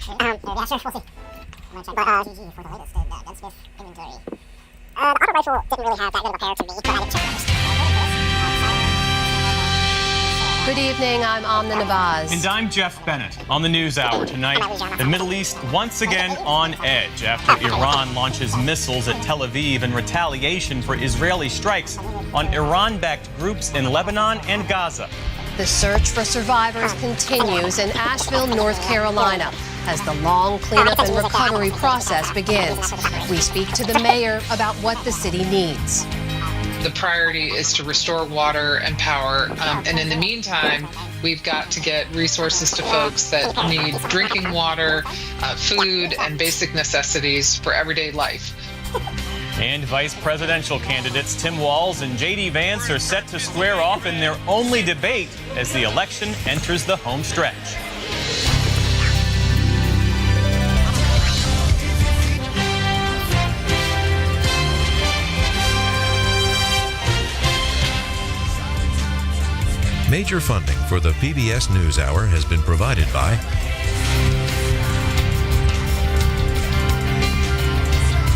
Yeah, sure, we'll see. I'm gonna check. But, GG for the latest gun sniff inventory. The auto rifle didn't really have that good of a pair to me, but I didn't check those. Good evening, I'm Amna Nawaz. And I'm Jeff Bennett. On the News Hour tonight, the Middle East once again on edge after Iran launches missiles at Tel Aviv in retaliation for Israeli strikes on Iran-backed groups in Lebanon and Gaza. The search for survivors continues in Asheville, North Carolina, as the long cleanup and recovery process begins. We speak to the mayor about what the city needs. The priority is to restore water and power. And in the meantime, we've got to get resources to folks that need drinking water, food, and basic necessities for everyday life. And vice presidential candidates Tim Walz and J.D. Vance are set to square off in their only debate as the election enters the home stretch. Major funding for the PBS NewsHour has been provided by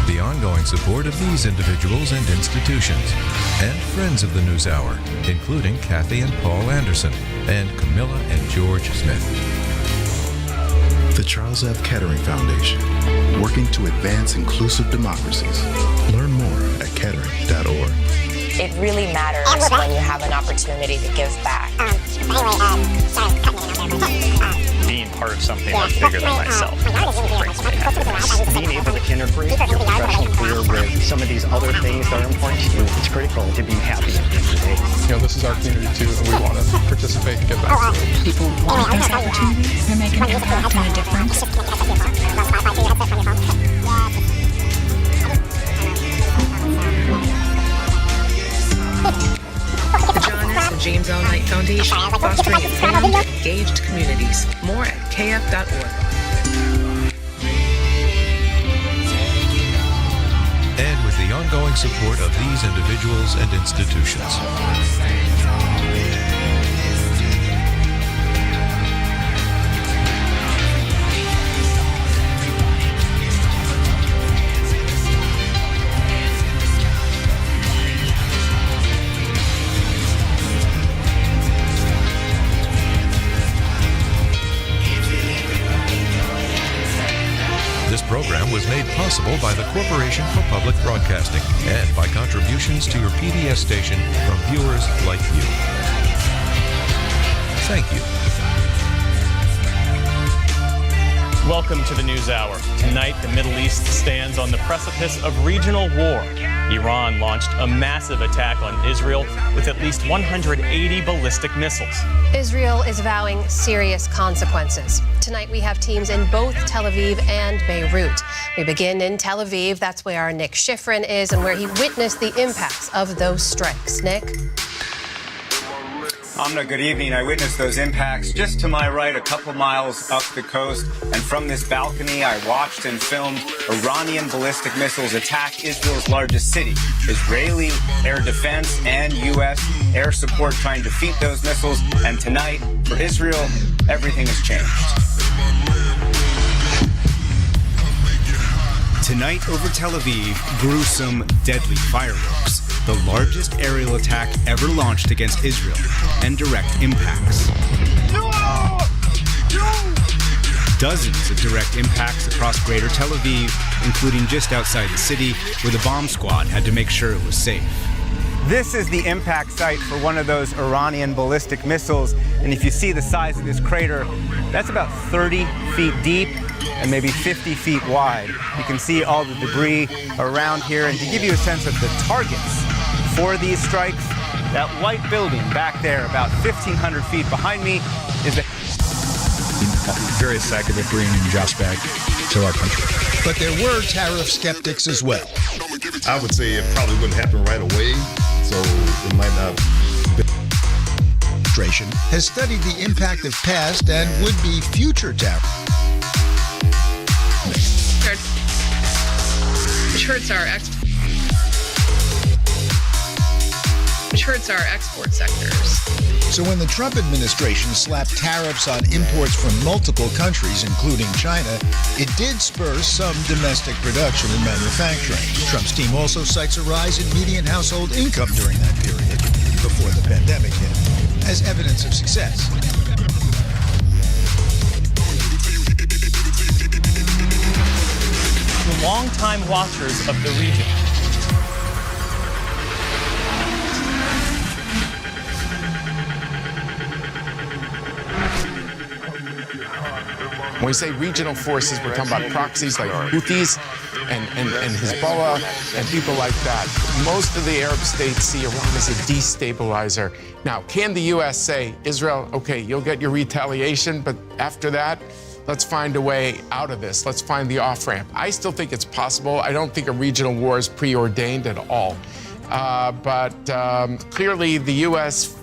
the ongoing support of these individuals and institutions, and friends of the NewsHour, including Kathy and Paul Anderson, and Camilla and George Smith. The Charles F. Kettering Foundation, working to advance inclusive democracies. Learn more at kettering.org. It really matters when you have an opportunity to give back. Being part of something that's bigger than myself brings me happiness. Being able to integrate your professional career with some of these other things that are important to you, it's critical to be happy at the end of the day. You know, this is our community too, and we want to participate and give back. People want those opportunities. They're making an impact and a difference. The John S. and James L. Knight Foundation, fostering informed, engaged communities. More at kf.org. And with the ongoing support of these individuals and institutions. This program was made possible by the Corporation for Public Broadcasting and by contributions to your PBS station from viewers like you. Thank you. Welcome to the News Hour. Tonight, the Middle East stands on the precipice of regional war. Iran launched a massive attack on Israel with at least 180 ballistic missiles. Israel is vowing serious consequences. Tonight, we have teams in both Tel Aviv and Beirut. We begin in Tel Aviv. That's where our Nick Schifrin is and where he witnessed the impacts of those strikes. Nick? Amna, good evening. I witnessed those impacts just to my right, a couple miles up the coast. And from this balcony, I watched and filmed Iranian ballistic missiles attack Israel's largest city. Israeli air defense and U.S. air support trying to defeat those missiles. And tonight, for Israel, everything has changed. Tonight over Tel Aviv, gruesome, deadly fireworks. The largest aerial attack ever launched against Israel, and direct impacts. Dozens of direct impacts across greater Tel Aviv, including just outside the city, where the bomb squad had to make sure it was safe. This is the impact site for one of those Iranian ballistic missiles, and if you see the size of this crater, that's about 30 feet deep and maybe 50 feet wide. You can see all the debris around here, and to give you a sense of the targets for these strikes, that white building back there, about 1,500 feet behind me, is the... Very excited of bringing jobs back to our country. But there were tariff skeptics as well. I would say it probably wouldn't happen right away, so it might not be. Administration has studied the impact of past and would-be future tariffs. Which hurts our export sectors. So when the Trump administration slapped tariffs on imports from multiple countries, including China, it did spur some domestic production and manufacturing. Trump's team also cites a rise in median household income during that period, before the pandemic hit, as evidence of success. The longtime watchers of the region. When we say regional forces, we're talking about proxies like Houthis and Hezbollah and people like that. Most of the Arab states see Iran as a destabilizer. Now, can the U.S. say, Israel, okay, you'll get your retaliation, but after that, let's find a way out of this. Let's find the off-ramp. I still think it's possible. I don't think a regional war is preordained at all. But clearly, the U.S.,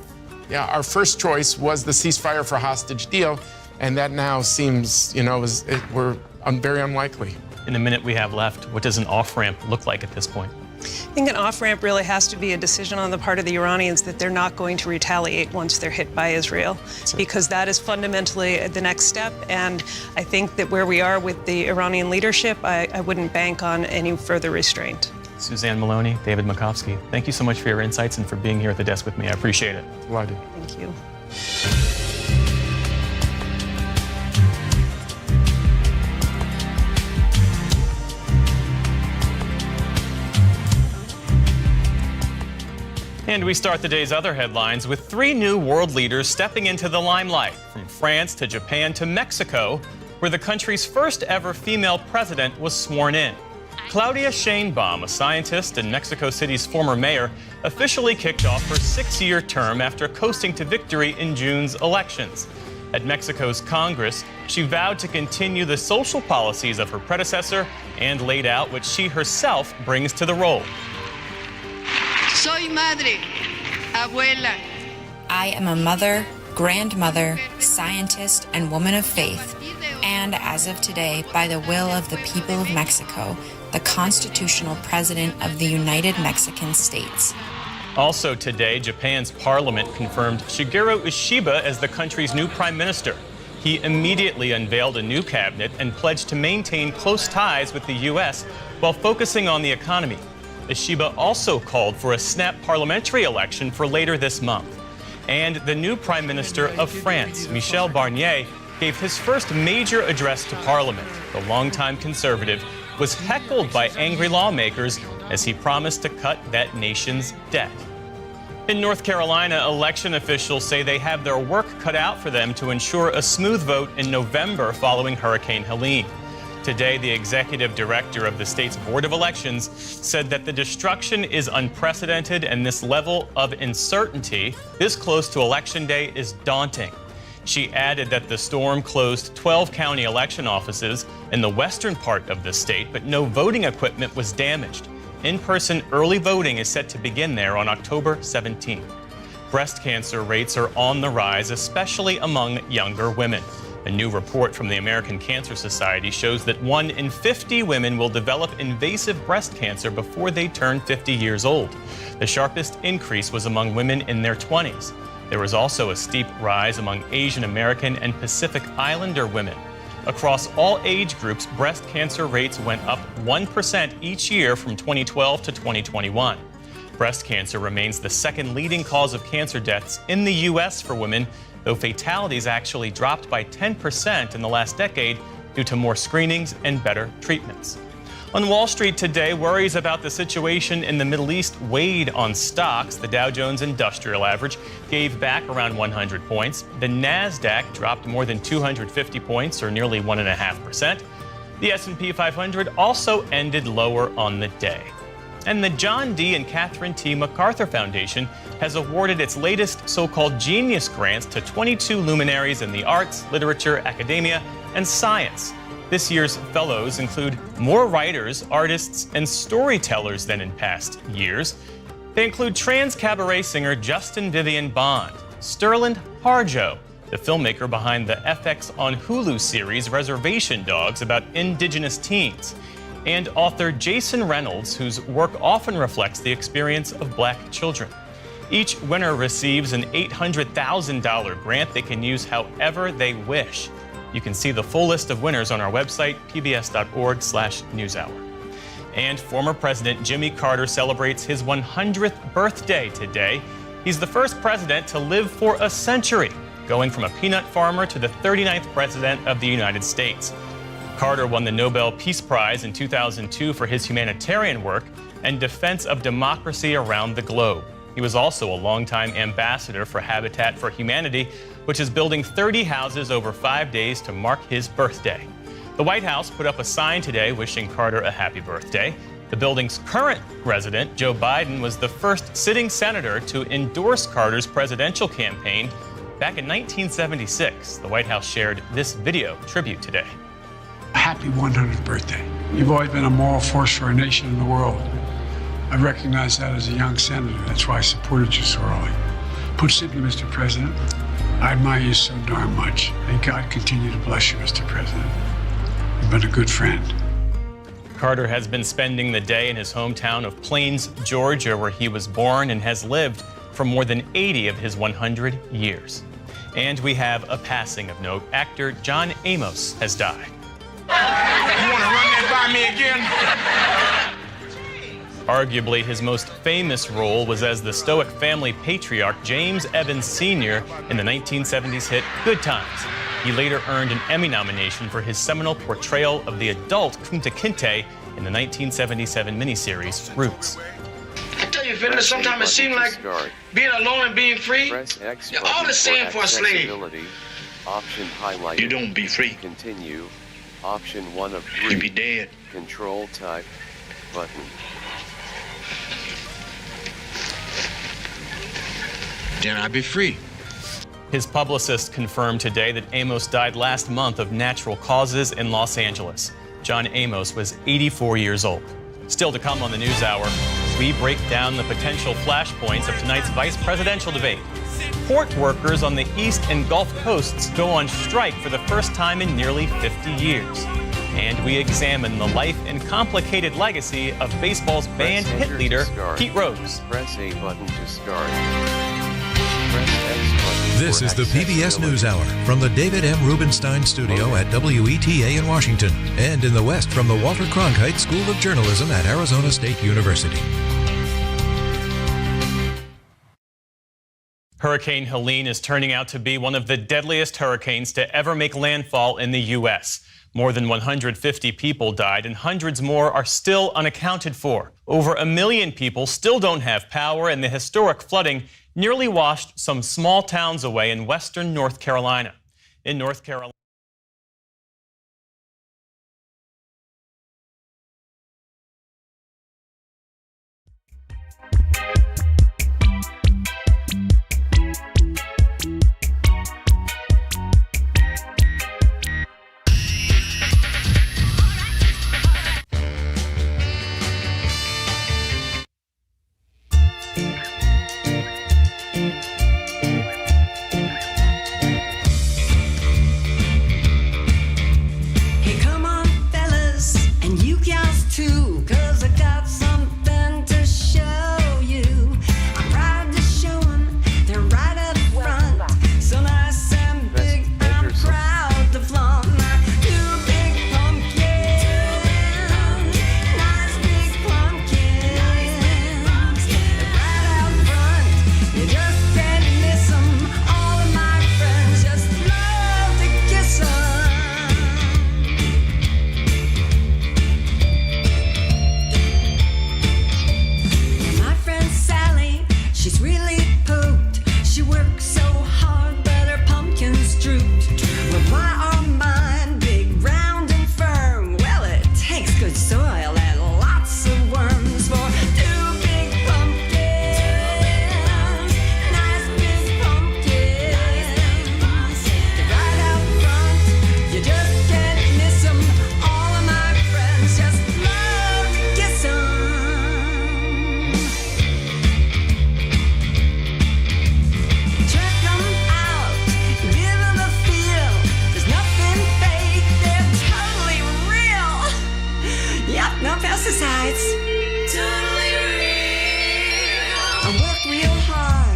our first choice was the ceasefire for hostage deal. And that now seems, we're very unlikely. In the minute we have left, what does an off-ramp look like at this point? I think an off-ramp really has to be a decision on the part of the Iranians that they're not going to retaliate once they're hit by Israel, because that is fundamentally the next step. And I think that where we are with the Iranian leadership, I wouldn't bank on any further restraint. Suzanne Maloney, David Makovsky, thank you so much for your insights and for being here at the desk with me. I appreciate it. Delighted. Thank you. And we start the day's other headlines with 3 new world leaders stepping into the limelight, from France to Japan to Mexico, where the country's first ever female president was sworn in. Claudia Sheinbaum, a scientist and Mexico City's former mayor, officially kicked off her 6-year term after coasting to victory in June's elections. At Mexico's Congress, she vowed to continue the social policies of her predecessor and laid out what she herself brings to the role. Soy madre, abuela. I am a mother, grandmother, scientist, and woman of faith, and as of today, by the will of the people of Mexico, the constitutional president of the United Mexican States. Also today, Japan's parliament confirmed Shigeru Ishiba as the country's new prime minister. He immediately unveiled a new cabinet and pledged to maintain close ties with the U.S. while focusing on the economy. Ishiba also called for a snap parliamentary election for later this month. And the new Prime Minister of France, Michel Barnier, gave his first major address to Parliament. The longtime conservative was heckled by angry lawmakers as he promised to cut that nation's debt. In North Carolina, election officials say they have their work cut out for them to ensure a smooth vote in November following Hurricane Helene. Today, the executive director of the state's Board of Elections said that the destruction is unprecedented and this level of uncertainty this close to Election Day is daunting. She added that the storm closed 12 county election offices in the western part of the state, but no voting equipment was damaged. In-person early voting is set to begin there on October 17th. Breast cancer rates are on the rise, especially among younger women. A new report from the American Cancer Society shows that 1 in 50 women will develop invasive breast cancer before they turn 50 years old. The sharpest increase was among women in their 20s. There was also a steep rise among Asian American and Pacific Islander women. Across all age groups, breast cancer rates went up 1% each year from 2012 to 2021. Breast cancer remains the second leading cause of cancer deaths in the U.S. for women, though fatalities actually dropped by 10% in the last decade due to more screenings and better treatments. On Wall Street today, worries about the situation in the Middle East weighed on stocks. The Dow Jones Industrial Average gave back around 100 points. The NASDAQ dropped more than 250 points, or nearly 1.5%. The S&P 500 also ended lower on the day. And the John D. and Catherine T. MacArthur Foundation has awarded its latest so-called Genius Grants to 22 luminaries in the arts, literature, academia, and science. This year's fellows include more writers, artists, and storytellers than in past years. They include trans cabaret singer Justin Vivian Bond, Sterling Harjo, the filmmaker behind the FX on Hulu series Reservation Dogs about indigenous teens, and author Jason Reynolds, whose work often reflects the experience of Black children. Each winner receives an $800,000 grant they can use however they wish. You can see the full list of winners on our website, pbs.org/newshour. And former President Jimmy Carter celebrates his 100th birthday today. He's the first president to live for a century, going from a peanut farmer to the 39th president of the United States. Carter won the Nobel Peace Prize in 2002 for his humanitarian work and defense of democracy around the globe. He was also a longtime ambassador for Habitat for Humanity, which is building 30 houses over 5 days to mark his birthday. The White House put up a sign today wishing Carter a happy birthday. The building's current resident, Joe Biden, was the first sitting senator to endorse Carter's presidential campaign back in 1976. The White House shared this video tribute today. Happy 100th birthday. You've always been a moral force for our nation and the world. I recognized that as a young senator. That's why I supported you so early. Put simply, Mr. President, I admire you so darn much. May God continue to bless you, Mr. President. You've been a good friend. Carter has been spending the day in his hometown of Plains, Georgia, where he was born and has lived for more than 80 of his 100 years. And we have a passing of note. Actor John Amos has died. You want to run that by me again? Arguably, his most famous role was as the Stoic family patriarch James Evans Sr. in the 1970s hit Good Times. He later earned an Emmy nomination for his seminal portrayal of the adult Kunta Kinte in the 1977 miniseries Roots. I tell you, Fitness, sometimes it seems like being alone and being free, you're all the same for a slave. Option highlight. You don't be free. Continue. Option 1 of 3. You be dead. Control type button. Then I'll be free. His publicist confirmed today that Amos died last month of natural causes in Los Angeles. John Amos was 84 years old. Still to come on the NewsHour, we break down the potential flashpoints of tonight's vice presidential debate. Port workers on the East and Gulf Coasts go on strike for the first time in nearly 50 years. And we examine the life and complicated legacy of baseball's banned hit leader, Pete Rose. Press A button to start. Press X button. This is the PBS NewsHour from the David M. Rubenstein studio at WETA in Washington, and in the West from the Walter Cronkite School of Journalism at Arizona State University. Hurricane Helene is turning out to be one of the deadliest hurricanes to ever make landfall in the U.S. More than 150 people died and hundreds more are still unaccounted for. Over 1 million people still don't have power, and the historic flooding nearly washed some small towns away in western North Carolina. In North Carolina, pesticides. Totally real. I work real hard.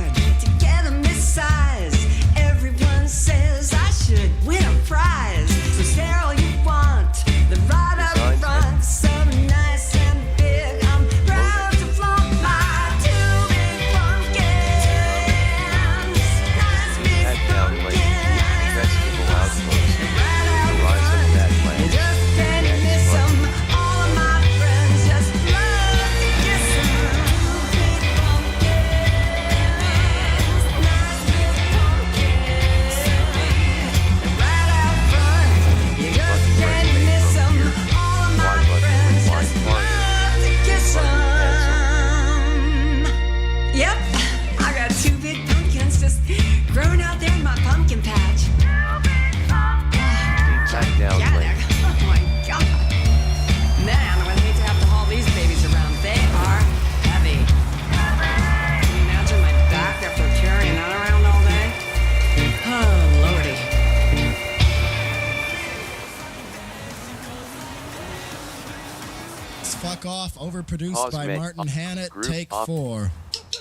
It's Fuck Off, overproduced Pause by menu. Martin Hannett. Group Take up. 4.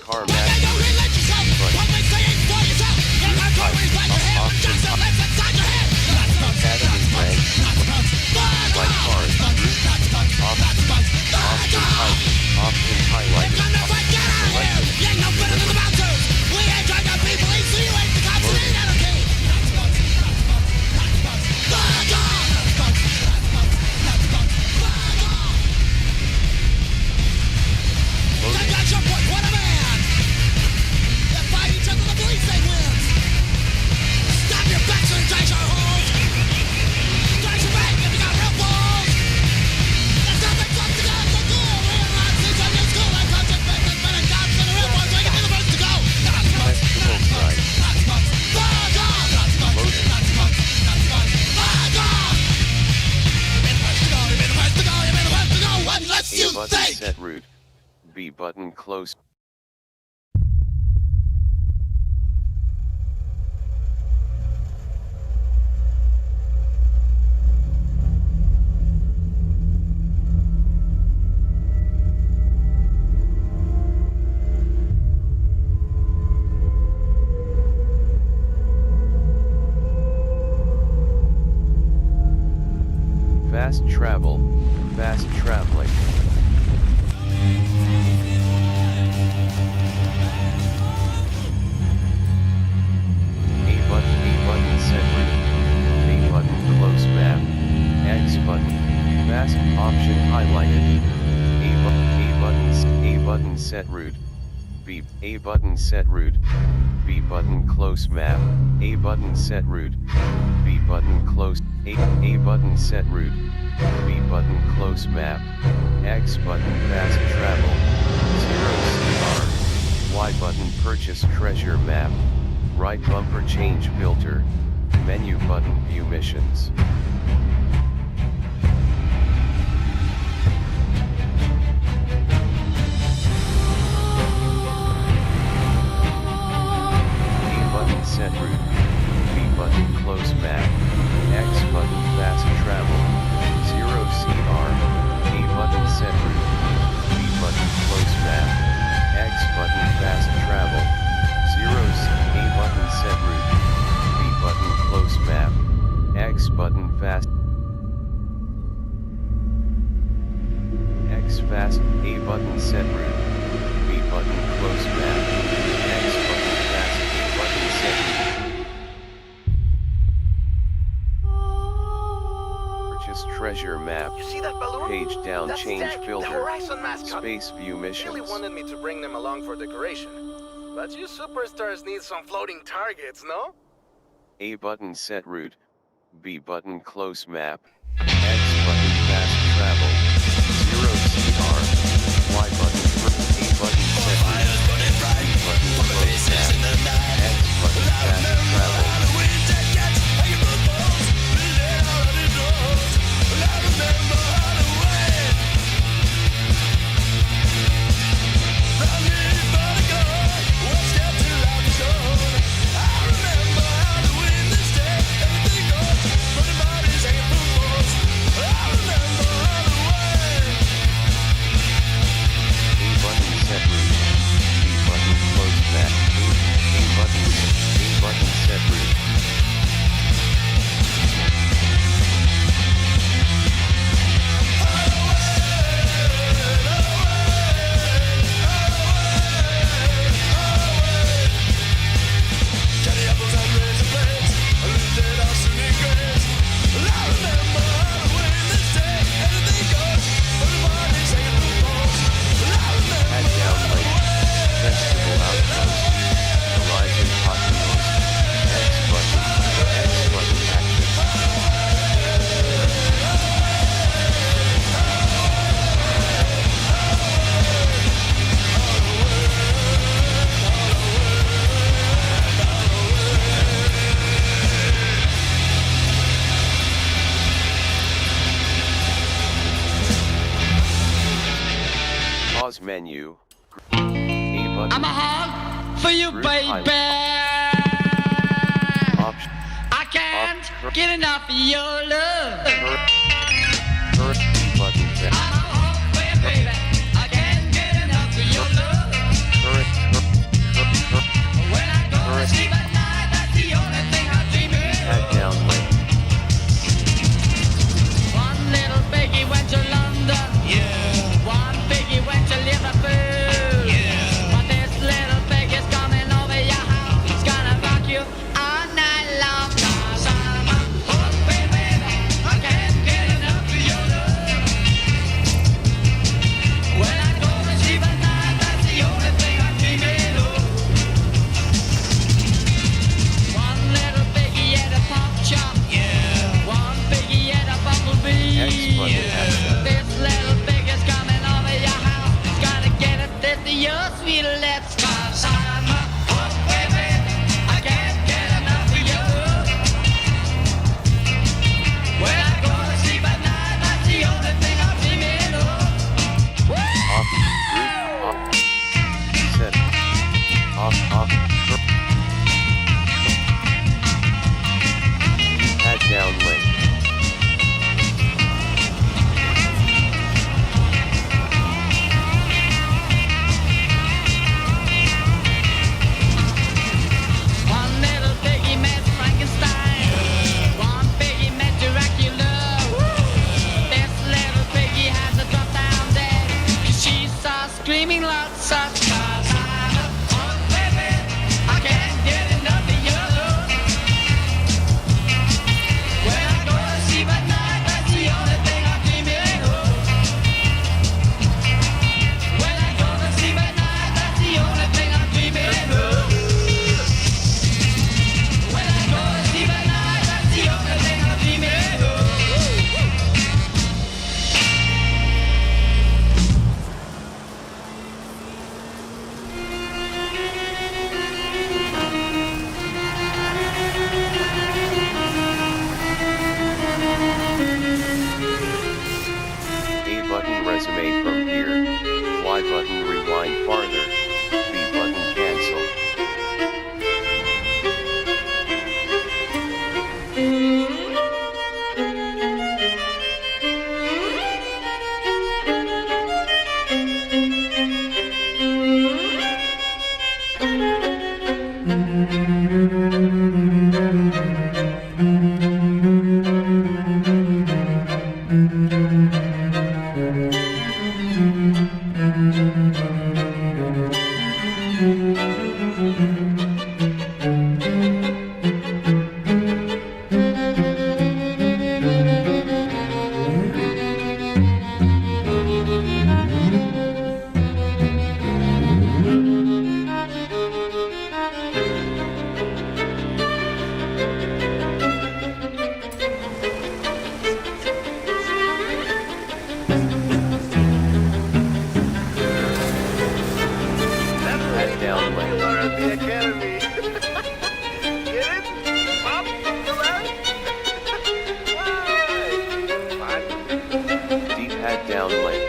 Car master. Academy ranks. Like cars. Option highlighted. A button set route. B button close. Fast travel, fast traveling. A button set route. B button close map. X button. Fast option highlighted. A button set route. A button set route. B button close map. A button set route. B button close. A button set route. B button close map. X button fast travel. 0 CR. Y button purchase treasure map. Right bumper change filter. Menu button view missions. Set route. B button close map. X button fast travel. 0 CR. A button set route. B button close map. X button fast travel. 0 A button set route. B button close map. X button fast. X fast. A button set route. B button close map. X button fast. A button set route. Purchase treasure map. You see that balloon? Page down That's change Stanky, filter. the Horizon mascot. Space view missions. Really wanted me to bring them along for decoration. But you superstars need some floating targets, no? A button set route. B button close map. X button fast travel. 0 CR. Y button A button set route. B button close map. X button fast travel. Menu. I'm a hog for you, baby. I can't get enough of your love. Button set. I'm a hog for button hashtag. This little pig is coming over your house. Gotta get it this to your sweet lips. 'Cause I'm a hook, baby. I can't get enough of you. When I go to sleep at night, that's the only thing I'm dreaming of. Off, group, off, set, off, add down link. One little piggy met Frankenstein. One piggy met Dracula. This little piggy has a drop down dead. 'Cause she saw screaming lots of cars. I'm a punk baby. I can't get enough of you. When I go to sleep at night, that's the only thing I'm dreaming of. When I go to sleep at night, that's the only thing I'm dreaming of. When I go to sleep at night, that's the only thing I'm dreaming of. A button resume from here. Y button rewind farther. B button cancel. Add down link. Deep add down link.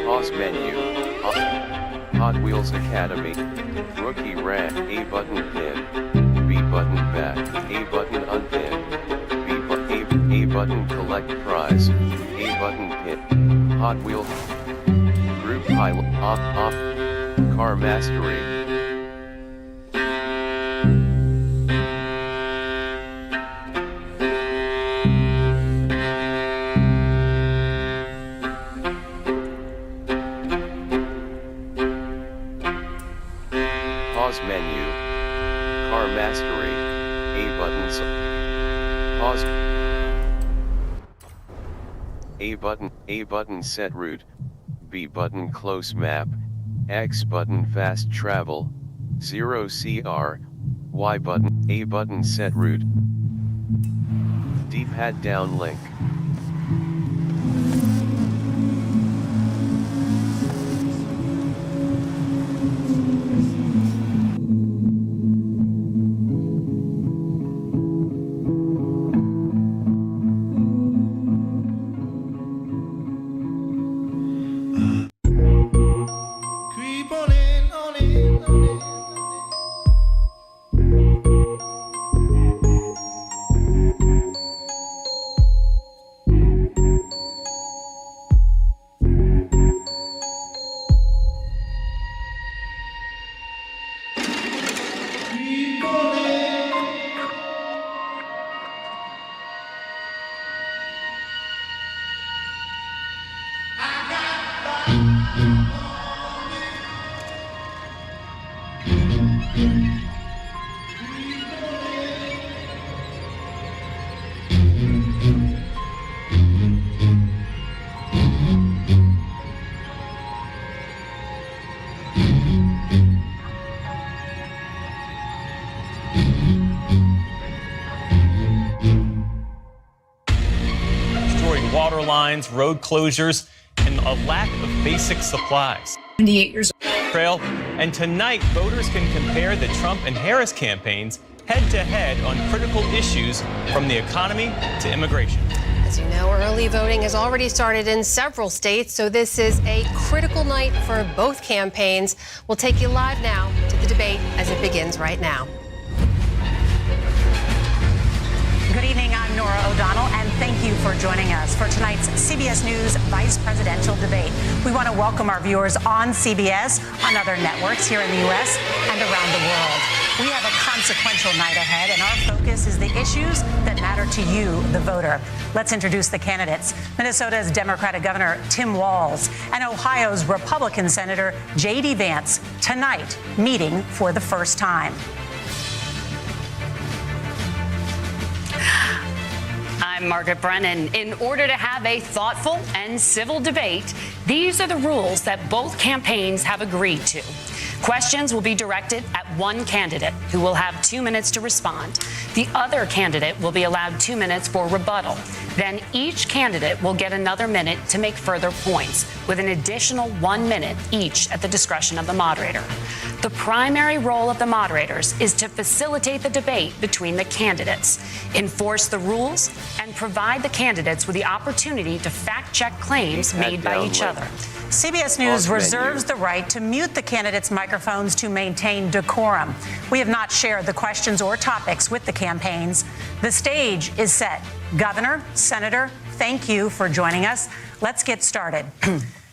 Pause menu. Hot Wheels Academy. Rookie ran. A button pin. B button back. A button unpin. A button collect prize. A button pin. Hot Wheel. Group pilot. Off. Car mastery. Pause menu. Car mastery. A buttons. Pause. A button set route. B button close map. X button fast travel. 0 CR. Y button. A button set route. D-pad down link. Water lines, road closures, and a lack of basic supplies. 78 years old. And tonight, voters can compare the Trump and Harris campaigns head-to-head on critical issues from the economy to immigration. As you know, early voting has already started in several states, so this is a critical night for both campaigns. We'll take you live now to the debate as it begins right now. Good evening, I'm Nora O'Donnell, and thank you for joining us for tonight's CBS News Vice Presidential Debate. We want to welcome our viewers on CBS, on other networks here in the U.S. and around the world. We have a consequential night ahead, and our focus is the issues that matter to you, the voter. Let's introduce the candidates. Minnesota's Democratic Governor Tim Walz and Ohio's Republican Senator J.D. Vance, tonight meeting for the first time. I'm Margaret Brennan. In order to have a thoughtful and civil debate, these are the rules that both campaigns have agreed to. Questions will be directed at one candidate, who will have 2 minutes to respond. The other candidate will be allowed 2 minutes for rebuttal. Then each candidate will get another minute to make further points, with an additional 1 minute each at the discretion of the moderator. The primary role of the moderators is to facilitate the debate between the candidates, enforce the rules, and provide the candidates with the opportunity to fact-check claims made by each other. CBS News reserves the right to mute the candidates' microphones to maintain decorum. We have not shared the questions or topics with the campaigns. The stage is set. Governor, Senator, thank you for joining us. Let's get started.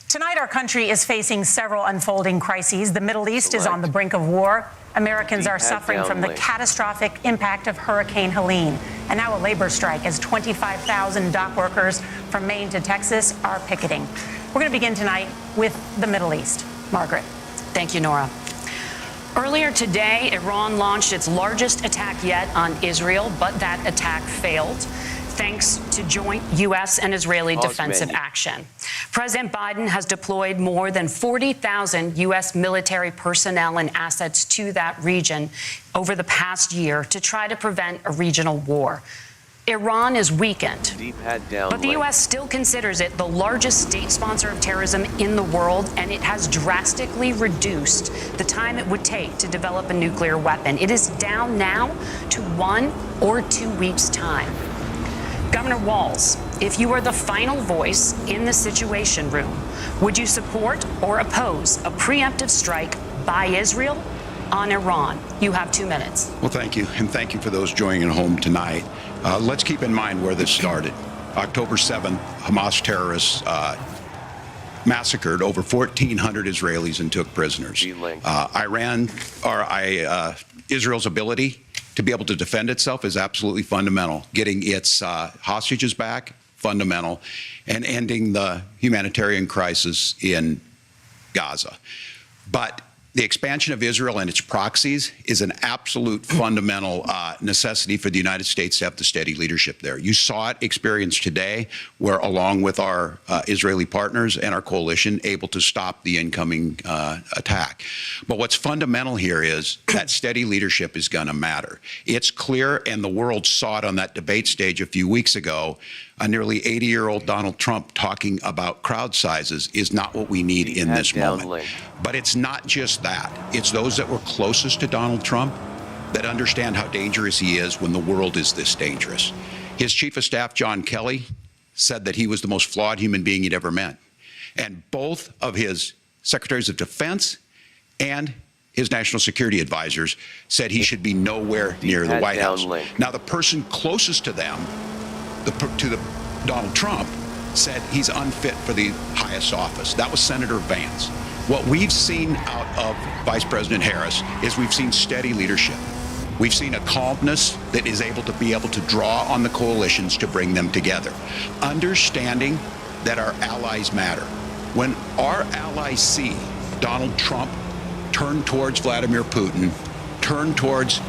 Tonight, our country is facing several unfolding crises. The Middle East is on the brink of war. Americans are suffering from the catastrophic impact of Hurricane Helene. And now a labor strike as 25,000 dock workers from Maine to Texas are picketing. We're going to begin tonight with the Middle East. Margaret. Thank you, Nora. Earlier today, Iran launched its largest attack yet on Israel, but that attack failed, thanks to joint U.S. and Israeli defensive action. President Biden has deployed more than 40,000 U.S. military personnel and assets to that region over the past year to try to prevent a regional war. Iran is weakened, but the U.S. still considers it the largest state sponsor of terrorism in the world, and it has drastically reduced the time it would take to develop a nuclear weapon. It is down now to 1 or 2 weeks' time. Governor Walz, if you were the final voice in the Situation Room, would you support or oppose a preemptive strike by Israel on Iran? You have 2 minutes. Well, thank you, and thank you for those joining at home tonight. Let's keep in mind where this started. October 7th, Hamas terrorists massacred over 1,400 Israelis and took prisoners. Israel's ability to be able to defend itself is absolutely fundamental. Getting its hostages back, fundamental, and ending the humanitarian crisis in Gaza. But the expansion of Israel and its proxies is an absolute fundamental necessity for the United States to have the steady leadership there. You saw it experienced today, where along with our Israeli partners and our coalition, able to stop the incoming attack. But what's fundamental here is that steady leadership is going to matter. It's clear, and the world saw it on that debate stage a few weeks ago. A nearly 80-year-old Donald Trump talking about crowd sizes is not what we need in this moment. But it's not just that. It's those that were closest to Donald Trump that understand how dangerous he is when the world is this dangerous. His chief of staff, John Kelly, said that he was the most flawed human being he'd ever met. And both of his secretaries of defense and his national security advisors said he should be nowhere near the White House. Now, the person closest to them, Donald Trump, said he's unfit for the highest office. That was Senator Vance. What we've seen out of Vice President Harris is we've seen steady leadership. We've seen a calmness that is able to draw on the coalitions to bring them together. Understanding that our allies matter. When our allies see Donald Trump turn towards Vladimir Putin, turn towards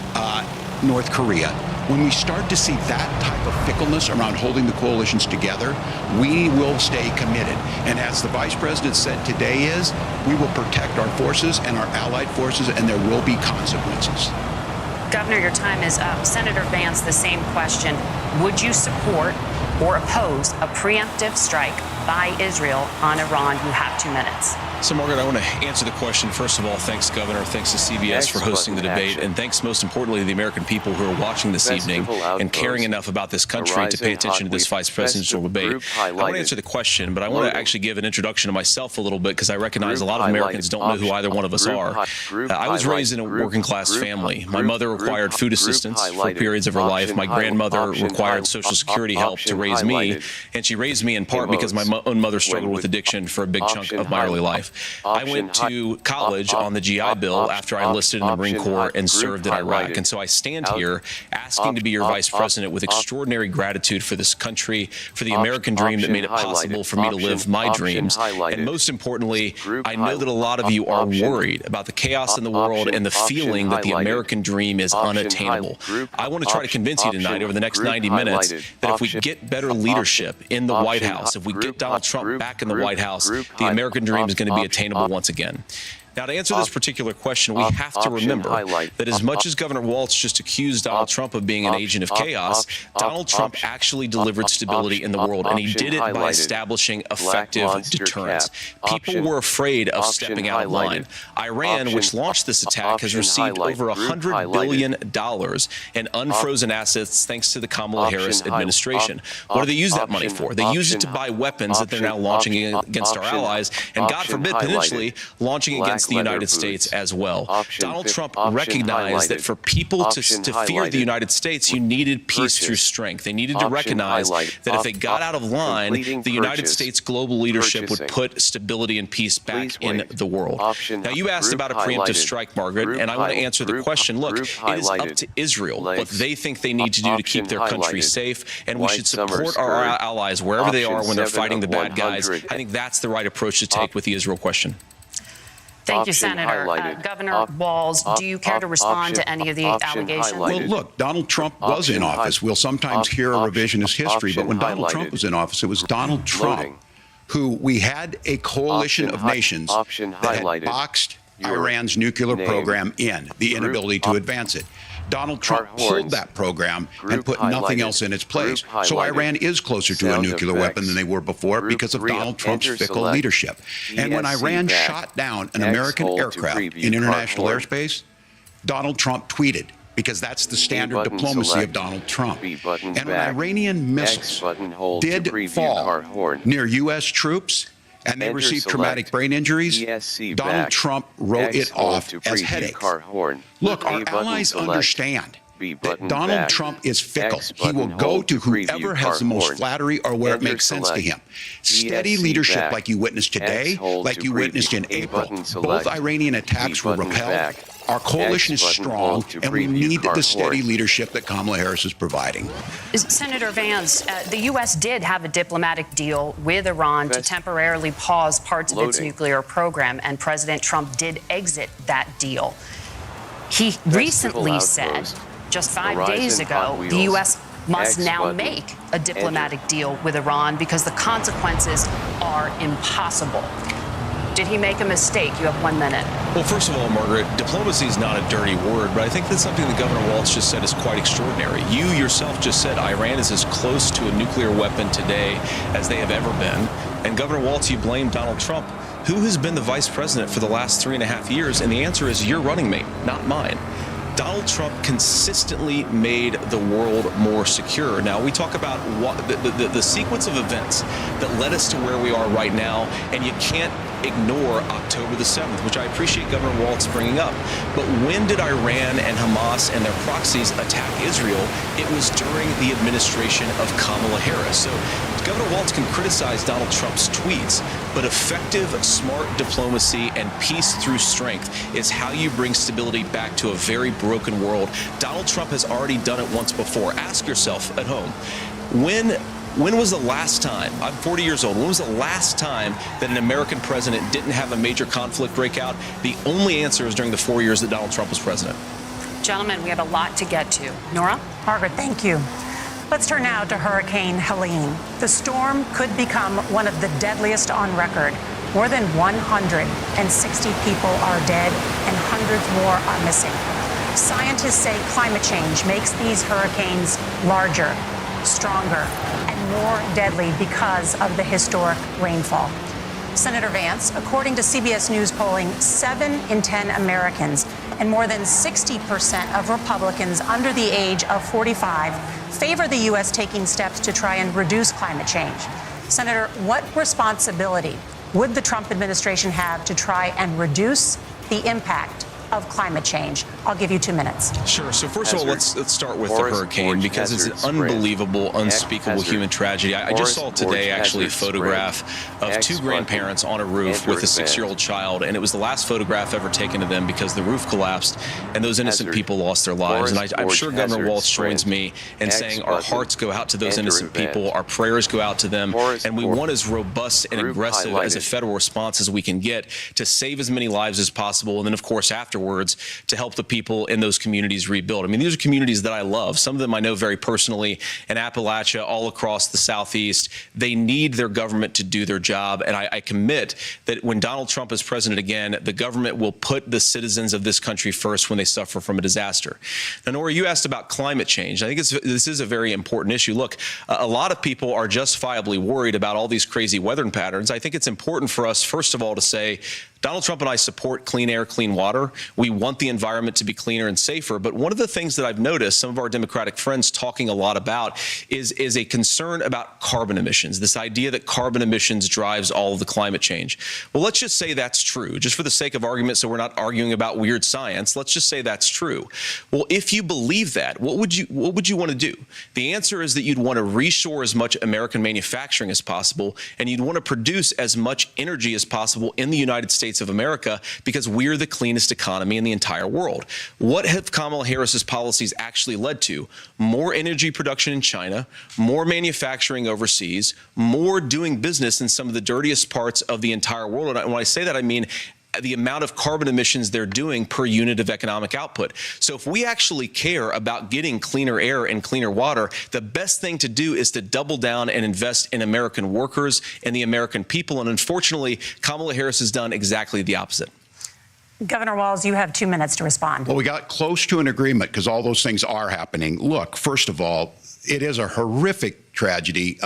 North Korea, when we start to see that type of fickleness around holding the coalitions together, we will stay committed. And as the Vice President said today is, we will protect our forces and our allied forces, and there will be consequences. Governor, your time is up. Senator Vance, the same question. Would you support or oppose a preemptive strike by Israel on Iran? You have 2 minutes. So, Margaret, I want to answer the question. First of all, thanks, Governor. Thanks to CBS for hosting the debate. And thanks, most importantly, to the American people who are watching this evening and caring enough about this country to pay attention to this vice presidential debate. I want to answer the question, but I want to actually give an introduction to myself a little bit, because I recognize a lot of Americans don't know who either one of us are. I was raised in a working-class family. My mother required food assistance for periods of her life. My grandmother required Social Security help to raise me, and she raised me in part because my own mother struggled with addiction for a big chunk of my early life. I went to college on the GI Bill after I enlisted in the Marine Corps and served in Iraq. And so I stand here asking to be your vice president with extraordinary gratitude for this country, for the American dream that made it possible for me to live my dreams. And most importantly, I know that a lot of you are worried about the chaos in the world and the feeling that the American dream is unattainable. I want to try to convince you tonight over the next 90 minutes that if we get better leadership in the White House, if we get Donald Trump back in the White House, the American dream is going to be attainable once again. Now, to answer this particular question, we have to remember that as much as Governor Walz just accused Donald Trump of being an agent of chaos, Donald Trump actually delivered stability in the world, and he did it by establishing effective deterrence. People were afraid of stepping out of line. Iran, which launched this attack, has received over $100 billion in unfrozen assets thanks to the Kamala Harris administration. What do they use that money for? They use it to buy weapons that they're now launching against our allies, and God forbid, potentially launching against the United States as well. Donald Trump recognized that for people to fear the United States, you needed peace through strength. They needed to recognize that if they got out of line, the United States global leadership would put stability and peace back in the world. Now, you asked about a preemptive strike, Margaret, and I want to answer the question. Look, it is up to Israel what they think they need to do to keep their country safe, and we should support our allies wherever they are when they're fighting the bad guys. I think that's the right approach to take with the Israel question. Thank you, Senator. Governor Walz, do you care to respond to any of the allegations? Well, look, Donald Trump was in office. We'll sometimes hear a revisionist history, but when Donald Trump was in office, it was Donald Trump who we had a coalition of nations that had boxed Iran's nuclear program in, the inability to advance it. Donald Trump pulled that program and put nothing else in its place. So Iran is closer to a nuclear weapon than they were before because of Donald Trump's fickle leadership. And when Iran shot down an American aircraft in international airspace, Donald Trump tweeted, because that's the standard diplomacy of Donald Trump. And when Iranian missiles did fall near U.S. troops, and they received traumatic brain injuries, Donald Trump wrote it off as headaches. Look, our allies understand that Donald Trump is fickle. He will go to whoever has the most flattery or where it makes sense to him. Steady leadership like you witnessed today, like you witnessed in April. Both Iranian attacks were repelled. Our coalition is strong, and we need the steady leadership that Kamala Harris is providing. Senator Vance, the U.S. did have a diplomatic deal with Iran to temporarily pause parts of its nuclear program, and President Trump did exit that deal. He recently said, just 5 days ago, the U.S. must now make a diplomatic deal with Iran because the consequences are impossible. Did he make a mistake? You have 1 minute. Well, first of all, Margaret, diplomacy is not a dirty word, but I think that's something that Governor Walz just said is quite extraordinary. You yourself just said Iran is as close to a nuclear weapon today as they have ever been. And Governor Walz, you blame Donald Trump. Who has been the vice president for the last 3.5 years? And the answer is your running mate, not mine. Donald Trump consistently made the world more secure. Now, we talk about the sequence of events that led us to where we are right now, and you can't ignore October the 7th, which I appreciate Governor Walz bringing up. But when did Iran and Hamas and their proxies attack Israel? It was during the administration of Kamala Harris. So Governor Walz can criticize Donald Trump's tweets, but effective, smart diplomacy and peace through strength is how you bring stability back to a very broken world. Donald Trump has already done it once before. Ask yourself at home, when When was the last time, I'm 40 years old, when was the last time that an American president didn't have a major conflict break out? The only answer is during the 4 years that Donald Trump was president. Gentlemen, we have a lot to get to. Nora? Margaret, thank you. Let's turn now to Hurricane Helene. The storm could become one of the deadliest on record. More than 160 people are dead and hundreds more are missing. Scientists say climate change makes these hurricanes larger, stronger, and more deadly because of the historic rainfall. Senator Vance, according to CBS News polling, 7 in 10 Americans and more than 60% of Republicans under the age of 45 favor the U.S. taking steps to try and reduce climate change. Senator, what responsibility would the Trump administration have to try and reduce the impact of climate change? I'll give you 2 minutes. Sure. So first of all, let's start with the hurricane because it's an unbelievable, unspeakable human tragedy. I just saw today actually a photograph of 2 grandparents on a roof with a 6-year-old child, and it was the last photograph ever taken of them because the roof collapsed and those innocent people lost their lives. And I'm sure Governor Walz joins me in saying our hearts go out to those innocent people, our prayers go out to them, and we want as robust and aggressive as a federal response as we can get to save as many lives as possible, and then of course afterwards to help the people in those communities rebuild. I mean, these are communities that I love. Some of them I know very personally in Appalachia, all across the Southeast. They need their government to do their job. And I commit that when Donald Trump is president again, the government will put the citizens of this country first when they suffer from a disaster. Now, Nora, you asked about climate change. I think this is a very important issue. Look, a lot of people are justifiably worried about all these crazy weather patterns. I think it's important for us, first of all, to say Donald Trump and I support clean air, clean water. We want the environment to be cleaner and safer. But one of the things that I've noticed some of our Democratic friends talking a lot about is a concern about carbon emissions, this idea that carbon emissions drives all of the climate change. Well, let's just say that's true, just for the sake of argument, so we're not arguing about weird science. Let's just say that's true. Well, if you believe that, what would you want to do? The answer is that you'd want to reshore as much American manufacturing as possible, and you'd want to produce as much energy as possible in the United States of America because we're the cleanest economy in the entire world. What have Kamala Harris's policies actually led to? More energy production in China, more manufacturing overseas, more doing business in some of the dirtiest parts of the entire world. And when I say that, I mean the amount of carbon emissions they're doing per unit of economic output. So if we actually care about getting cleaner air and cleaner water, the best thing to do is to double down and invest in American workers and the American people. And unfortunately, Kamala Harris has done exactly the opposite. Governor Walz, you have 2 minutes to respond. Well, we got close to an agreement because all those things are happening. Look, first of all, it is a horrific tragedy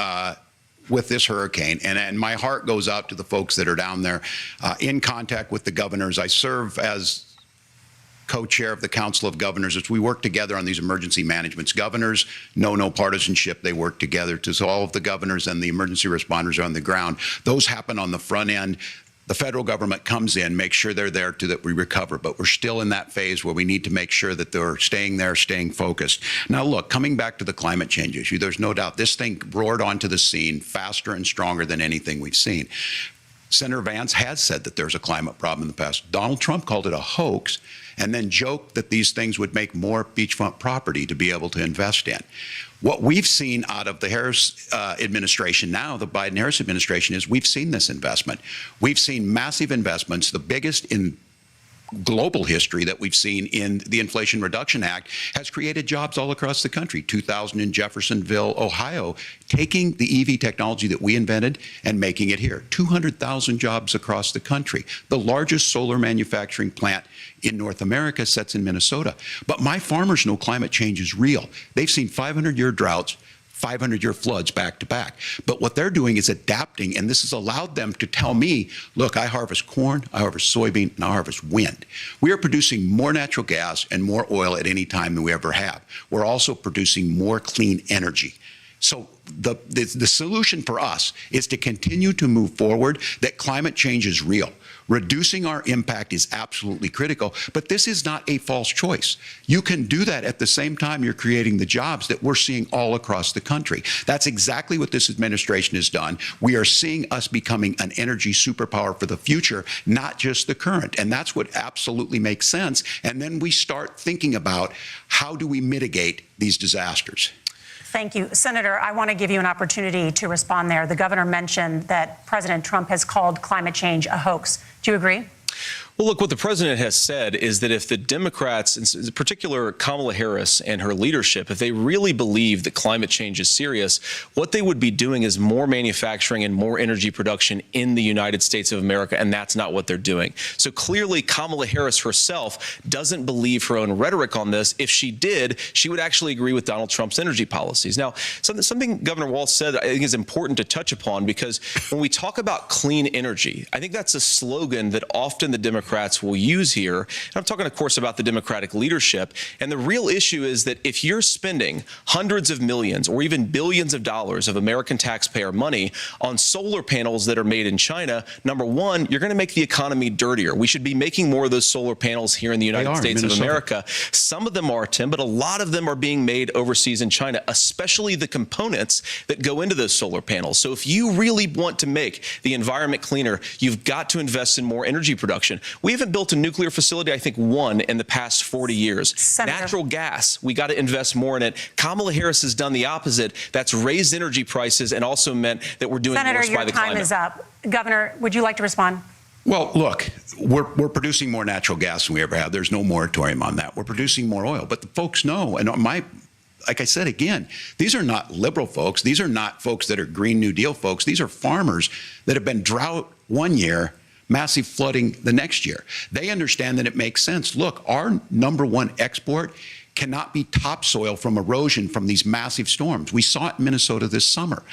with this hurricane, and my heart goes out to the folks that are down there in contact with the governors. I serve as co-chair of the Council of Governors as we work together on these emergency managements. Governors know no partisanship. They work together. So all of the governors and the emergency responders are on the ground. Those happen on the front end. The federal government comes in, makes sure they're there to that we recover. But we're still in that phase where we need to make sure that they're staying there, staying focused. Now, look, coming back to the climate change issue, there's no doubt this thing roared onto the scene faster and stronger than anything we've seen. Senator Vance has said that there's a climate problem in the past. Donald Trump called it a hoax and then joked that these things would make more beachfront property to be able to invest in. What we've seen out of the Harris administration now, the Biden-Harris administration, is we've seen this investment. We've seen massive investments, the biggest in global history that we've seen in the Inflation Reduction Act, has created jobs all across the country. 2,000 in Jeffersonville, Ohio, taking the EV technology that we invented and making it here. 200,000 jobs across the country. The largest solar manufacturing plant in North America sits in Minnesota. But my farmers know climate change is real. They've seen 500-year droughts, 500-year floods back to back. But what they're doing is adapting, and this has allowed them to tell me, look, I harvest corn, I harvest soybean, and I harvest wind. We are producing more natural gas and more oil at any time than we ever have. We're also producing more clean energy. So the solution for us is to continue to move forward, that climate change is real. Reducing our impact is absolutely critical, but this is not a false choice. You can do that at the same time you're creating the jobs that we're seeing all across the country. That's exactly what this administration has done. We are seeing us becoming an energy superpower for the future, not just the current. And that's what absolutely makes sense. And then we start thinking about how do we mitigate these disasters. Thank you. Senator, I want to give you an opportunity to respond there. The governor mentioned that President Trump has called climate change a hoax. Do you agree? Well, look, what the president has said is that if the Democrats, in particular Kamala Harris and her leadership, if they really believe that climate change is serious, what they would be doing is more manufacturing and more energy production in the United States of America, and that's not what they're doing. So clearly, Kamala Harris herself doesn't believe her own rhetoric on this. If she did, she would actually agree with Donald Trump's energy policies. Now, something Governor Walz said I think is important to touch upon, because when we talk about clean energy, I think that's a slogan that often the Democrats will use here. And I'm talking, of course, about the Democratic leadership. And the real issue is that if you're spending hundreds of millions or even billions of dollars of American taxpayer money on solar panels that are made in China, number one, you're going to make the economy dirtier. We should be making more of those solar panels here in the United States of America. Some of them are, Tim, but a lot of them are being made overseas in China, especially the components that go into those solar panels. So if you really want to make the environment cleaner, you've got to invest in more energy production. We haven't built a nuclear facility, I think, one in the past 40 years. Senator. Natural gas, we got to invest more in it. Kamala Harris has done the opposite. That's raised energy prices and also meant that we're doing worse by the climate. Senator, your time is up. Governor, would you like to respond? Well, look, we're producing more natural gas than we ever have. There's no moratorium on that. We're producing more oil. But the folks know, and like I said again, these are not liberal folks. These are not folks that are Green New Deal folks. These are farmers that have been drought one year, massive flooding the next year. They understand that it makes sense. Look, our number one export cannot be topsoil from erosion from these massive storms. We saw it in Minnesota this summer.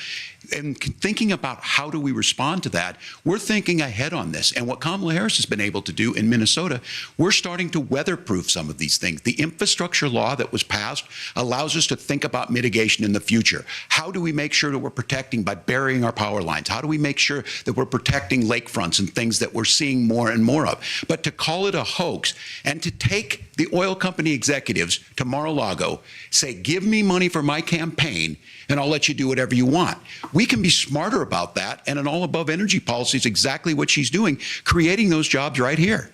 And thinking about how do we respond to that, we're thinking ahead on this. And what Kamala Harris has been able to do in Minnesota, we're starting to weatherproof some of these things. The infrastructure law that was passed allows us to think about mitigation in the future. How do we make sure that we're protecting by burying our power lines? How do we make sure that we're protecting lakefronts and things that we're seeing more and more of? But to call it a hoax and to take the oil company executives to Mar-a-Lago, say, give me money for my campaign, and I'll let you do whatever you want. We can be smarter about that, and an all-above energy policy is exactly what she's doing, creating those jobs right here.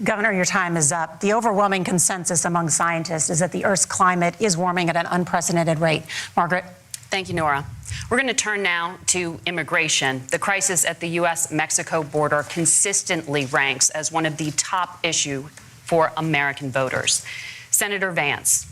Governor, your time is up. The overwhelming consensus among scientists is that the Earth's climate is warming at an unprecedented rate. Margaret? Thank you, Nora. We're going to turn now to immigration. The crisis at the U.S.-Mexico border consistently ranks as one of the top issues for American voters. Senator Vance,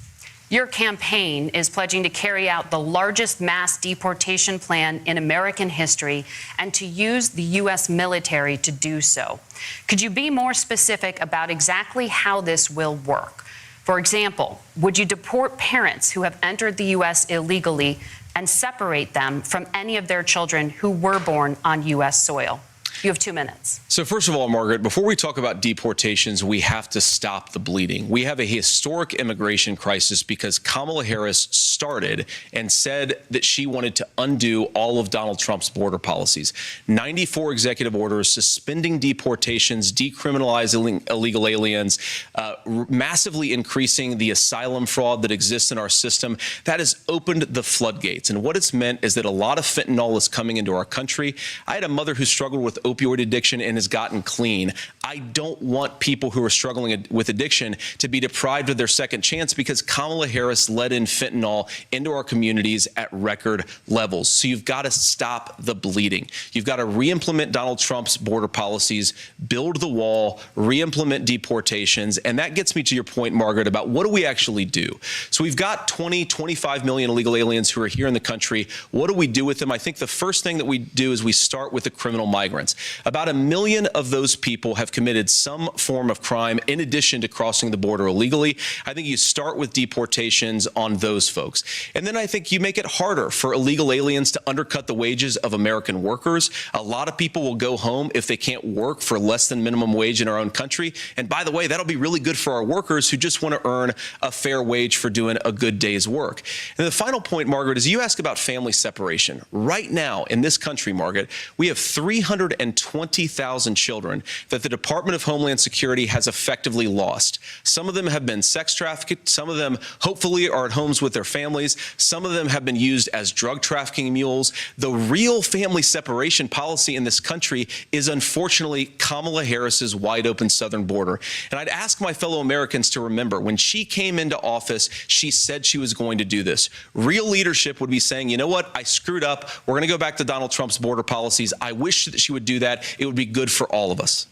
your campaign is pledging to carry out the largest mass deportation plan in American history and to use the U.S. military to do so. Could you be more specific about exactly how this will work? For example, would you deport parents who have entered the U.S. illegally and separate them from any of their children who were born on U.S. soil? You have 2 minutes. So first of all, Margaret, before we talk about deportations, we have to stop the bleeding. We have a historic immigration crisis because Kamala Harris started and said that she wanted to undo all of Donald Trump's border policies. 94 executive orders suspending deportations, decriminalizing illegal aliens, massively increasing the asylum fraud that exists in our system. That has opened the floodgates. And what it's meant is that a lot of fentanyl is coming into our country. I had a mother who struggled with opioid addiction and has gotten clean. I don't want people who are struggling with addiction to be deprived of their second chance because Kamala Harris let in fentanyl into our communities at record levels. So you've got to stop the bleeding. You've got to re-implement Donald Trump's border policies, build the wall, re-implement deportations. And that gets me to your point, Margaret, about what do we actually do? So we've got 25 million illegal aliens who are here in the country. What do we do with them? I think the first thing that we do is we start with the criminal migrants. About 1 million of those people have committed some form of crime in addition to crossing the border illegally. I think you start with deportations on those folks. And then I think you make it harder for illegal aliens to undercut the wages of American workers. A lot of people will go home if they can't work for less than minimum wage in our own country. And by the way, that'll be really good for our workers who just want to earn a fair wage for doing a good day's work. And the final point, Margaret, is you ask about family separation. Right now in this country, Margaret, we have 390 120,000 children that the Department of Homeland Security has effectively lost. Some of them have been sex trafficked. Some of them hopefully are at homes with their families. Some of them have been used as drug trafficking mules. The real family separation policy in this country is unfortunately Kamala Harris's wide open southern border. And I'd ask my fellow Americans to remember, when she came into office, she said she was going to do this. Real leadership would be saying, you know what, I screwed up. We're going to go back to Donald Trump's border policies. I wish that she would do that. It would be good for all of us.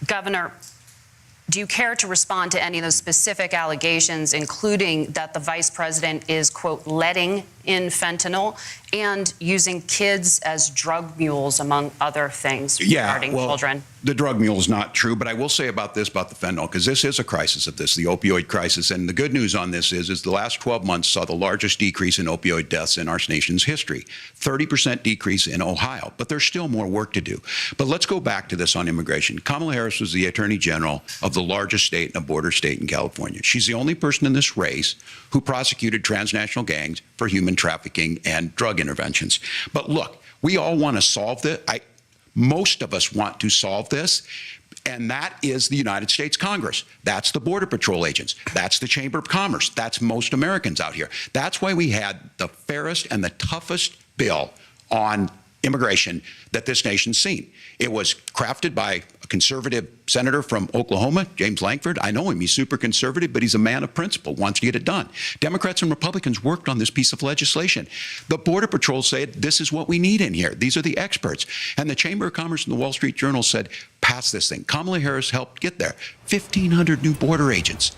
Governor, do you care to respond to any of those specific allegations, including that the vice president is, quote, letting in fentanyl and using kids as drug mules, among other things, regarding children? The drug mule is not true, but I will say about this, about the fentanyl, because this is a crisis of this, the opioid crisis. And the good news on this is the last 12 months saw the largest decrease in opioid deaths in our nation's history, 30% decrease in Ohio. But there's still more work to do. But let's go back to this on immigration. Kamala Harris was the Attorney General of the largest state and a border state in California. She's the only person in this race who prosecuted transnational gangs for human trafficking and drug interventions. But look, we all want to solve this. Most of us want to solve this, and that is the United States Congress. That's the Border Patrol agents. That's the Chamber of Commerce. That's most Americans out here. That's why we had the fairest and the toughest bill on immigration that this nation's seen. It was crafted by a conservative senator from Oklahoma, James Lankford. I know him. He's super conservative, but he's a man of principle, wants to get it done. Democrats and Republicans worked on this piece of legislation. The Border Patrol said, this is what we need in here. These are the experts. And the Chamber of Commerce and the Wall Street Journal said, pass this thing. Kamala Harris helped get there. 1,500 new border agents.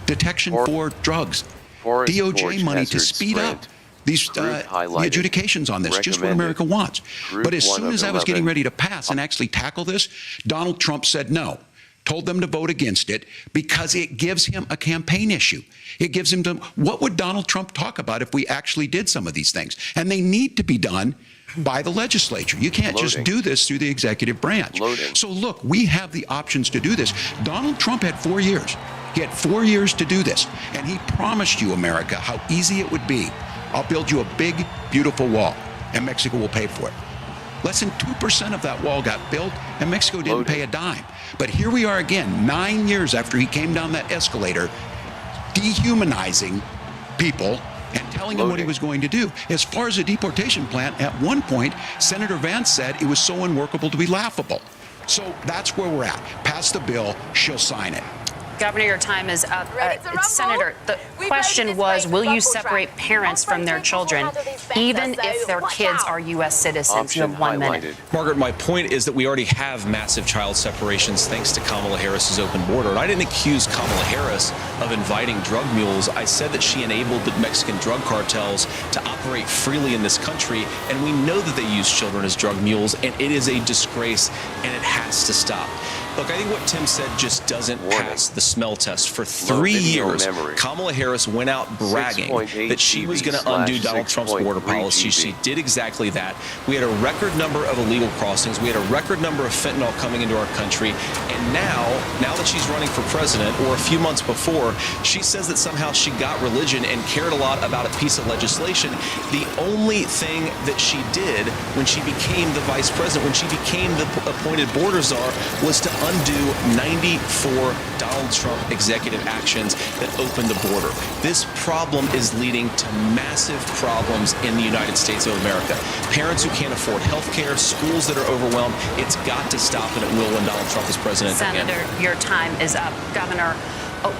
Detection for drugs. DOJ money to speed up these the adjudications on this, just what America wants. But as soon as I was getting ready to pass and actually tackle this, Donald Trump said no, told them to vote against it because it gives him a campaign issue. It gives him what would Donald Trump talk about if we actually did some of these things? And they need to be done by the legislature. You can't just do this through the executive branch. So look, we have the options to do this. Donald Trump had 4 years. He had 4 years to do this. And he promised you, America, how easy it would be. I'll build you a big, beautiful wall, and Mexico will pay for it. Less than 2% of that wall got built, and Mexico didn't pay a dime. But here we are again, 9 years after he came down that escalator, dehumanizing people and telling them what he was going to do. As far as the deportation plan, at one point, Senator Vance said it was so unworkable to be laughable. So that's where we're at. Pass the bill, she'll sign it. Governor, your time is up. Senator, the question was, will you separate parents from their children, even if their kids are U.S. citizens? You have 1 minute. Margaret, my point is that we already have massive child separations thanks to Kamala Harris's open border. And I didn't accuse Kamala Harris of inviting drug mules. I said that she enabled the Mexican drug cartels to operate freely in this country. And we know that they use children as drug mules, and it is a disgrace, and it has to stop. Look, I think what Tim said just doesn't pass the smell test. For 3 years, Kamala Harris went out bragging that she was going to undo Donald Trump's border policy. She did exactly that. We had a record number of illegal crossings. We had a record number of fentanyl coming into our country. And now that she's running for president, or a few months before, she says that somehow she got religion and cared a lot about a piece of legislation. The only thing that she did when she became the vice president, when she became the appointed border czar, was to undo 94 Donald Trump executive actions that opened the border. This problem is leading to massive problems in the United States of America. Parents who can't afford health care, schools that are overwhelmed. It's got to stop, and it will when Donald Trump is president again. Senator, your time is up. Governor,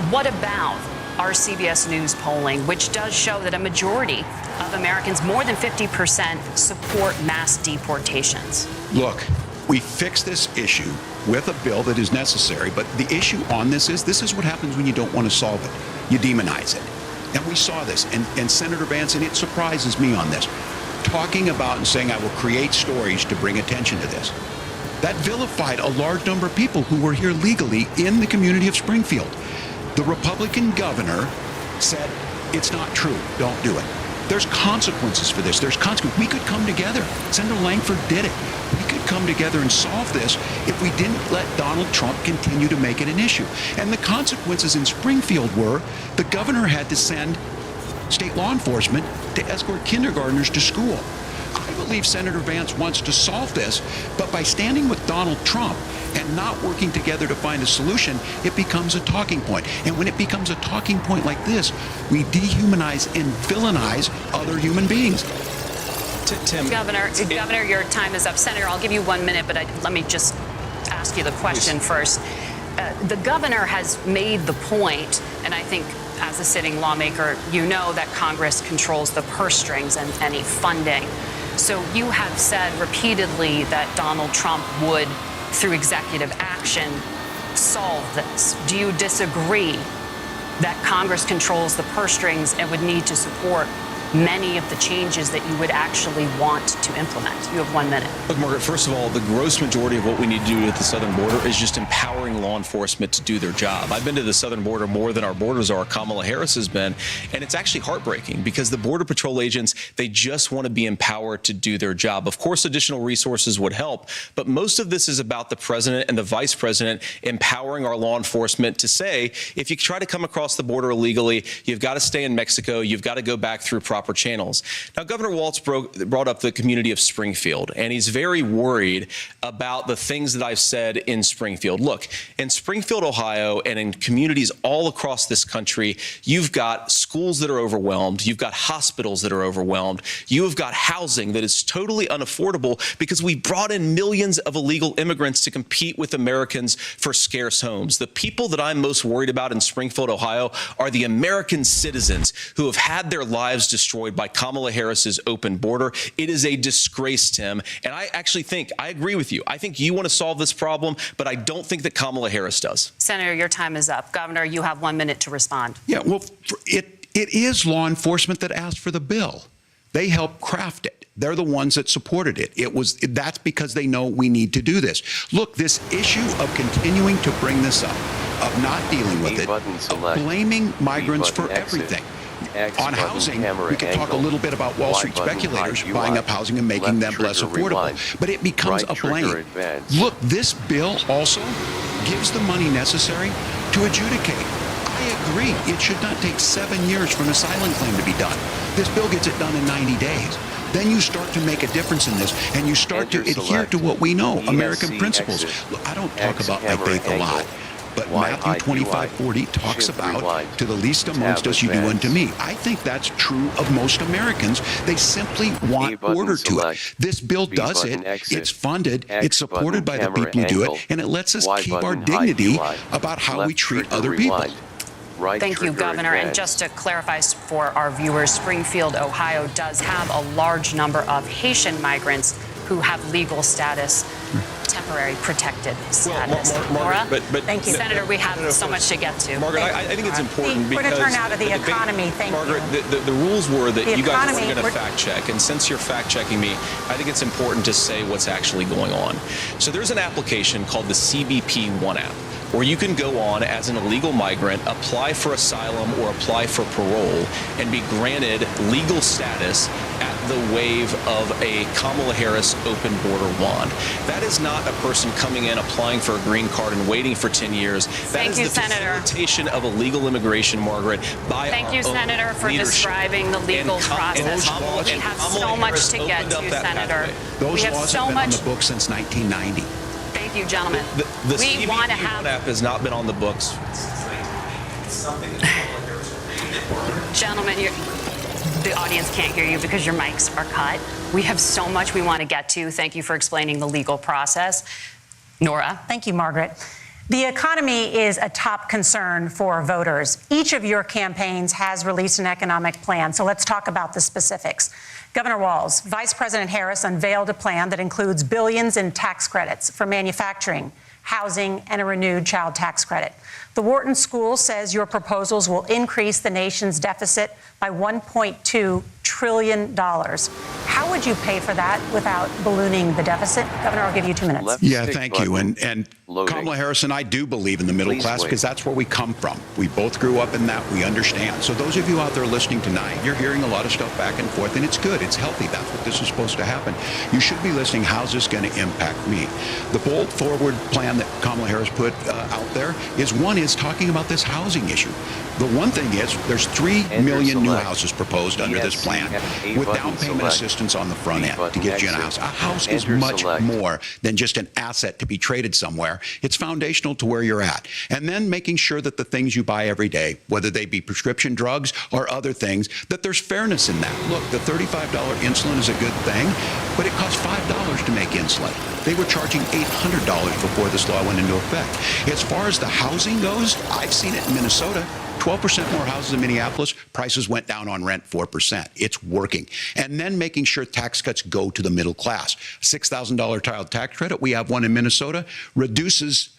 what about our CBS News polling, which does show that a majority of Americans, more than 50%, support mass deportations? Look, we fix this issue with a bill that is necessary, but the issue on this is what happens when you don't want to solve it. You demonize it. And we saw this, and Senator Vance, and it surprises me on this, talking about and saying, I will create stories to bring attention to this. That vilified a large number of people who were here legally in the community of Springfield. The Republican governor said, it's not true, don't do it. There's consequences for this. There's consequences. We could come together. Senator Lankford did it. We could come together and solve this if we didn't let Donald Trump continue to make it an issue. And the consequences in Springfield were the governor had to send state law enforcement to escort kindergartners to school. I believe Senator Vance wants to solve this, but by standing with Donald Trump and not working together to find a solution, it becomes a talking point. And when it becomes a talking point like this, we dehumanize and villainize other human beings. Tim. Governor, your time is up. Senator, I'll give you 1 minute, but let me just ask you the question first. The governor has made the point, and I think as a sitting lawmaker, you know that Congress controls the purse strings and any funding. So you have said repeatedly that Donald Trump would, through executive action, solve this. Do you disagree that Congress controls the purse strings and would need to support many of the changes that you would actually want to implement? You have 1 minute. Look, Margaret, first of all, the gross majority of what we need to do at the southern border is just empowering law enforcement to do their job. I've been to the southern border more than our borders are. Kamala Harris has been, and it's actually heartbreaking because the Border Patrol agents, they just want to be empowered to do their job. Of course, additional resources would help, but most of this is about the president and the vice president empowering our law enforcement to say, if you try to come across the border illegally, you've got to stay in Mexico, you've got to go back through proper channels. Now, Governor Walz brought up the community of Springfield, and he's very worried about the things that I've said in Springfield. Look, in Springfield, Ohio, and in communities all across this country, you've got schools that are overwhelmed, you've got hospitals that are overwhelmed, you have got housing that is totally unaffordable because we brought in millions of illegal immigrants to compete with Americans for scarce homes. The people that I'm most worried about in Springfield, Ohio, are the American citizens who have had their lives destroyed by Kamala Harris's open border. It is a disgrace, Tim. And I actually think, I agree with you. I think you want to solve this problem, but I don't think that Kamala Harris does. Senator, your time is up. Governor, you have 1 minute to respond. Yeah, well, it is law enforcement that asked for the bill. They helped craft it. They're the ones that supported it. That's because they know we need to do this. Look, this issue of continuing to bring this up, of not dealing with it, of blaming migrants for everything. On housing, we can talk a little bit about Wall Street speculators buying up housing and making them less affordable. But it becomes a blame. Look, this bill also gives the money necessary to adjudicate. I agree. It should not take 7 years for an asylum claim to be done. This bill gets it done in 90 days. Then you start to make a difference in this, and you start to adhere to what we know, American principles. Look, I don't talk about my faith a lot. But Matthew 25:40 talks about, to the least amongst us you do unto me. I think that's true of most Americans. They simply want order to it. This bill does it. It's funded. It's supported by the people who do it. And it lets us keep our dignity about how we treat other people. Thank you, Governor. And just to clarify for our viewers, Springfield, Ohio does have a large number of Haitian migrants who have legal status, temporary protected status. Laura? Thank you. Senator, we have so much to get to. Margaret, I think it's important because... We're going to turn out of the economy. Thank you. Margaret, the rules were that you guys were going to fact check. And since you're fact checking me, I think it's important to say what's actually going on. So there's an application called the CBP One app, where you can go on as an illegal migrant, apply for asylum or apply for parole, and be granted legal status at the wave of a Kamala Harris open border wand. That is not a person coming in, applying for a green card and waiting for 10 years. That is the facilitation of illegal immigration, Margaret, by Thank you, Senator, for describing the legal process. We have so much to get to, Senator. Those laws have been on the books since 1990. Thank you, gentlemen. The CBP One app has not been on the books. Gentlemen, the audience can't hear you because your mics are cut. We have so much we want to get to. Thank you for explaining the legal process. Nora? Thank you, Margaret. The economy is a top concern for voters. Each of your campaigns has released an economic plan, so let's talk about the specifics. Governor Walz, Vice President Harris unveiled a plan that includes billions in tax credits for manufacturing, housing, and a renewed child tax credit. The Wharton School says your proposals will increase the nation's deficit by $1.2 trillion. How would you pay for that without ballooning the deficit? Governor, I'll give you 2 minutes. Yeah, thank you. And Kamala Harris and I do believe in the middle class because that's where we come from. We both grew up in that. We understand. So those of you out there listening tonight, you're hearing a lot of stuff back and forth, and it's good. It's healthy. That's what this is supposed to happen. You should be listening. How's this going to impact me? The bold forward plan that Kamala Harris put out there is talking about this housing issue. The one thing is there's 3 million new houses proposed under this plan with down payment assistance on on the front end to get you in a house. A house is much more than just an asset to be traded somewhere. It's foundational to where you're at. And then making sure that the things you buy every day, whether they be prescription drugs or other things, that there's fairness in that. Look, the $35 insulin is a good thing, but it costs $5 to make insulin. They were charging $800 before this law went into effect. As far as the housing goes, I've seen it in Minnesota. 12% more houses in Minneapolis, prices went down on rent 4%. It's working. And then making sure tax cuts go to the middle class. $6,000 child tax credit, we have one in Minnesota, reduces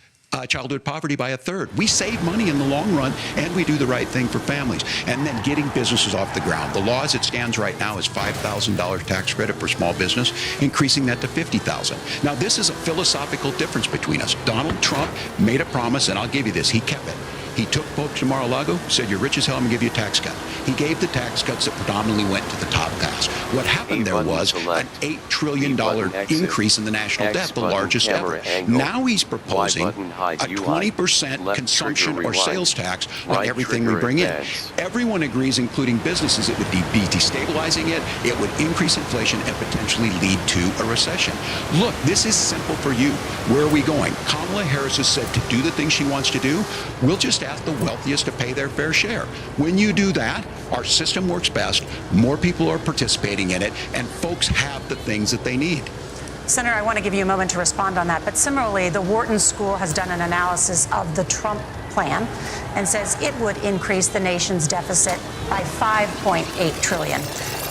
childhood poverty by a third. We save money in the long run, and we do the right thing for families. And then getting businesses off the ground. The law as it stands right now is $5,000 tax credit for small business, increasing that to $50,000. Now, this is a philosophical difference between us. Donald Trump made a promise, and I'll give you this, he kept it. He took folks to Mar-a-Lago, said, you're rich as hell, I'm going to give you a tax cut. He gave the tax cuts that predominantly went to the top class. What happened there was an $8 trillion increase in the national debt, the largest ever. Now he's proposing a 20% consumption or sales tax on everything we bring in. Everyone agrees, including businesses, it would be destabilizing it, it would increase inflation and potentially lead to a recession. Look, this is simple for you. Where are we going? Kamala Harris has said to do the things she wants to do. We'll just ask the wealthiest to pay their fair share. When you do that, our system works best, more people are participating in it, and folks have the things that they need. Senator, I want to give you a moment to respond on that. But similarly, the Wharton School has done an analysis of the Trump plan and says it would increase the nation's deficit by $5.8 trillion.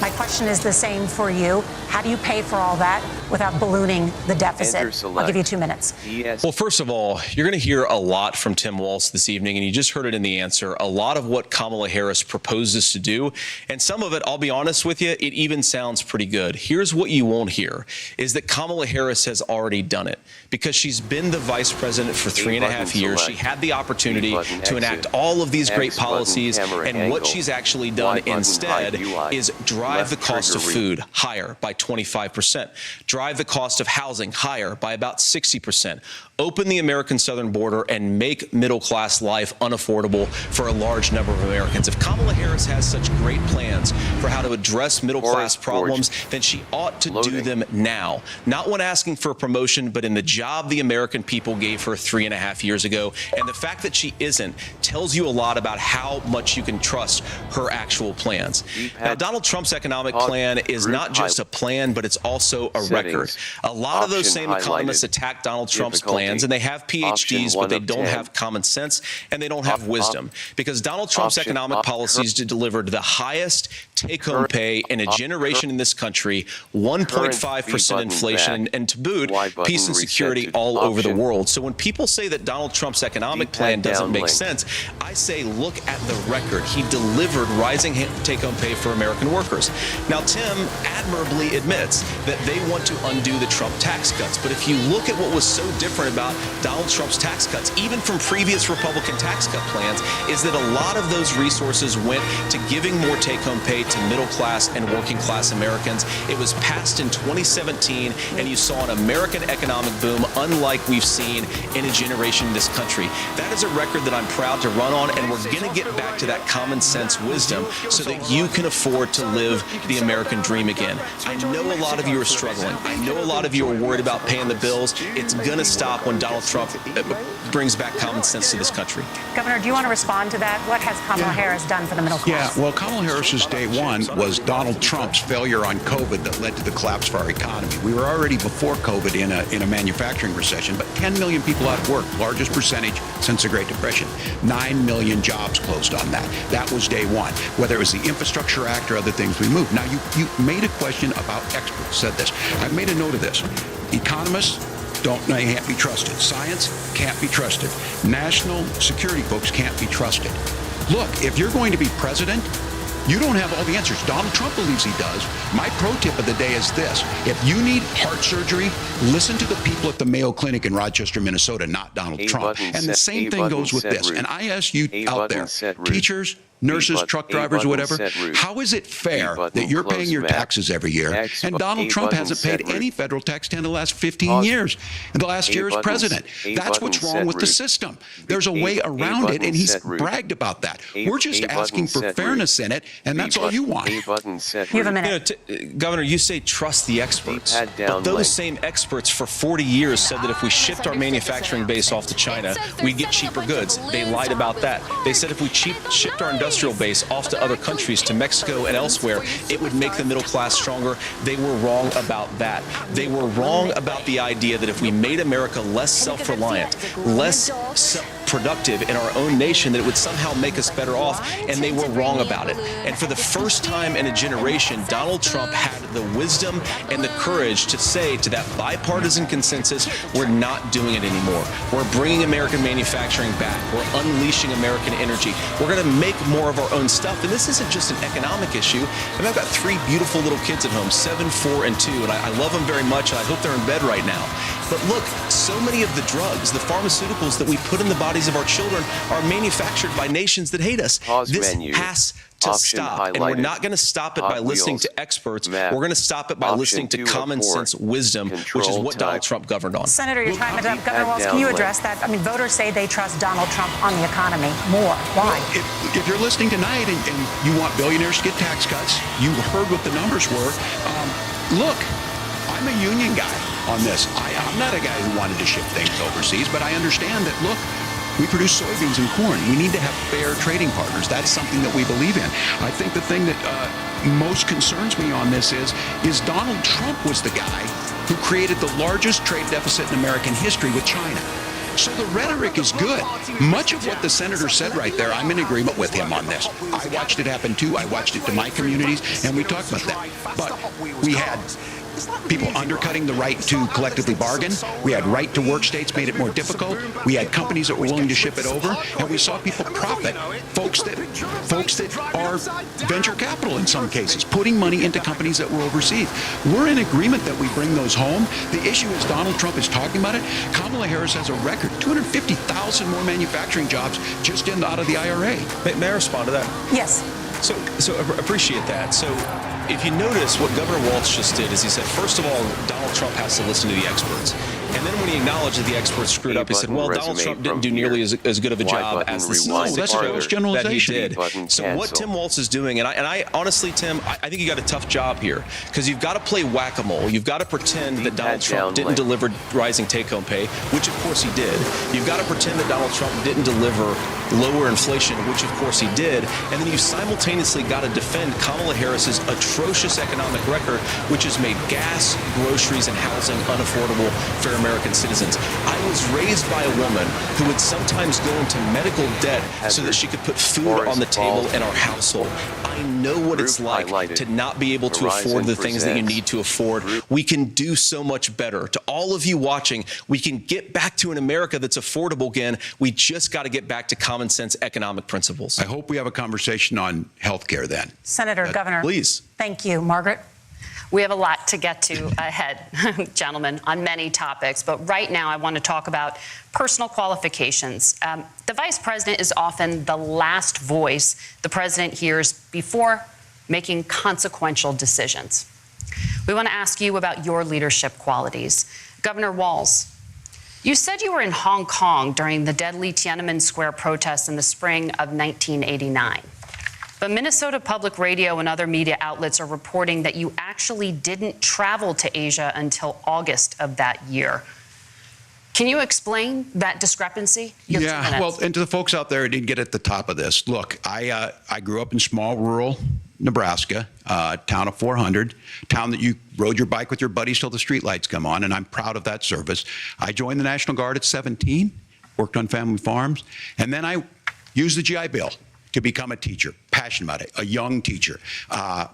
My question is the same for you. How do you pay for all that without ballooning the deficit? I'll give you 2 minutes. Well, first of all, you're going to hear a lot from Tim Walz this evening, and you just heard it in the answer, a lot of what Kamala Harris proposes to do. And some of it, I'll be honest with you, it even sounds pretty good. Here's what you won't hear, is that Kamala Harris has already done it. Because she's been the vice president for 3.5 years. She had the opportunity to enact all of these great policies, and what she's actually done instead is drive the cost of food higher by 25%, drive the cost of housing higher by about 60%, open the American southern border and make middle-class life unaffordable for a large number of Americans. If Kamala Harris has such great plans for how to address middle-class problems, then she ought to do them now. Not when asking for a promotion, but in the job the American people gave her 3.5 years ago. And the fact that she isn't tells you a lot about how much you can trust her actual plans. Now, Donald Trump's economic plan is not just a plan, but it's also a record. A lot of those same economists attack Donald Trump's plan, and they have PhDs, but they don't have common sense and they don't have wisdom. Because Donald Trump's economic policies delivered the highest take-home pay in a generation in this country, 1.5% inflation, and to boot, peace and security all over the world. So when people say that Donald Trump's economic plan doesn't make sense, I say look at the record. He delivered rising take-home pay for American workers. Now, Tim admirably admits that they want to undo the Trump tax cuts. But if you look at what was so different about Donald Trump's tax cuts, even from previous Republican tax cut plans, is that a lot of those resources went to giving more take-home pay to middle-class and working-class Americans. It was passed in 2017, and you saw an American economic boom unlike we've seen in a generation in this country. That is a record that I'm proud to run on, and we're going to get back to that common sense wisdom so that you can afford to live the American dream again. I know a lot of you are struggling. I know a lot of you are worried about paying the bills. It's going to stop when Donald Trump brings back common sense to this country. Governor, do you want to respond to that? What has Kamala Harris done for the middle class? Yeah, well, Kamala Harris's day one was Donald Trump's failure on COVID that led to the collapse of our economy. We were already before COVID in a manufacturing recession, but 10 million people out of work, largest percentage since the Great Depression. 9 million jobs closed on that. That was day one. Whether it was the Infrastructure Act or other things we moved. Now, you made a question about experts, said this. I've made a note of this. Economists can't be trusted. Science can't be trusted. National security folks can't be trusted. Look, if you're going to be president, you don't have all the answers. Donald Trump believes he does. My pro tip of the day is this. If you need heart surgery, listen to the people at the Mayo Clinic in Rochester, Minnesota, not Donald Trump. And the same thing goes with this. And I ask you out there, teachers, nurses, truck drivers, whatever. How is it fair that you're paying your taxes every year and Donald Trump hasn't paid any federal tax in the last 15 years, and the last year as president? That's what's wrong with the system. There's a way around it, and he's bragged about that. We're just asking for fairness in it, and that's all you want. You have a minute. Governor, you say trust the experts, but those same experts for 40 years said that if we shift our manufacturing base off to China, we'd get cheaper goods. They lied about that. They said if we shift our industrial base off to other countries, to Mexico and elsewhere, it would make the middle class stronger. They were wrong about that. They were wrong about the idea that if we made America less self-reliant, less productive in our own nation, that it would somehow make us better off, and they were wrong about it. And for the first time in a generation, Donald Trump had the wisdom and the courage to say to that bipartisan consensus, we're not doing it anymore. We're bringing American manufacturing back. We're unleashing American energy. We're going to make more of our own stuff. And this isn't just an economic issue. I mean, I've got 3 beautiful little kids at home, 7, 4, and 2, and I love them very much, and I hope they're in bed right now. But look, so many of the drugs, the pharmaceuticals that we put in the bodies of our children are manufactured by nations that hate us. This has to stop, and we're not going to stop it by listening to experts. We're going to stop it by listening to common sense wisdom, which is what Donald Trump governed on. Senator, your time is up. Governor Walz, can you address that? I mean, voters say they trust Donald Trump on the economy more. Why? If you're listening tonight and you want billionaires to get tax cuts, you heard what the numbers were. Look, I'm a union guy on this. I'm not a guy who wanted to ship things overseas, but I understand that, look, we produce soybeans and corn. We need to have fair trading partners. That's something that we believe in. I think the thing that most concerns me on this is Donald Trump was the guy who created the largest trade deficit in American history with China. So the rhetoric is good. Much of what the senator said right there, I'm in agreement with him on this. I watched it happen too. I watched it to my communities, and we talked about that. But we had people undercutting the right to collectively bargain. We had right-to-work states made it more difficult. We had companies that were willing to ship it over, and we saw people profit. Folks that are venture capital in some cases, putting money into companies that were overseas. We're in agreement that we bring those home. The issue is Donald Trump is talking about it. Kamala Harris has a record, 250,000 more manufacturing jobs just out of the IRA. May I respond to that? Yes. So appreciate that. So if you notice, what Governor Walz just did is he said, first of all, Donald Trump has to listen to the experts. And then when he acknowledged that the experts screwed up, he said, well, Donald Trump didn't do nearly as good of a job as the statistics that he did. So what Tim Walz is doing, and I honestly, Tim, I think you got a tough job here, because you've got to play whack-a-mole. You've got to pretend that Donald Trump didn't deliver rising take-home pay, which of course he did. You've got to pretend that Donald Trump didn't deliver lower inflation, which of course he did. And then you simultaneously got to defend Kamala Harris's atrocious economic record, which has made gas, groceries, and housing unaffordable for American citizens. I was raised by a woman who would sometimes go into medical debt so that she could put food on the table in our household. I know what it's like to not be able to afford the things that you need to afford. We can do so much better. To all of you watching, we can get back to an America that's affordable again. We just got to get back to common sense economic principles. I hope we have a conversation on health care then. Senator, Governor. Please. Thank you. Margaret? We have a lot to get to ahead, gentlemen, on many topics. But right now, I want to talk about personal qualifications. The vice president is often the last voice the president hears before making consequential decisions. We want to ask you about your leadership qualities. Governor Walz, you said you were in Hong Kong during the deadly Tiananmen Square protests in the spring of 1989. But Minnesota Public Radio and other media outlets are reporting that you actually didn't travel to Asia until August of that year. Can you explain that discrepancy? Yeah, well, and to the folks out there who didn't get at the top of this, look, I grew up in small rural Nebraska, town of 400, town that you rode your bike with your buddies till the streetlights come on, and I'm proud of that service. I joined the National Guard at 17, worked on family farms, and then I used the GI Bill to become a teacher, passionate about it, a young teacher.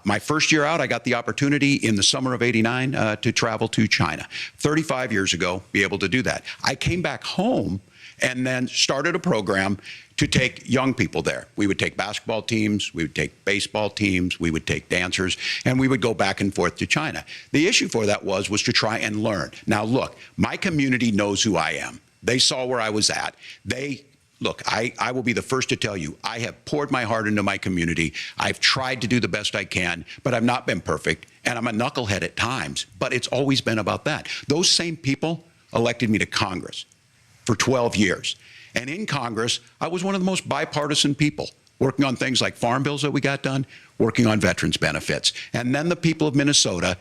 My first year out, I got the opportunity in the summer of '89 to travel to China. 35 years ago, be able to do that. I came back home and then started a program to take young people there. We would take basketball teams, we would take baseball teams, we would take dancers, and we would go back and forth to China. The issue for that was to try and learn. Now look, my community knows who I am. They saw where I was at. They look, I will be the first to tell you, I have poured my heart into my community. I've tried to do the best I can, but I've not been perfect. And I'm a knucklehead at times, but it's always been about that. Those same people elected me to Congress for 12 years. And in Congress, I was one of the most bipartisan people, working on things like farm bills that we got done, working on veterans benefits. And then the people of Minnesota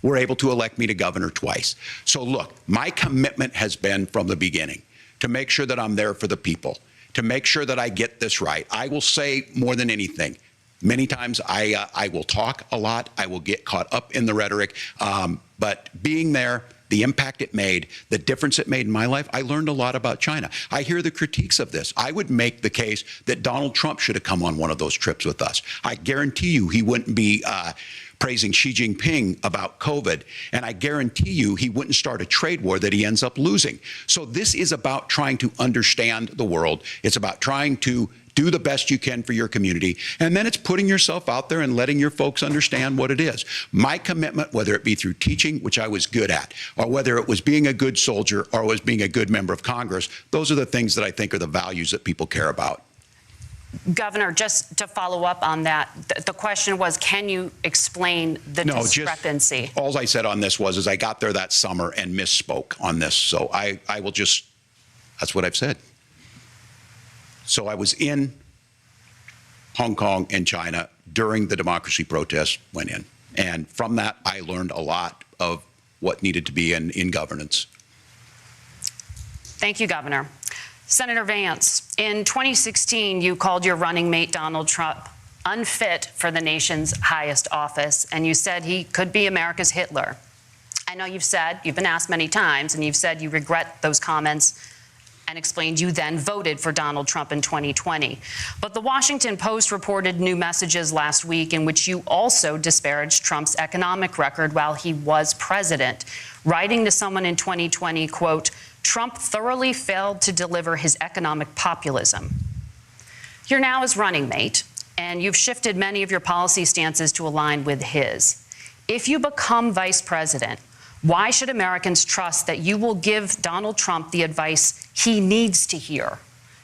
were able to elect me to governor twice. So look, my commitment has been from the beginning to make sure that I'm there for the people, to make sure that I get this right. I will say more than anything, many times I will talk a lot. I will get caught up in the rhetoric. But being there, the impact it made, the difference it made in my life, I learned a lot about China. I hear the critiques of this. I would make the case that Donald Trump should have come on one of those trips with us. I guarantee you he wouldn't be praising Xi Jinping about COVID. And I guarantee you he wouldn't start a trade war that he ends up losing. So this is about trying to understand the world. It's about trying to do the best you can for your community. And then it's putting yourself out there and letting your folks understand what it is. My commitment, whether it be through teaching, which I was good at, or whether it was being a good soldier or was being a good member of Congress, those are the things that I think are the values that people care about. Governor, just to follow up on that, the question was, can you explain the discrepancy? All I said on this is I got there that summer and misspoke on this. So I will just, that's what I've said. So I was in Hong Kong and China during the democracy protests went in. And from that, I learned a lot of what needed to be in governance. Thank you, Governor. Senator Vance, in 2016, you called your running mate Donald Trump unfit for the nation's highest office, and you said he could be America's Hitler. I know you've been asked many times, and you've said you regret those comments and explained you then voted for Donald Trump in 2020. But the Washington Post reported new messages last week in which you also disparaged Trump's economic record while he was president, writing to someone in 2020, quote, Trump thoroughly failed to deliver his economic populism. You're now his running mate, and you've shifted many of your policy stances to align with his. If you become vice president, why should Americans trust that you will give Donald Trump the advice he needs to hear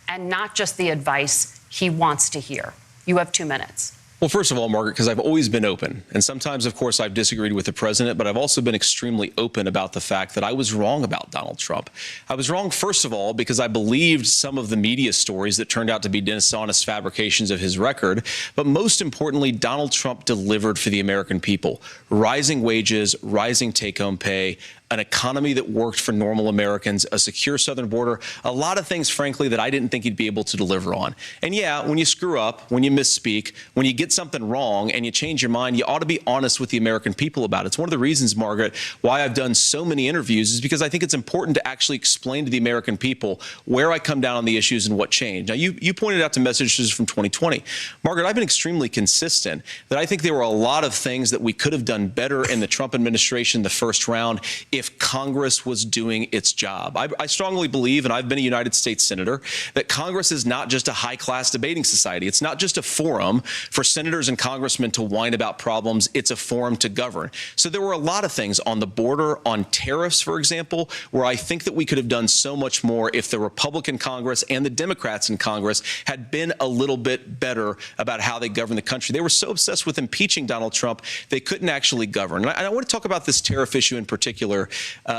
and not just the advice he wants to hear? You have 2 minutes. Well, first of all, Margaret, because I've always been open. And sometimes, of course, I've disagreed with the president, but I've also been extremely open about the fact that I was wrong about Donald Trump. I was wrong, first of all, because I believed some of the media stories that turned out to be dishonest fabrications of his record. But most importantly, Donald Trump delivered for the American people. Rising wages, rising take-home pay, an economy that worked for normal Americans, a secure southern border, a lot of things, frankly, that I didn't think he'd be able to deliver on. And yeah, when you screw up, when you misspeak, when you get something wrong and you change your mind, you ought to be honest with the American people about it. It's one of the reasons, Margaret, why I've done so many interviews is because I think it's important to actually explain to the American people where I come down on the issues and what changed. Now, you pointed out to messages from 2020. Margaret, I've been extremely consistent that I think there were a lot of things that we could have done better in the Trump administration the first round if Congress was doing its job. I strongly believe, and I've been a United States Senator, that Congress is not just a high-class debating society. It's not just a forum for senators and congressmen to whine about problems. It's a forum to govern. So there were a lot of things on the border, on tariffs, for example, where I think that we could have done so much more if the Republican Congress and the Democrats in Congress had been a little bit better about how they govern the country. They were so obsessed with impeaching Donald Trump, they couldn't actually govern. And I want to talk about this tariff issue in particular,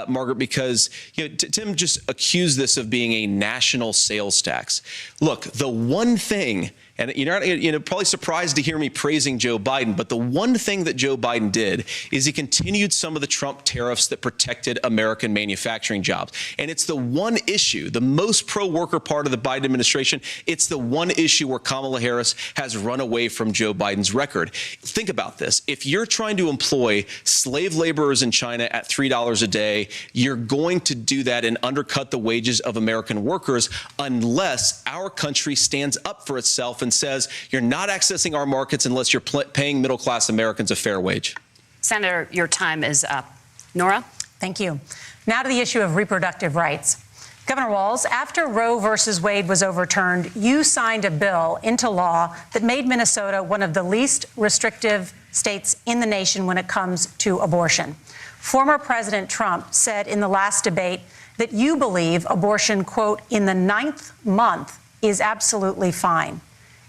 Margaret, because Tim just accused this of being a national sales tax. Look, the one thing, and you're probably surprised to hear me praising Joe Biden, but the one thing that Joe Biden did is he continued some of the Trump tariffs that protected American manufacturing jobs. And it's the one issue, the most pro-worker part of the Biden administration, it's the one issue where Kamala Harris has run away from Joe Biden's record. Think about this. If you're trying to employ slave laborers in China at $3 a day, you're going to do that and undercut the wages of American workers unless our country stands up for itself and says you're not accessing our markets unless you're paying middle-class Americans a fair wage. Senator, your time is up. Nora? Thank you. Now to the issue of reproductive rights. Governor Walz, after Roe versus Wade was overturned, you signed a bill into law that made Minnesota one of the least restrictive states in the nation when it comes to abortion. Former President Trump said in the last debate that you believe abortion, quote, in the 9th month is absolutely fine.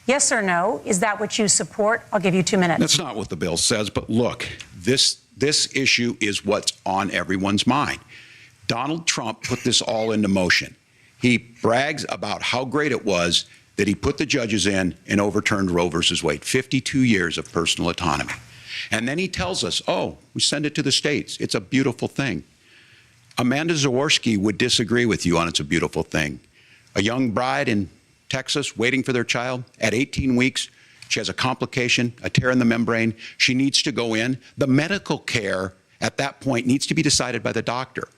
Yes or no? Is that what you support? I'll give you 2 minutes. That's not what the bill says, but look, this issue is what's on everyone's mind. Donald Trump put this all into motion. He brags about how great it was that he put the judges in and overturned Roe versus Wade, 52 years of personal autonomy. And then he tells us, oh, we send it to the states. It's a beautiful thing. Amanda Zaworski would disagree with you on it's a beautiful thing. A young bride in Texas waiting for their child at 18 weeks. She has a complication, a tear in the membrane. She needs to go in. The medical care at that point needs to be decided by the doctor.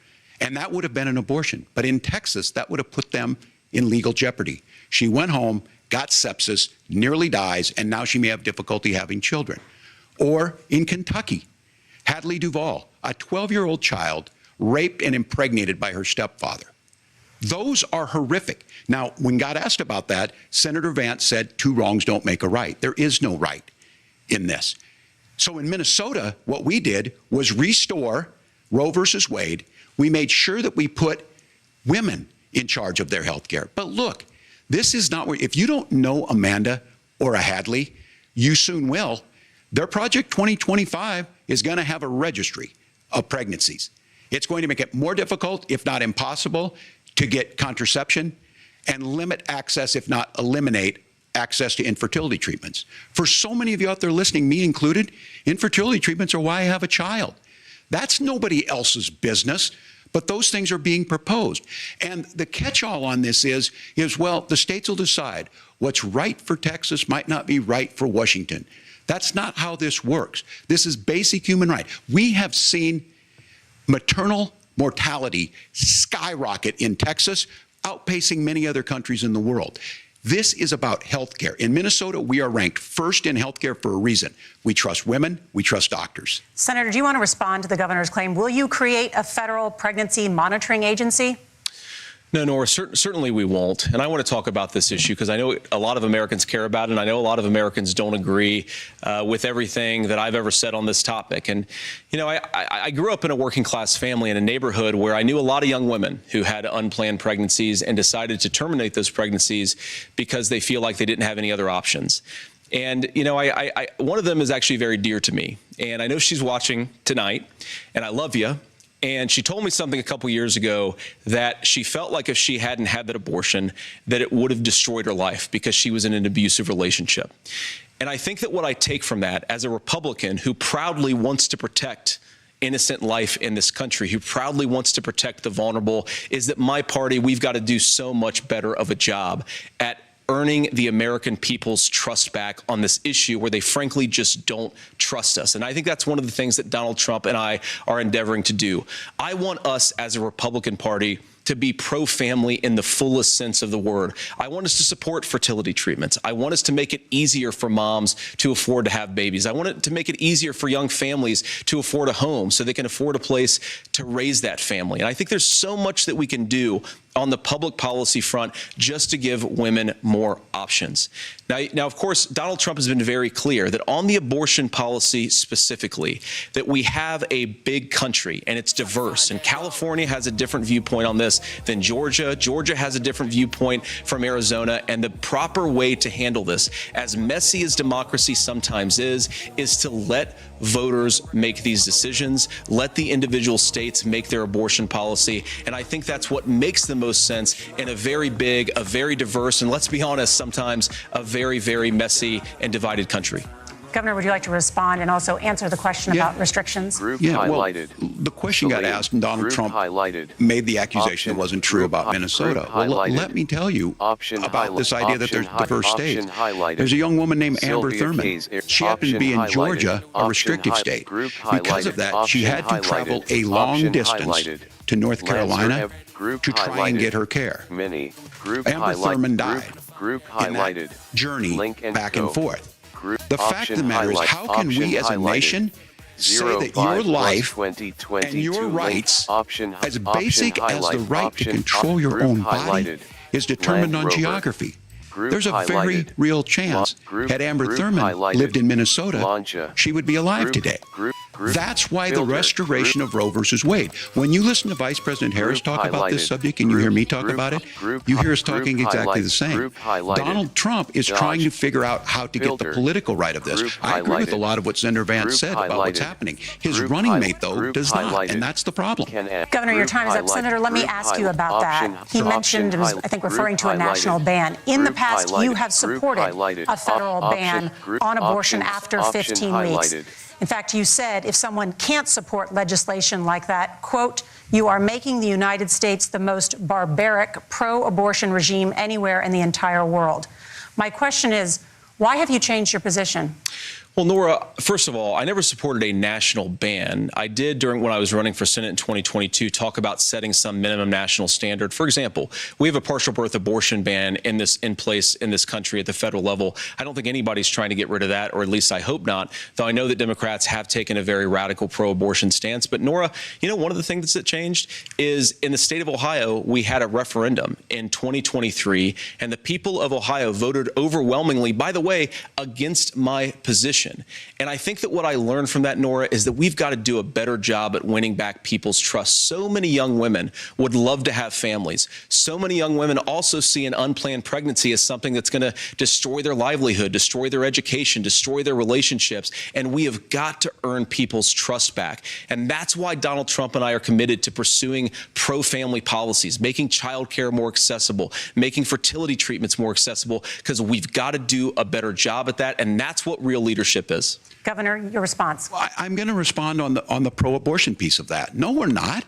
And that would have been an abortion. But in Texas, that would have put them in legal jeopardy. She went home, got sepsis, nearly dies, and now she may have difficulty having children. Or in Kentucky, Hadley Duvall, a 12-year-old child raped and impregnated by her stepfather. Those are horrific. Now, when God asked about that, Senator Vance said 2 wrongs don't make a right. There is no right in this. So in Minnesota, what we did was restore Roe versus Wade. We made sure that we put women in charge of their health care. But look, this is not where, if you don't know Amanda or a Hadley, you soon will. Their Project 2025 is going to have a registry of pregnancies. It's going to make it more difficult, if not impossible, to get contraception and limit access, if not eliminate access to infertility treatments. For so many of you out there listening, me included, infertility treatments are why I have a child. That's nobody else's business, but those things are being proposed. And the catch-all on this is, well, the states will decide what's right for Texas might not be right for Washington. That's not how this works. This is basic human right. We have seen maternal mortality skyrocket in Texas, outpacing many other countries in the world. This is about health care. In Minnesota, we are ranked first in health care for a reason. We trust women, we trust doctors. Senator, do you want to respond to the governor's claim? Will you create a federal pregnancy monitoring agency? No, Nora, certainly we won't. And I want to talk about this issue because I know a lot of Americans care about it, and I know a lot of Americans don't agree with everything that I've ever said on this topic. And, you know, I grew up in a working class family in a neighborhood where I knew a lot of young women who had unplanned pregnancies and decided to terminate those pregnancies because they feel like they didn't have any other options. And, you know, one of them is actually very dear to me. And I know she's watching tonight, and I love you. And she told me something a couple years ago that she felt like if she hadn't had that abortion, that it would have destroyed her life because she was in an abusive relationship. And I think that what I take from that as a Republican who proudly wants to protect innocent life in this country, who proudly wants to protect the vulnerable, is that my party, we've got to do so much better of a job at earning the American people's trust back on this issue where they frankly just don't trust us. And I think that's one of the things that Donald Trump and I are endeavoring to do. I want us as a Republican Party to be pro-family in the fullest sense of the word. I want us to support fertility treatments. I want us to make it easier for moms to afford to have babies. I want it to make it easier for young families to afford a home so they can afford a place to raise that family. And I think there's so much that we can do on the public policy front just to give women more options. Now, of course, Donald Trump has been very clear that on the abortion policy specifically, that we have a big country and it's diverse. And California has a different viewpoint on this than Georgia. Georgia has a different viewpoint from Arizona. And the proper way to handle this, as messy as democracy sometimes is to let voters make these decisions, let the individual states make their abortion policy. And I think that's what makes the most sense in a very big, a very diverse, and let's be honest, sometimes a very, very messy and divided country. Governor, would you like to respond and also answer the question about restrictions? Well, the question got asked, and Donald Trump made the accusation it wasn't true about Minnesota. Well, let me tell you about this idea that there's diverse states. There's a young woman named Amber Thurman. She happened to be in Georgia, a restrictive state. Because of that, she had to travel a long distance to North Carolina to try and get her care. Amber Thurman died in that journey back and forth. The fact of the matter is, how can we as a nation say that your life and your rights, as basic as the right to control your own body, is determined on geography? There's a very real chance, had Amber Thurman lived in Minnesota, she would be alive today. That's why the restoration of Roe versus Wade. When you listen to Vice President Harris talk about this subject and you hear me talk about it, you hear us talking exactly the same. Donald Trump is trying to figure out how to get the political right of this. I agree with a lot of what Senator Vance said about what's happening. His running mate, though, does not, and that's the problem. Governor, your time is up. Senator, let me ask you about that. He mentioned, was, I think, referring to a national ban. In the past, you have supported a federal ban on abortion after 15 weeks. In fact, you said if someone can't support legislation like that, quote, you are making the United States the most barbaric pro-abortion regime anywhere in the entire world. My question is, why have you changed your position? Well, Nora, first of all, I never supported a national ban. I did when I was running for Senate in 2022 talk about setting some minimum national standard. For example, we have a partial birth abortion ban in place in this country at the federal level. I don't think anybody's trying to get rid of that, or at least I hope not, though I know that Democrats have taken a very radical pro-abortion stance. But Nora, you know, one of the things that changed is in the state of Ohio, we had a referendum in 2023, and the people of Ohio voted overwhelmingly, by the way, against my position. And I think that what I learned from that, Nora, is that we've got to do a better job at winning back people's trust. So many young women would love to have families. So many young women also see an unplanned pregnancy as something that's going to destroy their livelihood, destroy their education, destroy their relationships. And we have got to earn people's trust back. And that's why Donald Trump and I are committed to pursuing pro-family policies, making childcare more accessible, making fertility treatments more accessible, because we've got to do a better job at that. And that's what real leadership is. Governor, your response. Well, I'm going to respond on the pro-abortion piece of that. No, we're not.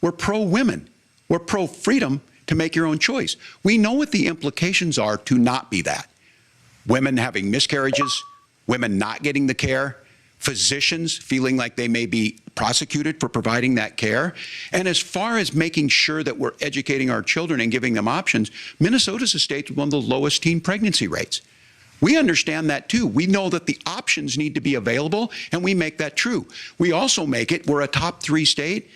We're pro-women. We're pro-freedom to make your own choice. We know what the implications are to not be that. Women having miscarriages, women not getting the care, physicians feeling like they may be prosecuted for providing that care. And as far as making sure that we're educating our children and giving them options, Minnesota's a state with one of the lowest teen pregnancy rates. We understand that, too. We know that the options need to be available, and we make that true. We also make it, we're a top 3 state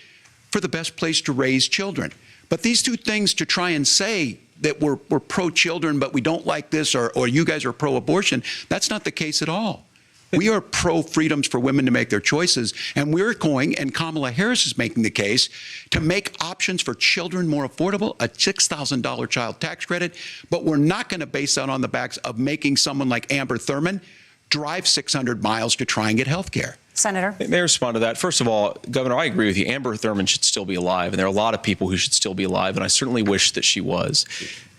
for the best place to raise children. But these two things to try and say that we're pro-children, but we don't like this, or you guys are pro-abortion, that's not the case at all. We are pro-freedoms for women to make their choices, and we're going, and Kamala Harris is making the case, to make options for children more affordable, a $6,000 child tax credit, but we're not going to base that on the backs of making someone like Amber Thurman drive 600 miles to try and get health care. Senator? May I respond to that? First of all, Governor, I agree with you. Amber Thurman should still be alive, and there are a lot of people who should still be alive, and I certainly wish that she was.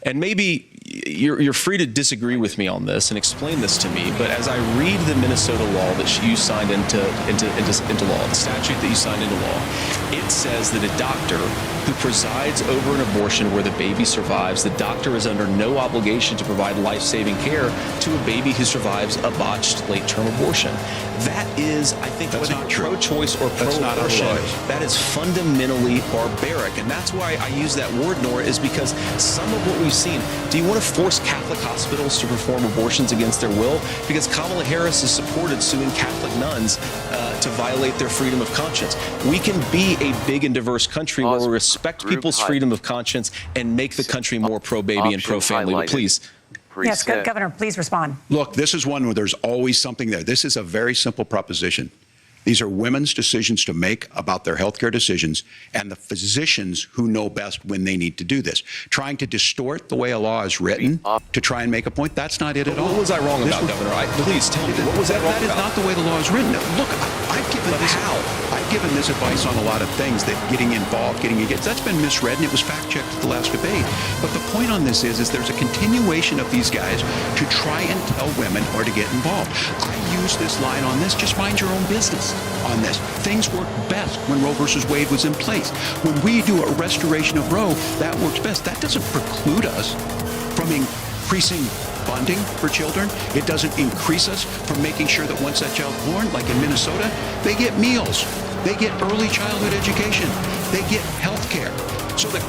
And maybe you're free to disagree with me on this and explain this to me, but as I read the Minnesota law that you signed into law, the statute that you signed into law, it says that a doctor who presides over an abortion where the baby survives, the doctor is under no obligation to provide life-saving care to a baby who survives a botched late-term abortion. That is, I think, whether you're pro-choice or pro-abortion, that is fundamentally barbaric. And that's why I use that word, Nora, is because some of what we've seen, do you want to force Catholic hospitals to perform abortions against their will? Because Kamala Harris has supported suing Catholic nuns to violate their freedom of conscience. We can be a big and diverse country where we respect people's freedom of conscience and make the country more pro-baby and pro-family. But please. Yes, Governor, please respond. Look, this is one where there's always something there. This is a very simple proposition. These are women's decisions to make about their healthcare decisions, and the physicians who know best when they need to do this. Trying to distort the way a law is written to try and make a point, that's not it at all. What was I wrong about, Governor? Please tell me, what was that wrong about? That is not the way the law is written. Look, I've given this advice on a lot of things, that getting involved, getting engaged, that's been misread, and it was fact-checked at the last debate. But the point on this is there's a continuation of these guys to try and tell women or to get involved. I use this line on this, just mind your own business on this. Things work best when Roe versus Wade was in place. When we do a restoration of Roe, that works best. That doesn't preclude us from increasing funding for children. It doesn't increase us from making sure that once that child's born, like in Minnesota, they get meals, they get early childhood education, they get health care. So the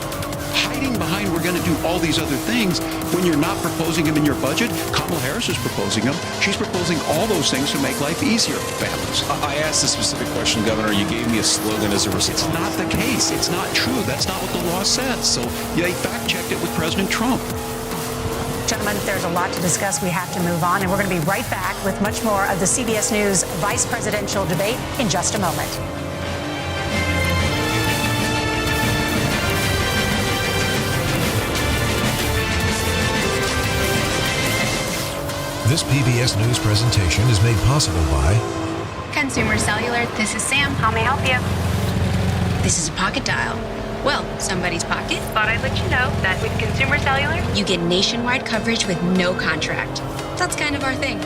hiding behind we're going to do all these other things when you're not proposing them in your budget. Kamala Harris is proposing them. She's proposing all those things to make life easier for families. I asked a specific question, Governor. You gave me a slogan as a response. It's not the case. It's not true. That's not what the law says. So they fact-checked it with President Trump. Gentlemen, there's a lot to discuss. We have to move on, and we're going to be right back with much more of the CBS News vice presidential debate in just a moment. This PBS News presentation is made possible by Consumer Cellular. This is Sam. How may I help you? This is a pocket dial. Well, somebody's pocket. Thought I'd let you know that with Consumer Cellular, you get nationwide coverage with no contract. That's kind of our thing.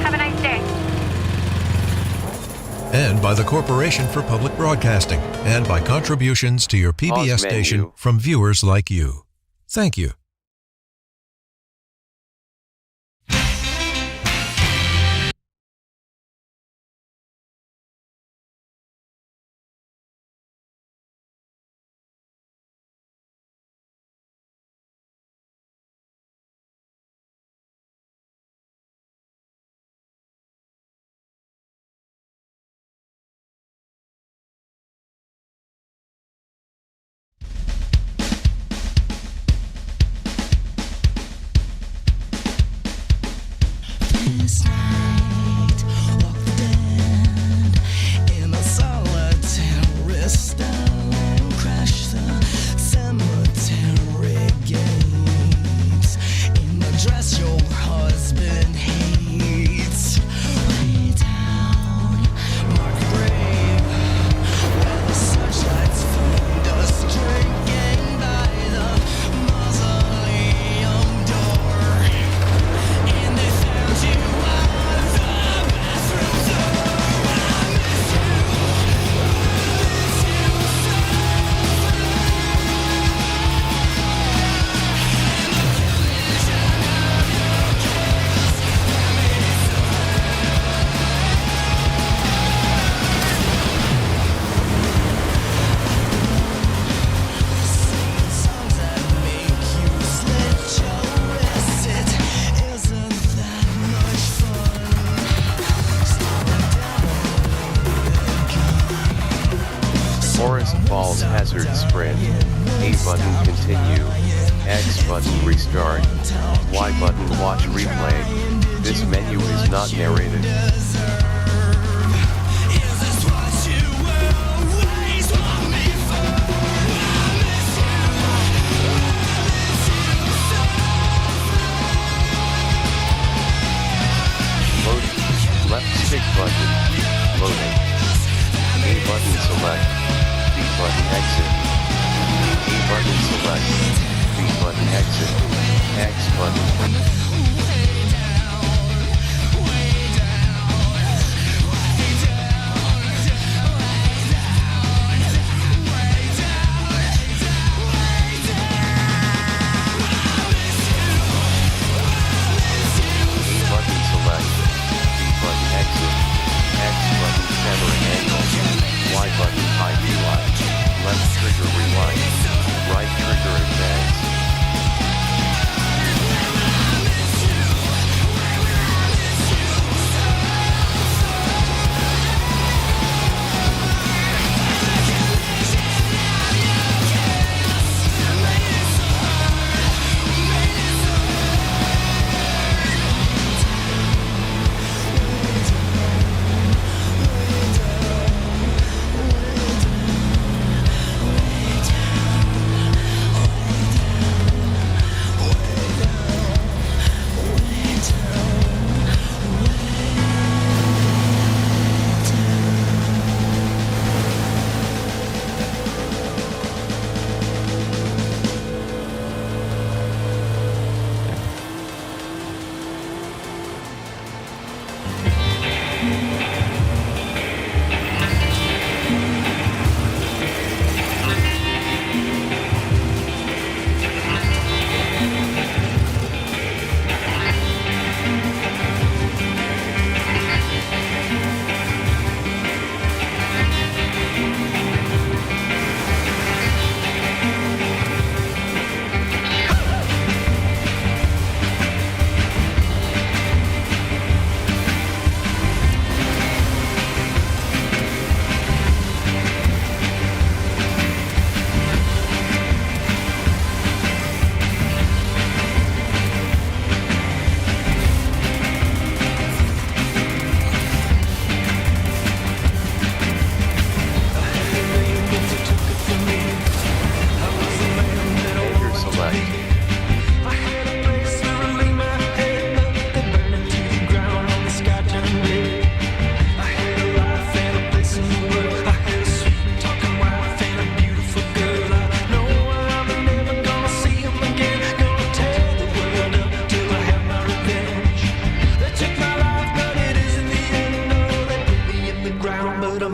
Have a nice day. and by the Corporation for Public Broadcasting, and by contributions to your PBS station from viewers like you. Thank you. This night, walk the dead in a solitary stone, crash the cemetery gates in the dress your husband hates. Way down, mark the grave where the searchlights find us drinking by the mausoleum door, and they found you. Forest Falls Hazard Sprint. A button continue. X button restart. Y button watch replay. This menu is not narrated. Loading. Left stick button. Loading. A button select. B button exit. A button select. B button exit. X button. Y button high rewind, left trigger rewind, right trigger advance.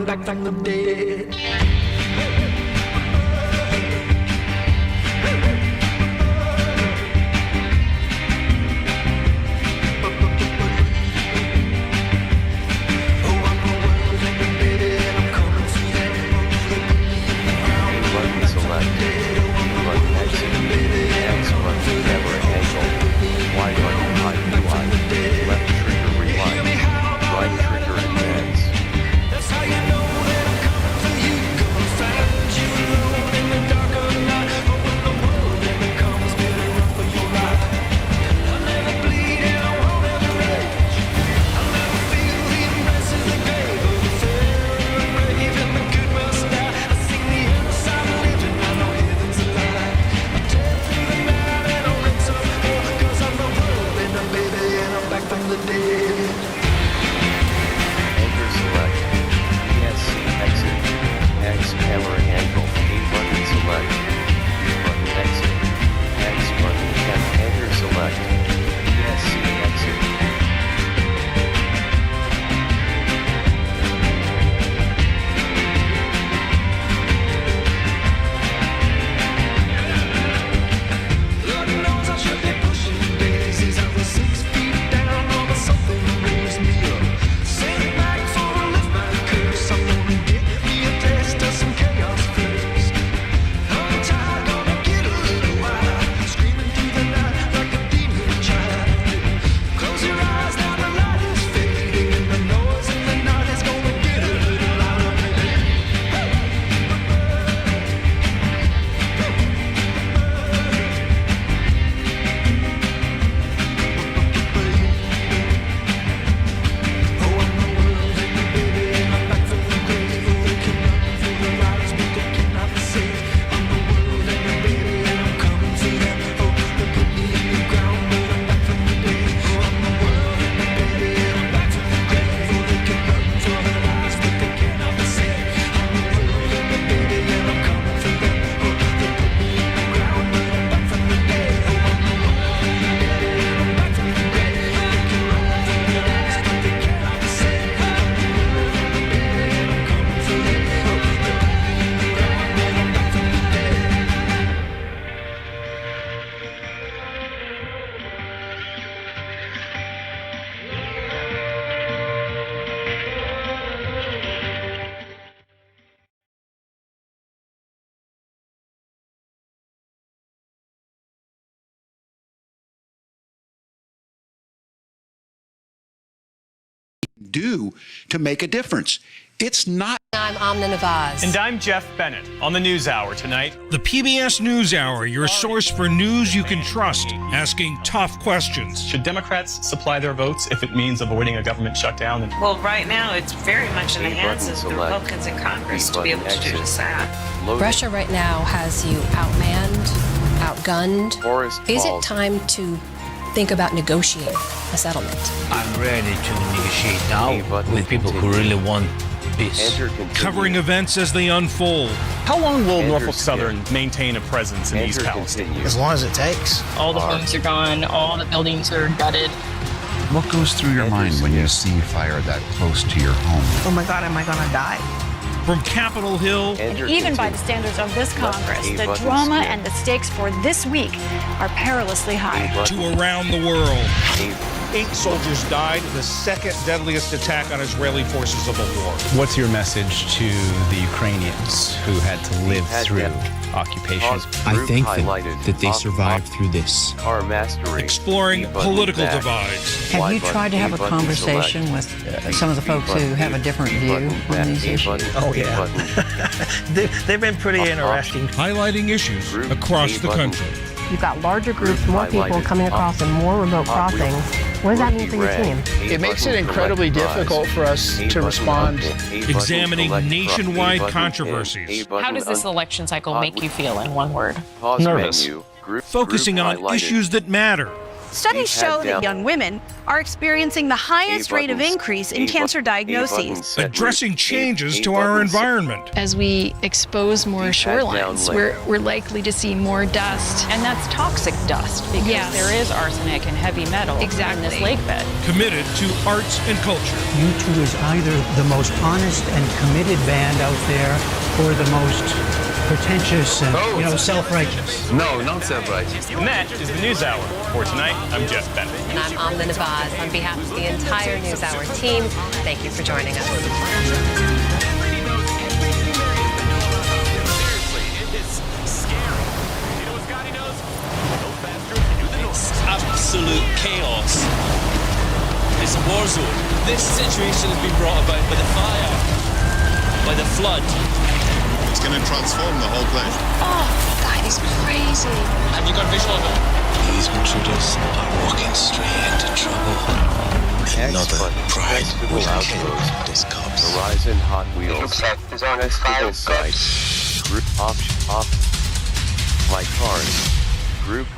I'm back from the dead. Do to make a difference. It's not. I'm Amna Nawaz. And I'm Jeff Bennett. On the NewsHour tonight, The PBS NewsHour, your source for news you can trust, asking tough questions. should Democrats supply their votes if it means avoiding a government shutdown? Well, right now, it's very much in the hands of the Republicans in Congress to be able to do just that. Russia right now has you outmanned, outgunned. Is it time to think about negotiating a settlement? I'm ready to negotiate now with people who really want peace. Covering events as they unfold. How long will Norfolk Southern maintain a presence in East Palestine? As long as it takes. All the homes are gone, all the buildings are gutted. What goes through your mind when you see fire that close to your home? Oh my God, am I gonna die? From Capitol Hill. And even by the standards of this Congress, the drama and the stakes for this week are perilously high. To around the world. 8 soldiers died in the second deadliest attack on Israeli forces of the war. What's your message to the Ukrainians who had to live through occupation? I think that they survived through this. Exploring political divides. Have you tried to have a conversation with some of the folks who have a different view on these issues? Oh, yeah. They've been pretty interesting. Highlighting issues across the country. You've got larger groups, more people coming across in more remote crossings. What does that mean for your team? It makes it incredibly difficult for us to respond. Examining nationwide controversies. How does this election cycle make you feel in one word? Nervous. Focusing on issues that matter. Studies show that young women are experiencing the highest rate of increase in cancer diagnoses. Addressing changes to our environment. As we expose more shorelines, we're likely to see more dust. And that's toxic dust because there is arsenic and heavy metal in this lake bed. Committed to arts and culture. U2 is either the most honest and committed band out there or the most pretentious and, self-righteous. No, not self-righteous. And that is the News Hour. For tonight, I'm Jeff Bennett. And I'm Amna Navaz. On behalf of the entire NewsHour team, thank you for joining us. Absolute chaos. It's a war zone. This situation has been brought about by the fire, by the flood. It's going to transform the whole place. Oh, that is crazy. Have you got visual of it? These intruders are walking straight into trouble. Another pride will kill these cops. Horizon Hot Wheels. Festival site. Group off. My cars. Group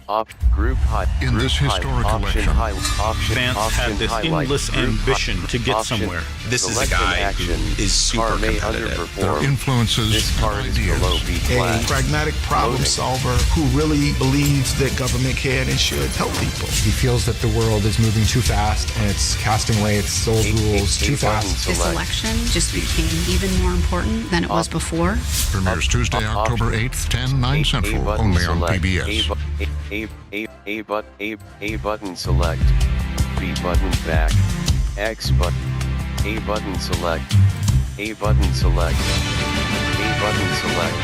hot. In this historic election, Vance had this endless ambition to get somewhere. This is a guy who is super competitive. their influences and ideas. A pragmatic problem solver who really believes that government can and should help people. He feels that the world is moving too fast and it's casting away its old rules too fast. This election just became even more important than it was before. Premieres Tuesday, October 8th, 10, 9 Central, only on PBS. A button select. B button back. X button. A button select. A button select. A button select.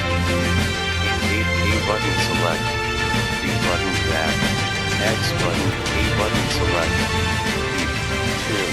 A button select. B button back. X button. A button select.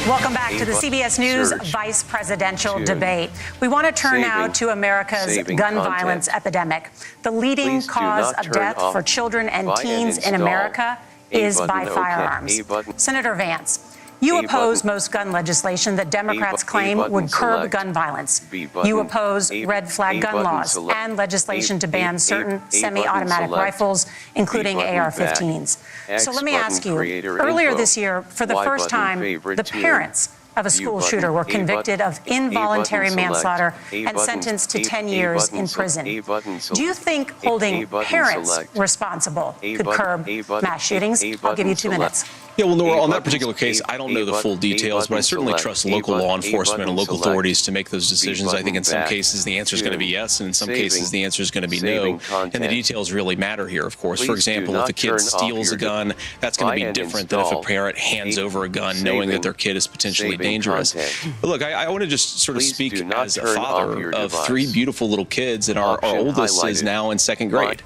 Welcome back to the CBS News vice presidential debate. We want to turn now to America's gun violence epidemic. The leading cause of death for children and teens in America is by firearms. Senator Vance, you oppose most gun legislation that Democrats claim would curb gun violence. You oppose red flag gun laws and legislation to ban certain semi-automatic rifles, including AR-15s. So let me ask you, earlier this year, for the first time, the parents of a school shooter were convicted of involuntary manslaughter and sentenced to 10 years in prison. Do you think holding parents responsible could curb mass shootings? I'll give you 2 minutes. Yeah, well, Nora, on that particular case, I don't know the full details, but I certainly trust local law enforcement and local authorities to make those decisions. I think in some cases the answer is going to be yes, and in some cases the answer is going to be no. And the details really matter here, of course. For example, if a kid steals a gun, that's going to be different than if a parent hands over a gun knowing that their kid is potentially dangerous. But look, I want to just sort of speak as a father of 3 beautiful little kids, and our oldest is now in 2nd grade.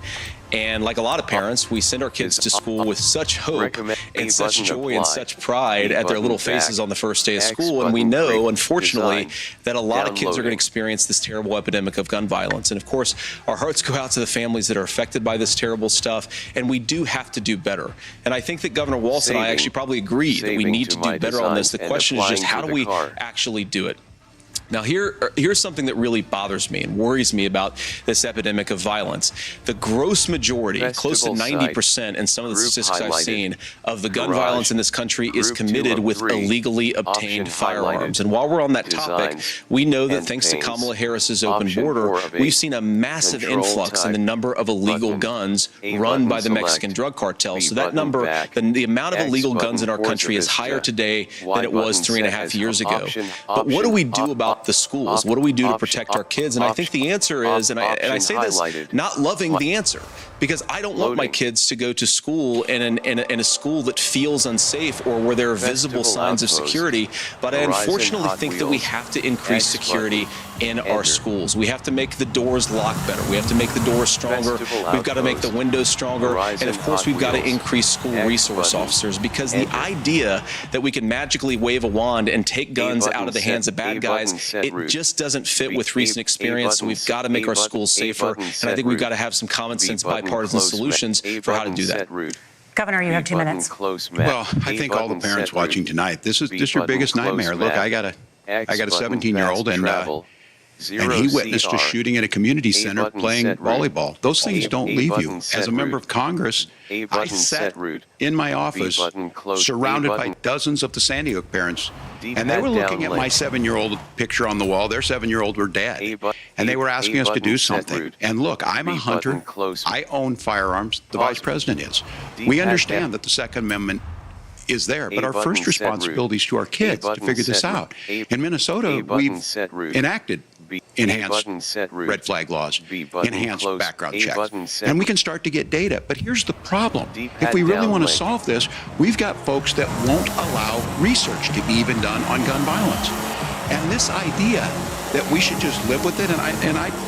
And like a lot of parents, we send our kids to school with such hope and such joy and such pride at their little faces on the first day of school. And we know, unfortunately, that a lot of kids are going to experience this terrible epidemic of gun violence. And of course, our hearts go out to the families that are affected by this terrible stuff. And we do have to do better. And I think that Governor Walz and I actually probably agree that we need to do better on this. The question is just how do we actually do it? Now, here's something that really bothers me and worries me about this epidemic of violence. The gross majority, close to 90% in some of the statistics I've seen, of the gun violence in this country is committed with illegally obtained firearms. And while we're on that topic, we know that thanks to Kamala Harris's open border, we've seen a massive influx in the number of illegal guns run by the Mexican drug cartel. So that number, the amount of illegal guns in our country is higher today than it was 3.5 years ago. But what do we do about the schools? What do we do to protect our kids? And I think the answer is, and I say this not loving the answer, because I don't want my kids to go to school in a school that feels unsafe or where there are visible signs of security. But I unfortunately think that we have to increase security in our schools. We have to make the doors lock better. We have to make the doors stronger. We've got to make the windows stronger. And of course, we've got to increase school resource officers, because the idea that we can magically wave a wand and take guns out of the hands of bad guys, it just doesn't fit with recent experience. So we've got to make our schools safer. And I think we've got to have some common sense bipartisan solutions for how to do that. Governor, you have 2 minutes. Well, I think all the parents watching tonight, this is your biggest nightmare. Look, I got a 17-year-old, and and he witnessed a shooting at a community center playing volleyball. Those things don't leave you. As a member of Congress, I sat in my office surrounded by dozens of the Sandy Hook parents, and they were looking at my 7-year-old picture on the wall. Their 7-year-old were dead, and they were asking us to do something. And look, I'm a hunter. I own firearms. The vice president is. We understand that the Second Amendment is there, but our first responsibility is to our kids to figure this out. In Minnesota, we've enacted enhanced red flag laws, enhanced background checks, and we can start to get data. But here's the problem. If we really want to solve this, we've got folks that won't allow research to be even done on gun violence. And this idea that we should just live with it,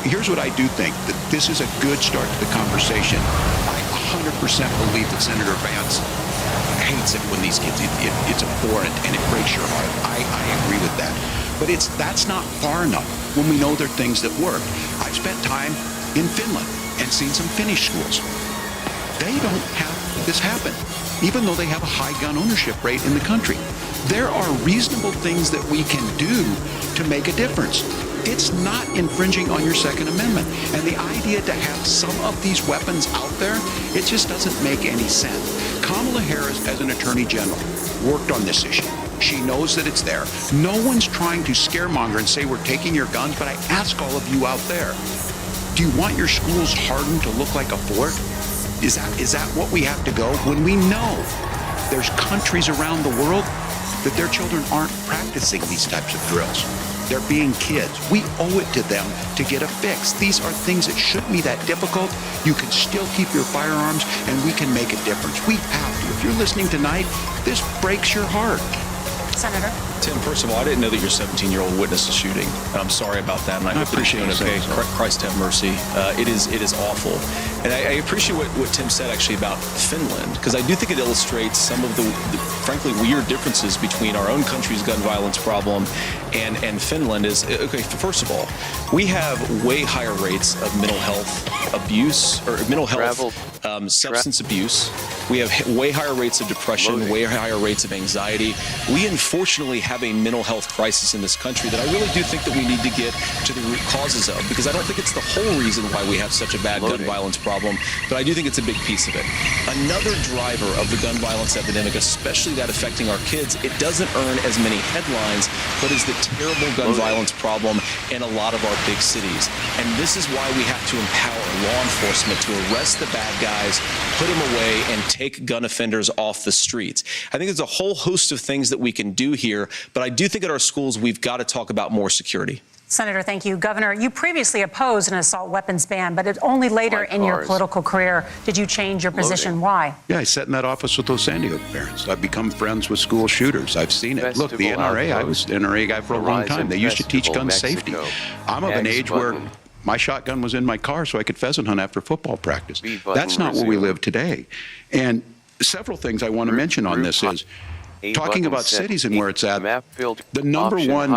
here's what I do think, that this is a good start to the conversation. I 100% believe that Senator Vance hates it when these kids, it's abhorrent and it breaks your heart. I agree with that. But that's not far enough when we know there are things that work. I've spent time in Finland and seen some Finnish schools. They don't have this happen, even though they have a high gun ownership rate in the country. There are reasonable things that we can do to make a difference. It's not infringing on your Second Amendment. And the idea to have some of these weapons out there, it just doesn't make any sense. Kamala Harris, as an attorney general, worked on this issue. She knows that it's there. No one's trying to scaremonger and say we're taking your guns, but I ask all of you out there, do you want your schools hardened to look like a fort? Is that what we have to go? When we know there's countries around the world that their children aren't practicing these types of drills. They're being kids. We owe it to them to get a fix. These are things that shouldn't be that difficult. You can still keep your firearms, and we can make a difference. We have to. If you're listening tonight, this breaks your heart. Senator? Tim, first of all, I didn't know that your 17-year-old witnessed a shooting. I'm sorry about that, and I hope appreciate it's doing okay. Christ have mercy. It is awful. And I appreciate what Tim said, actually, about Finland, because I do think it illustrates some of the frankly, weird differences between our own country's gun violence problem and Finland. Is, okay, first of all, we have way higher rates of mental health abuse, or mental health substance abuse. We have way higher rates of depression, way higher rates of anxiety. We unfortunately have a mental health crisis in this country that I really do think that we need to get to the root causes of, because I don't think it's the whole reason why we have such a bad gun violence problem, but I do think it's a big piece of it. Another driver of the gun violence epidemic, especially that affecting our kids, it doesn't earn as many headlines, but is the terrible gun violence problem in a lot of our big cities. And this is why we have to empower law enforcement to arrest the bad guys, put them away, and take gun offenders off the streets. I think there's a whole host of things that we can do here, but I do think at our schools we've got to talk about more security. Senator, thank you. Governor, you previously opposed an assault weapons ban, but only later in your political career did you change your position. Why? Yeah, I sat in that office with those Sandy Hook parents. I've become friends with school shooters. I've seen it. Look, the NRA, I was an NRA guy for a long time. They used to teach gun safety. I'm of an age where my shotgun was in my car so I could pheasant hunt after football practice. That's not where we live today. And several things I want to mention on this is, talking about cities and where it's at, the number one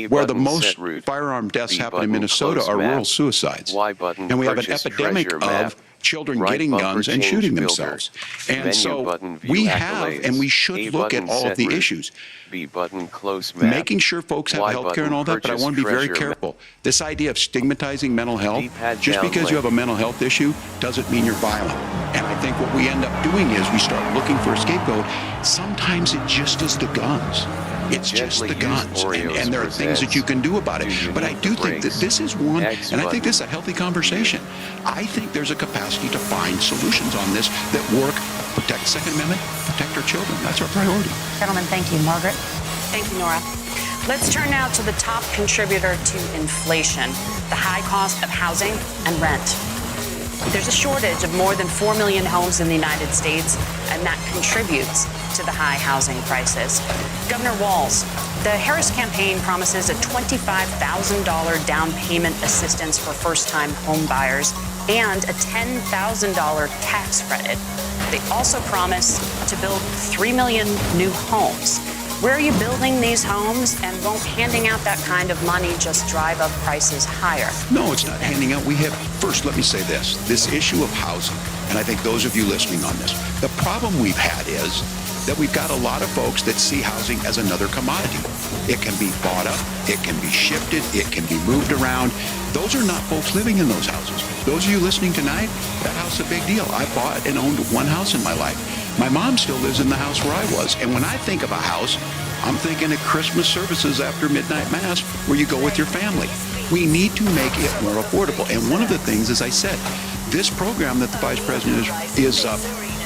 where the most firearm deaths happen in Minnesota are rural suicides. And we have an epidemic of children getting guns and shooting themselves. And so we have, and we should look at all of the issues. Making sure folks have health care and all that, but I want to be very careful. This idea of stigmatizing mental health, just because you have a mental health issue doesn't mean you're violent. And I think what we end up doing is we start looking for a scapegoat. Sometimes it just is the guns. It's just the guns, and there are things that you can do about it. But I do think that this is one, and I think this is a healthy conversation. I think there's a capacity to find solutions on this that work, protect the Second Amendment, protect our children. That's our priority. Gentlemen, thank you. Margaret? Thank you, Nora. Let's turn now to the top contributor to inflation, the high cost of housing and rent. There's a shortage of more than 4 million homes in the United States, and that contributes to the high housing prices. Governor Walz, the Harris campaign promises a $25,000 down payment assistance for first-time home buyers and a $10,000 tax credit. They also promise to build 3 million new homes. Where are you building these homes, and won't handing out that kind of money just drive up prices higher? No, it's not handing out. We have, first, let me say this issue of housing, and I think those of you listening on this, the problem we've had is that we've got a lot of folks that see housing as another commodity. It can be bought up, it can be shifted, it can be moved around. Those are not folks living in those houses. Those of you listening tonight, that house is a big deal. I bought and owned one house in my life. My mom still lives in the house where I was. And when I think of a house, I'm thinking of Christmas services after midnight mass where you go with your family. We need to make it more affordable. And one of the things, as I said, this program that the Vice President is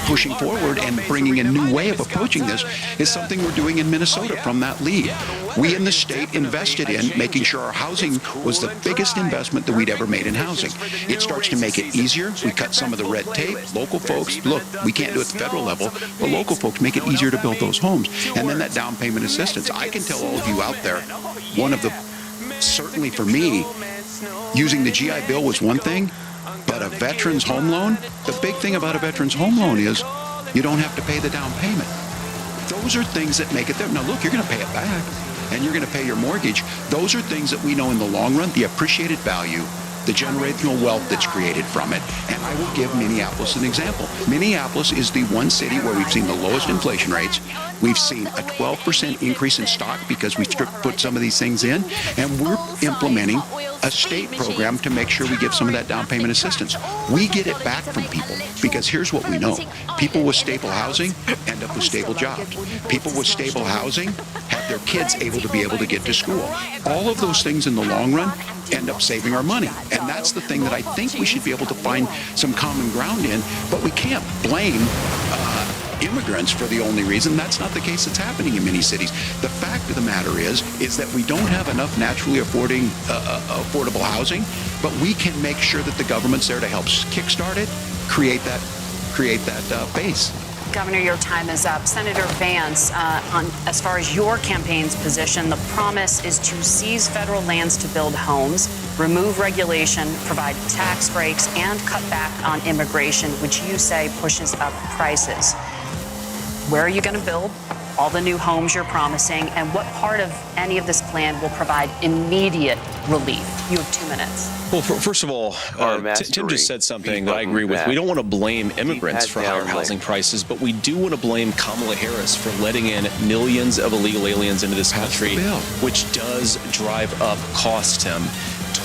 pushing forward and bringing a new way of approaching this is something we're doing in Minnesota from that lead. We in the state invested in making sure our housing was the biggest investment that we'd ever made in housing. It starts to make it easier. We cut some of the red tape. Local folks, look, we can't do it at the federal level, but local folks make it easier to build those homes. And then that down payment assistance. I can tell all of you out there, one of the, certainly for me, using the GI Bill was one thing, but a veteran's home loan, the big thing about a veteran's home loan is you don't have to pay the down payment. Those are things that make it there. Now, look, you're going to pay it back, and you're going to pay your mortgage. Those are things that we know in the long run, the appreciated value, the generational wealth that's created from it. And I will give Minneapolis an example. Minneapolis is the one city where we've seen the lowest inflation rates. We've seen a 12% increase in stock because we put some of these things in, and we're implementing a state program to make sure we give some of that down payment assistance. We get it back from people because here's what we know. People with stable housing end up with stable jobs. People with stable housing have their kids able to get to school. All of those things in the long run end up saving our money. And that's the thing that I think we should be able to find some common ground in, but we can't blame immigrants for the only reason. That's not the case that's happening in many cities. The fact of the matter is that we don't have enough naturally affordable housing, but we can make sure that the government's there to help kickstart it, create that base. Governor, your time is up. Senator Vance, as far as your campaign's position, the promise is to seize federal lands to build homes, remove regulation, provide tax breaks, and cut back on immigration, which you say pushes up prices. Where are you going to build all the new homes you're promising, and what part of any of this plan will provide immediate relief? You have 2 minutes. Well, first of all, Tim just said something that I agree with. We don't want to blame immigrants for higher housing prices, but we do want to blame Kamala Harris for letting in millions of illegal aliens into this country, which does drive up costs, Tim.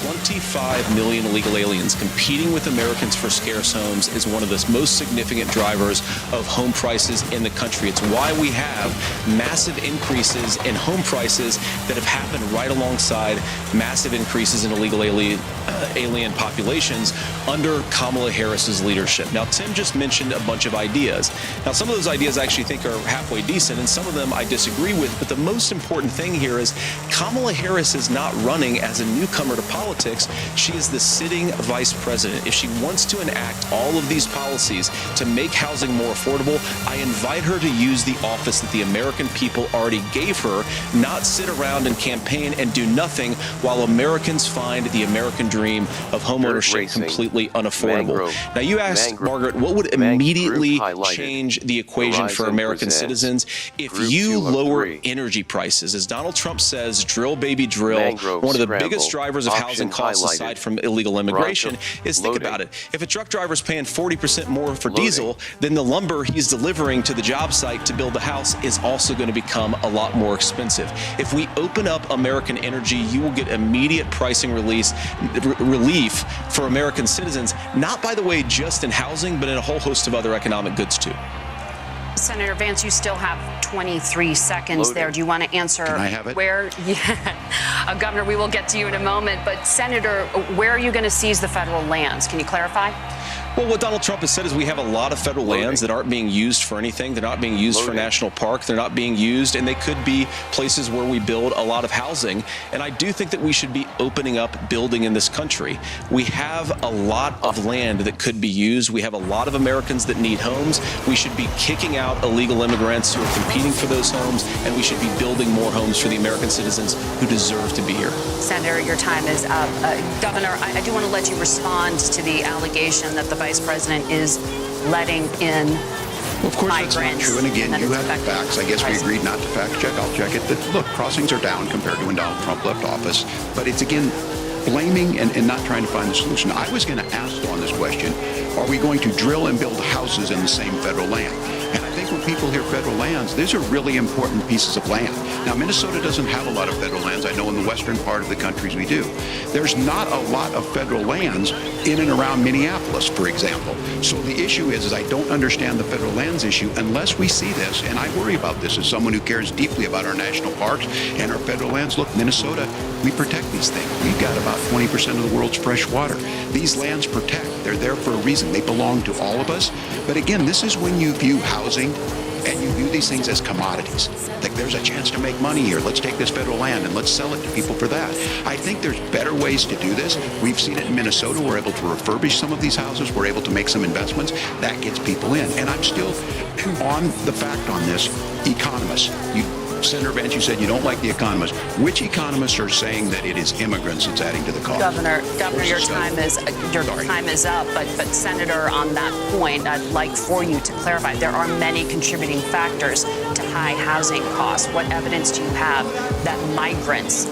25 million illegal aliens competing with Americans for scarce homes is one of the most significant drivers of home prices in the country. It's why we have massive increases in home prices that have happened right alongside massive increases in illegal alien populations under Kamala Harris's leadership. Now, Tim just mentioned a bunch of ideas. Now, some of those ideas I actually think are halfway decent, and some of them I disagree with. But the most important thing here is Kamala Harris is not running as a newcomer to politics. She is the sitting vice president. If she wants to enact all of these policies to make housing more affordable, I invite her to use the office that the American people already gave her, not sit around and campaign and do nothing while Americans find the American dream of homeownership completely unaffordable. Now, you asked, Margaret, what would immediately change the equation for American citizens if you lower energy prices? As Donald Trump says, drill, baby, drill. One of the biggest drivers of housing costs aside from illegal immigration is, think about it. If a truck driver's paying 40% more for diesel, then the lumber he's delivering to the job site to build the house is also going to become a lot more expensive. If we open up American energy, you will get immediate pricing relief for American citizens, not, by the way, just in housing, but in a whole host of other economic goods too. Senator Vance, you still have 23 seconds there. Do you want to answer? Can I have it? Where? Yeah. Governor, we will get to you in a moment. But Senator, where are you going to seize the federal lands? Can you clarify? Well, what Donald Trump has said is we have a lot of federal lands that aren't being used for anything. They're not being used for national park. They're not being used, and they could be places where we build a lot of housing. And I do think that we should be opening up building in this country. We have a lot of land that could be used. We have a lot of Americans that need homes. We should be kicking out illegal immigrants who are competing for those homes, and we should be building more homes for the American citizens who deserve to be here. Senator, your time is up. Governor, I do want to let you respond to the allegation that the Vice President is letting in Well, of course, that's not true. And again, you have the facts. I guess we agreed not to fact check. I'll check it. Look, crossings are down compared to when Donald Trump left office. But it's, again, blaming and not trying to find the solution. I was going to ask on this question, are we going to drill and build houses in the same federal land? And I think when people hear federal lands, these are really important pieces of land. Now, Minnesota doesn't have a lot of federal lands. I know in the western part of the country we do. There's not a lot of federal lands in and around Minneapolis, for example. So the issue is I don't understand the federal lands issue unless we see this, and I worry about this as someone who cares deeply about our national parks and our federal lands. Look, Minnesota, we protect these things. We've got about 20% of the world's fresh water. These lands protect. They're there for a reason. They belong to all of us. But again, this is when you view housing and you view these things as commodities. Like, there's a chance to make money here. Let's take this federal land and let's sell it to people for that. I think there's better ways to do this. We've seen it in Minnesota. We're able to refurbish some of these houses. We're able to make some investments. That gets people in. And I'm still on the fact on this. Economists. Senator Vance, you said you don't like the economists. Which economists are saying that it is immigrants that's adding to the cost? Governor, your time is up. But Senator, on that point, I'd like for you to clarify. There are many contributing factors to high housing costs. What evidence do you have that migrants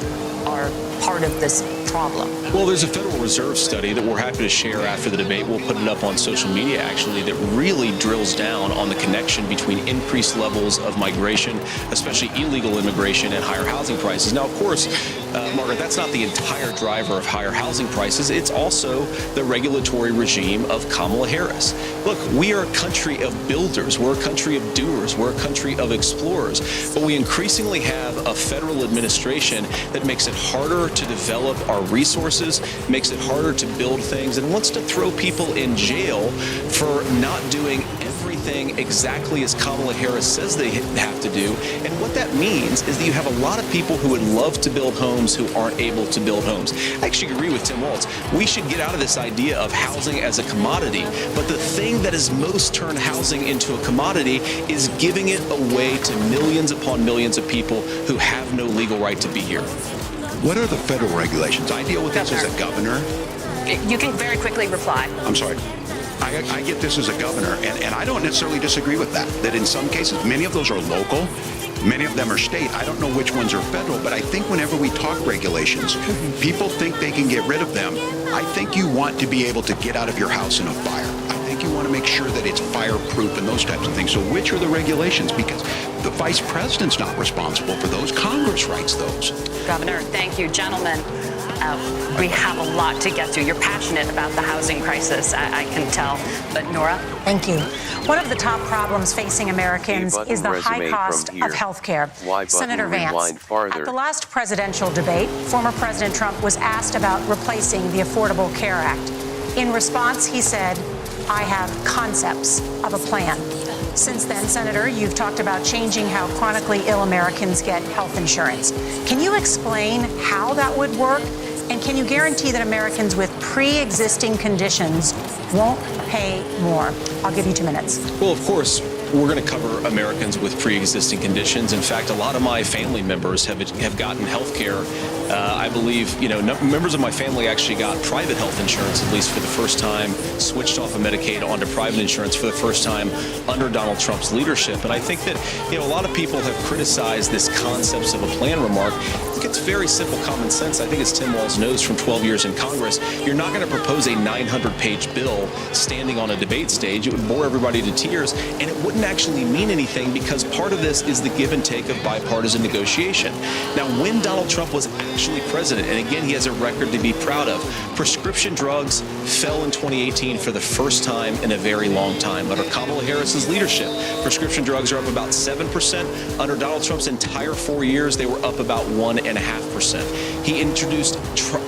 are part of this problem? Well, there's a Federal Reserve study that we're happy to share after the debate. We'll put it up on social media, actually, that really drills down on the connection between increased levels of migration, especially illegal immigration, and higher housing prices. Now, of course, Margaret, that's not the entire driver of higher housing prices. It's also the regulatory regime of Kamala Harris. Look, we are a country of builders. We're a country of doers. We're a country of explorers. But we increasingly have a federal administration that makes it harder to develop our resources, makes it harder to build things, and wants to throw people in jail for not doing everything exactly as Kamala Harris says they have to do. And what that means is that you have a lot of people who would love to build homes who aren't able to build homes. I actually agree with Tim Walz. We should get out of this idea of housing as a commodity. But the thing that has most turned housing into a commodity is giving it away to millions upon millions of people who have no legal right to be here. What are the federal regulations? I deal with this as a governor. You can very quickly reply. I'm sorry. I get this as a governor, and I don't necessarily disagree with that. That in some cases, many of those are local, many of them are state. I don't know which ones are federal, but I think whenever we talk regulations, people think they can get rid of them. I think you want to be able to get out of your house in a fire. I think you want to make sure that it's fireproof and those types of things. So which are the regulations? Because the vice president's not responsible for those. Congress writes those. Governor, thank you. Gentlemen, we have a lot to get to. You're passionate about the housing crisis, I can tell. But Nora? Thank you. One of the top problems facing Americans is the high cost of health care. Senator Vance, at the last presidential debate, former President Trump was asked about replacing the Affordable Care Act. In response, he said, "I have concepts of a plan." Since then, Senator, you've talked about changing how chronically ill Americans get health insurance. Can you explain how that would work? And can you guarantee that Americans with pre-existing conditions won't pay more? I'll give you 2 minutes. Well, of course, we're going to cover Americans with pre-existing conditions. In fact, a lot of my family members have gotten health care. I believe, members of my family actually got private health insurance, at least for the first time, switched off of Medicaid onto private insurance for the first time under Donald Trump's leadership. And I think that, a lot of people have criticized this concepts of a plan remark. It's very simple common sense. I think as Tim Walz knows from 12 years in Congress, you're not going to propose a 900-page bill standing on a debate stage. It would bore everybody to tears, and it wouldn't actually mean anything because part of this is the give and take of bipartisan negotiation. Now, when Donald Trump was actually president, and again, he has a record to be proud of, prescription drugs fell in 2018 for the first time in a very long time. Under Kamala Harris's leadership, prescription drugs are up about 7%. Under Donald Trump's entire 4 years, they were up about 1.5%. He introduced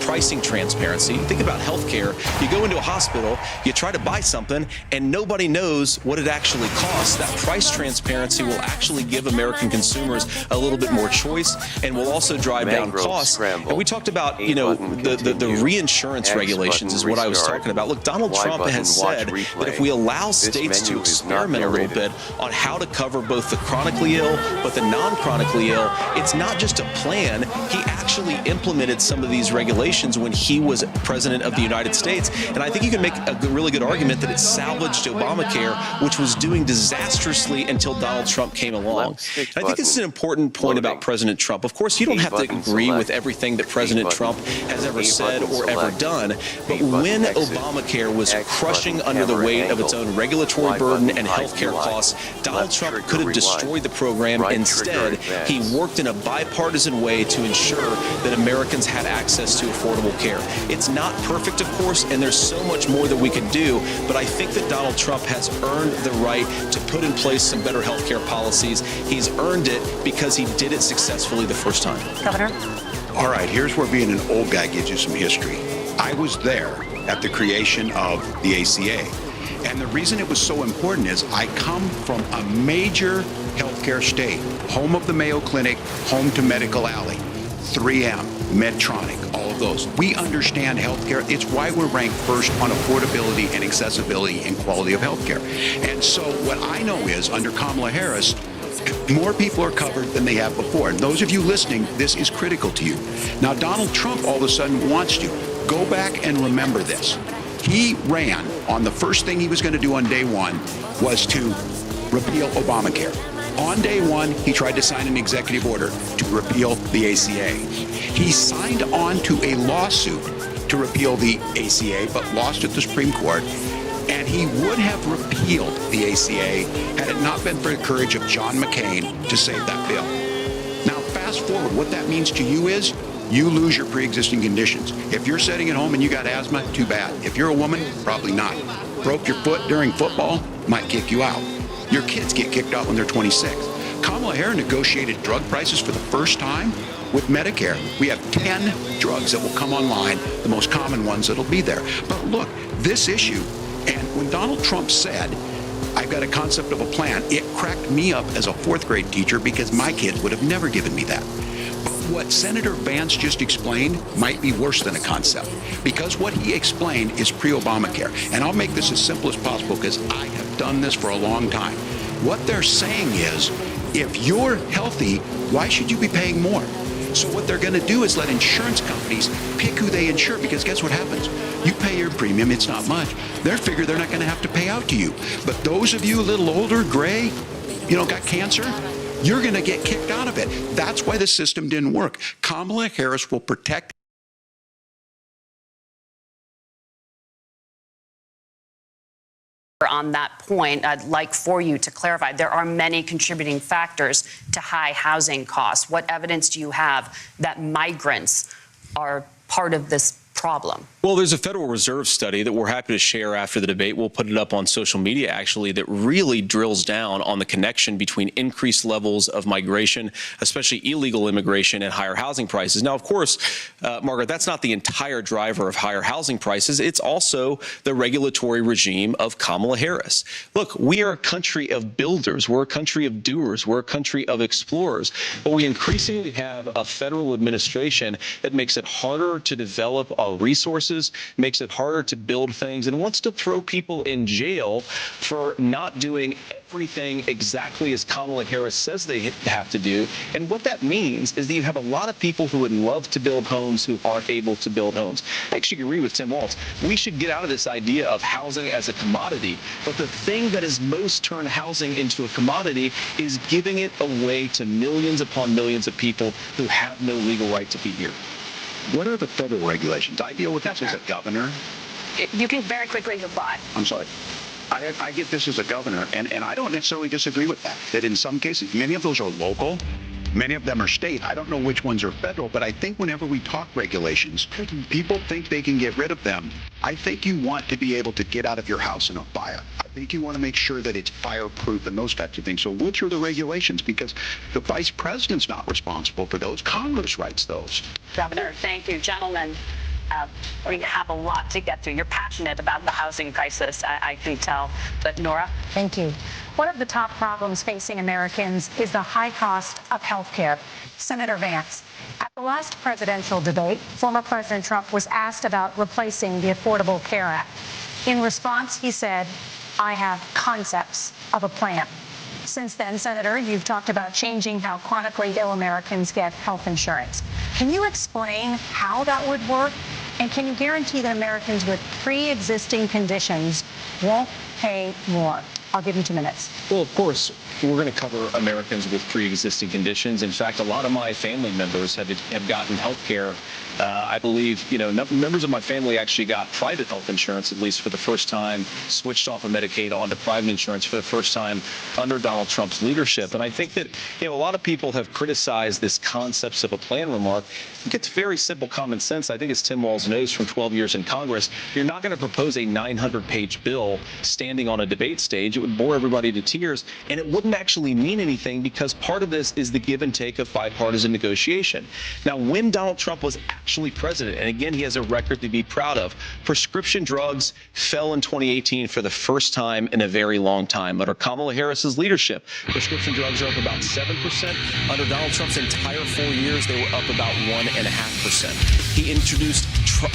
pricing transparency. Think about healthcare. You go into a hospital, you try to buy something, and nobody knows what it actually costs. That price transparency will actually give American consumers a little bit more choice and will also drive down costs. And we talked about, the reinsurance regulations is what I was talking about. Look, Donald Trump has said that if we allow states to experiment a little bit on how to cover both the chronically ill but the non-chronically ill, it's not just a plan. He actually implemented some of these regulations when he was president of the United States. And I think you can make a really good argument that it salvaged Obamacare, which was doing disaster disastrously until Donald Trump came along. And I think this is an important point about President Trump. Of course, you don't have to agree with everything that President Trump has ever said or ever done, but when Obamacare was crushing under the weight of its own regulatory burden and health care costs, Donald Trump could have destroyed the program. Instead, he worked in a bipartisan way to ensure that Americans had access to affordable care. It's not perfect, of course, and there's so much more that we can do, but I think that Donald Trump has earned the right to put in place some better health care policies. He's earned it because he did it successfully the first time. Governor? All right, here's where being an old guy gives you some history. I was there at the creation of the ACA. And the reason it was so important is I come from a major healthcare state, home of the Mayo Clinic, home to Medical Alley, 3M, Medtronic, all of those. We understand healthcare. It's why we're ranked first on affordability and accessibility and quality of healthcare. And so what I know is under Kamala Harris, more people are covered than they have before. And those of you listening, this is critical to you. Now, Donald Trump all of a sudden wants to. Go back and remember this. He ran on the first thing he was going to do on day one was to repeal Obamacare. On day one, he tried to sign an executive order to repeal the ACA. He signed on to a lawsuit to repeal the ACA, but lost at the Supreme Court. And he would have repealed the ACA had it not been for the courage of John McCain to save that bill. Now, fast forward, what that means to you is you lose your pre-existing conditions. If you're sitting at home and you got asthma, too bad. If you're a woman, probably not. Broke your foot during football, might kick you out. Your kids get kicked out when they're 26. Kamala Harris negotiated drug prices for the first time with Medicare. We have 10 drugs that will come online, the most common ones that'll be there. But look, this issue, and when Donald Trump said, I've got a concept of a plan, it cracked me up as a fourth grade teacher because my kids would have never given me that. But what Senator Vance just explained might be worse than a concept, because what he explained is pre-Obamacare. And I'll make this as simple as possible because I have done this for a long time. What they're saying is, if you're healthy, why should you be paying more? So what they're going to do is let insurance companies pick who they insure, because guess what happens? You pay your premium, it's not much. They figure they're not going to have to pay out to you. But those of you a little older, gray, got cancer, you're going to get kicked out of it. That's why the system didn't work. Kamala Harris will protect. On that point, I'd like for you to clarify, there are many contributing factors to high housing costs. What evidence do you have that migrants are part of this problem? Well, there's a Federal Reserve study that we're happy to share after the debate. We'll put it up on social media, actually, that really drills down on the connection between increased levels of migration, especially illegal immigration, and higher housing prices. Now, of course, Margaret, that's not the entire driver of higher housing prices. It's also the regulatory regime of Kamala Harris. Look, we are a country of builders. We're a country of doers. We're a country of explorers. But we increasingly have a federal administration that makes it harder to develop our resources, makes it harder to build things, and wants to throw people in jail for not doing everything exactly as Kamala Harris says they have to do. And what that means is that you have a lot of people who would love to build homes who aren't able to build homes. I actually agree with Tim Walz. We should get out of this idea of housing as a commodity. But the thing that has most turned housing into a commodity is giving it away to millions upon millions of people who have no legal right to be here. What are the federal regulations? I deal with this as a governor. You can very quickly reply. I'm sorry. I get this as a governor, and I don't necessarily disagree with that. That in some cases, many of those are local, many of them are state. I don't know which ones are federal, but I think whenever we talk regulations, people think they can get rid of them. I think you want to be able to get out of your house in a fire. I think you want to make sure that it's fireproof and those types of things. So which are the regulations? Because the vice president's not responsible for those. Congress writes those. Governor, thank you. Gentlemen, we have a lot to get through. You're passionate about the housing crisis, I can tell. But Nora? Thank you. One of the top problems facing Americans is the high cost of health care. Senator Vance, at the last presidential debate, former President Trump was asked about replacing the Affordable Care Act. In response, he said, I have concepts of a plan. Since then, Senator, you've talked about changing how chronically ill Americans get health insurance. Can you explain how that would work? And can you guarantee that Americans with pre-existing conditions won't pay more? I'll give you 2 minutes. Well, of course, we're going to cover Americans with pre-existing conditions. In fact, a lot of my family members have gotten health care. I believe, members of my family actually got private health insurance, at least for the first time, switched off of Medicaid onto private insurance for the first time under Donald Trump's leadership. And I think that, a lot of people have criticized this concepts of a plan remark. It gets very simple common sense. I think as Tim Walz knows from 12 years in Congress, you're not going to propose a 900-page bill standing on a debate stage. It would bore everybody to tears, and it wouldn't actually mean anything because part of this is the give and take of bipartisan negotiation. Now, when Donald Trump was actually president, and again, he has a record to be proud of, prescription drugs fell in 2018 for the first time in a very long time. Under Kamala Harris's leadership, prescription drugs are up about 7%. Under Donald Trump's entire 4 years, they were up about 1.5%. He introduced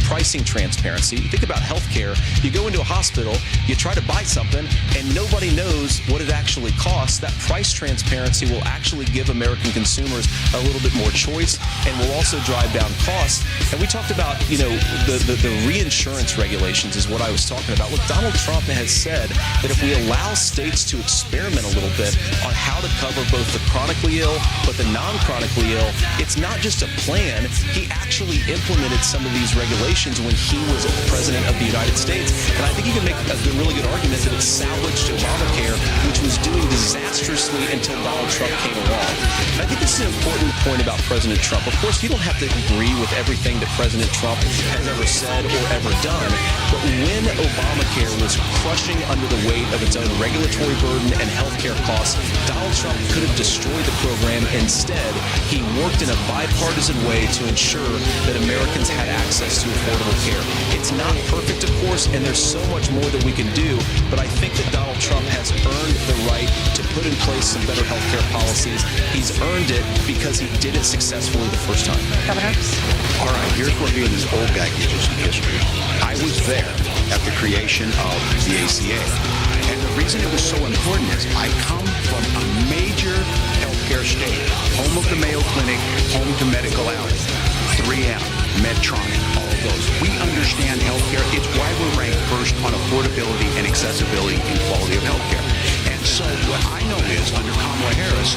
pricing transparency. Think about healthcare. You go into a hospital, you try to buy something, and nobody knows what it actually costs. That price transparency will actually give American consumers a little bit more choice and will also drive down costs. And we talked about, the reinsurance regulations is what I was talking about. Look, Donald Trump has said that if we allow states to experiment a little bit on how to cover both the chronically ill but the non-chronically ill, it's not just a plan. He actually implemented some of these regulations when he was president of the United States. And I think you can make a really good argument that it salvaged Obamacare, which was doing disastrously until Donald Trump came along. And I think this is an important point about President Trump. Of course, you don't have to agree with everything that President Trump has ever said or ever done, but when Obamacare was crushing under the weight of its own regulatory burden and healthcare costs, Donald Trump could have destroyed the program. Instead, he worked in a bipartisan way to ensure that Americans had access to affordable care. It's not perfect, of course, and there's so much more that we can do, but I think that Donald Trump has earned the right to put in place some better healthcare policies. He's earned it because he did it successfully the first time. Governor? All right, here's where being this old guy gives you some history. I was there at the creation of the ACA. And the reason it was so important is I come from a major healthcare state, home of the Mayo Clinic, home to Medical Alley, 3M, Medtronic, all of those. We understand healthcare. It's why we're ranked first on affordability and accessibility and quality of healthcare. And so what I know is under Kamala Harris,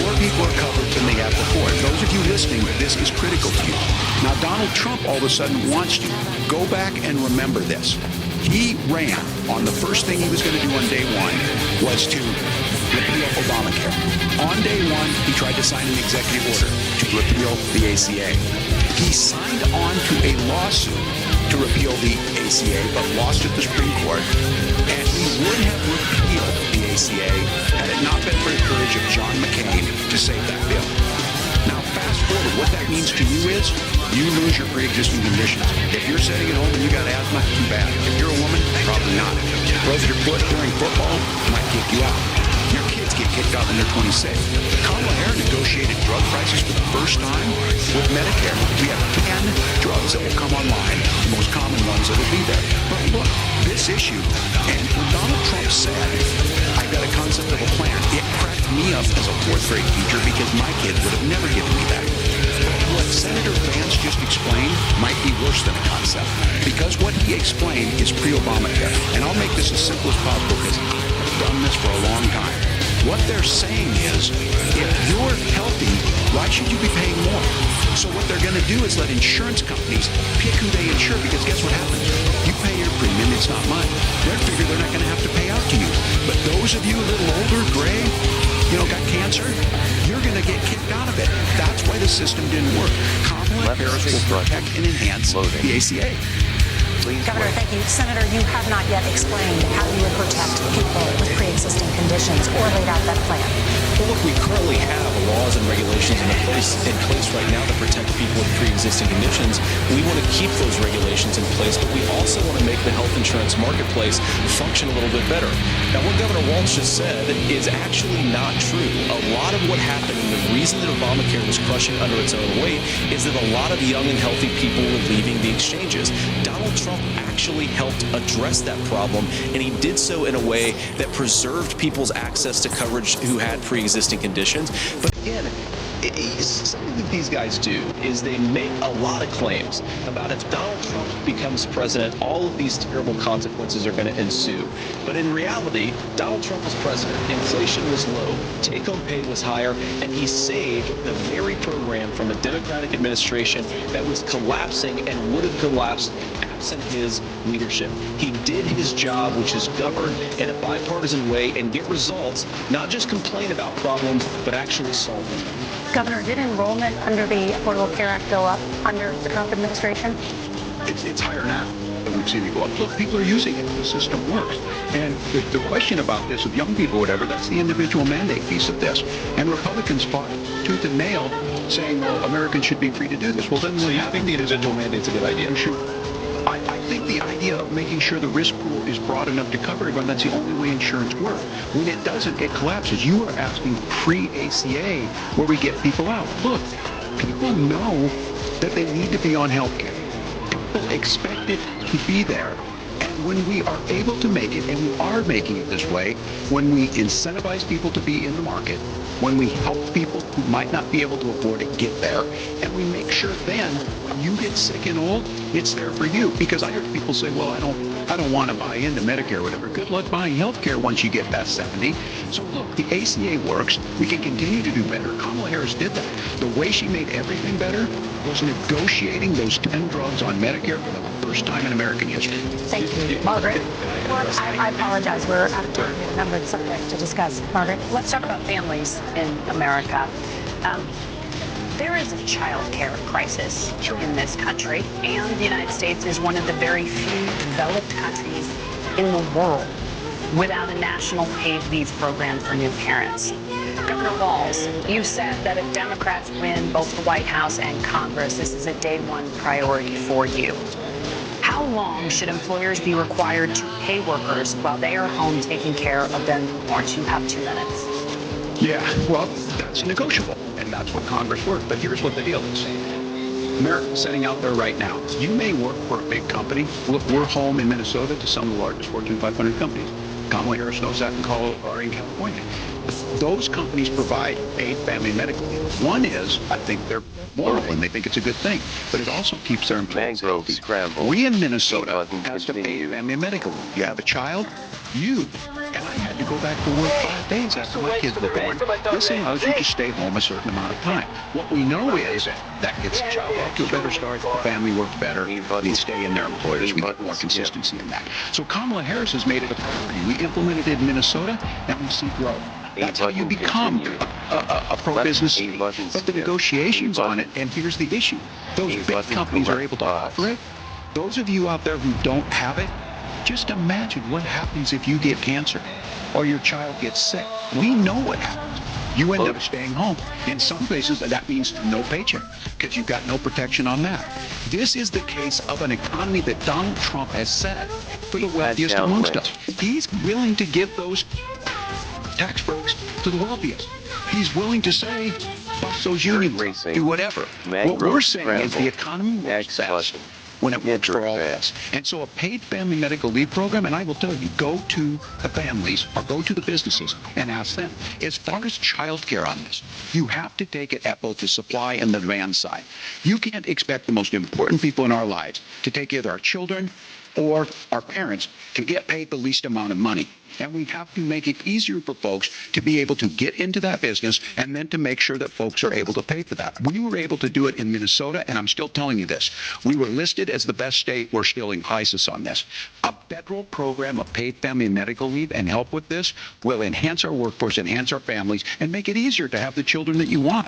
more people are covered than they have before. And those of you listening, this is critical to you. Now, Donald Trump all of a sudden wants to go back and remember this. He ran on the first thing he was going to do on day one was to repeal Obamacare. On day one, he tried to sign an executive order to repeal the ACA. He signed on to a lawsuit to repeal the ACA, but lost at the Supreme Court. And he would have repealed the ACA had it not been for the courage of John McCain to save that bill. Now, fast forward, what that means to you is you lose your pre-existing conditions. If you're sitting at home and you got asthma, too bad. If you're a woman, probably not. Broke your foot during football, might kick you out. Your kids get kicked out when they're 26. Kamala Harris negotiated drug prices for the first time with Medicare. We have 10 drugs that will come online, the most common ones that will be there. But look, this issue, and when Donald Trump said, I've got a concept of a plan, it cracked me up as a fourth grade teacher because my kids would have never given me that. What Senator Vance just explained might be worse than a concept because what he explained is pre-Obamacare. And I'll make this as simple as possible because I've done this for a long time. What they're saying is, if you're healthy, why should you be paying more? So what they're going to do is let insurance companies pick who they insure because guess what happens? You pay your premium, it's not mine. They figure they're not going to have to pay out to you. But those of you a little older, gray, got cancer, you're going to get kicked out of it. That's why the system didn't work. Kamala Harris will protect and enhance the ACA. Governor, thank you. Senator, you have not yet explained how you would protect people with pre-existing conditions or laid out that plan. Well, look, we currently have laws and regulations in place right now that protect people with pre-existing conditions. We want to keep those regulations in place, but we also want to make the health insurance marketplace function a little bit better. Now, what Governor Walz just said is actually not true. A lot of what happened and the reason that Obamacare was crushing under its own weight is that a lot of young and healthy people were leaving the exchanges. Donald Trump actually helped address that problem, and he did so in a way that preserved people's access to coverage who had pre-existing conditions. But again, something that these guys do is they make a lot of claims about if Donald Trump becomes president, all of these terrible consequences are going to ensue. But in reality, Donald Trump was president, inflation was low, take-home pay was higher, and he saved the very program from a Democratic administration that was collapsing and would have collapsed absent his leadership. He did his job, which is govern in a bipartisan way and get results, not just complain about problems, but actually solve them. Governor, did enrollment under the Affordable Care Act go up under the Trump administration? It's higher now than we've seen it go up. Look, people are using it. The system works. And the question about this of young people, whatever, that's the individual mandate piece of this. And Republicans fought tooth and nail saying, well, Americans should be free to do this. Well, then So you think the individual mandate's a good idea? I think the idea of making sure the risk pool is broad enough to cover everyone, that's the only way insurance works. When it doesn't, it collapses. You are asking pre-ACA where we get people out. Look, people know that they need to be on health care. People expect it to be there. And when we are able to make it, and we are making it this way, when we incentivize people to be in the market, when we help people who might not be able to afford it get there, and we make sure then when you get sick and old, it's there for you. Because I hear people say, well, I don't want to buy into Medicare or whatever. Good luck buying health care once you get past 70. So look, the ACA works. We can continue to do better. Kamala Harris did that. The way she made everything better was negotiating those 10 drugs on Medicare for the first time in American history. Thank you. Margaret? I apologize. We're out of time. We have a number of subjects to discuss. Margaret? Let's talk about families in America. There is a child care crisis in this country, and the United States is one of the very few developed countries in the world without a national paid leave program for new parents. Governor Walz, you said that if Democrats win both the White House and Congress, this is a day one priority for you. How long should employers be required to pay workers while they are home taking care of their newborns? You have 2 minutes. Yeah, well, that's negotiable, and that's what Congress works. But here's what the deal is. Americans sitting out there right now, you may work for a big company. Look, we're home in Minnesota to some of the largest Fortune 500 companies. Kamala Harris knows that in Colorado or in California. Those companies provide paid family medical leave. One is, I think they're moral and they think it's a good thing, but it also keeps their employees healthy. We in Minnesota has to pay family medical leave. You have a child, and I had to go back to work 5 days after my kids were born. This allows you to stay home a certain amount of time. What we know is that gets the child off to a better start, the family works better, they stay in their employers, we get more consistency in that. So Kamala Harris has made it a priority. We implemented it in Minnesota, and we see growth. That's how you become a pro-business city. But the negotiations on it, and here's the issue. Those big companies are able to offer it. Those of you out there who don't have it, just imagine what happens if you get cancer or your child gets sick. We know what happens. You end up staying home. In some places, that means no paycheck because you've got no protection on that. This is the case of an economy that Donald Trump has set for the wealthiest amongst us. He's willing to give those tax breaks to the wealthiest. He's willing to say, bust those unions, do whatever. What we're saying is the economy works best when it works for all of us. And so a paid family medical leave program, and I will tell you, go to the families or go to the businesses and ask them. As far as child care on this, you have to take it at both the supply and the demand side. You can't expect the most important people in our lives to take either our children or our parents to get paid the least amount of money. And we have to make it easier for folks to be able to get into that business and then to make sure that folks are able to pay for that. We were able to do it in Minnesota, and I'm still telling you this. We were listed as the best state. We're still in crisis on this. A federal program of paid family medical leave and help with this will enhance our workforce, enhance our families, and make it easier to have the children that you want.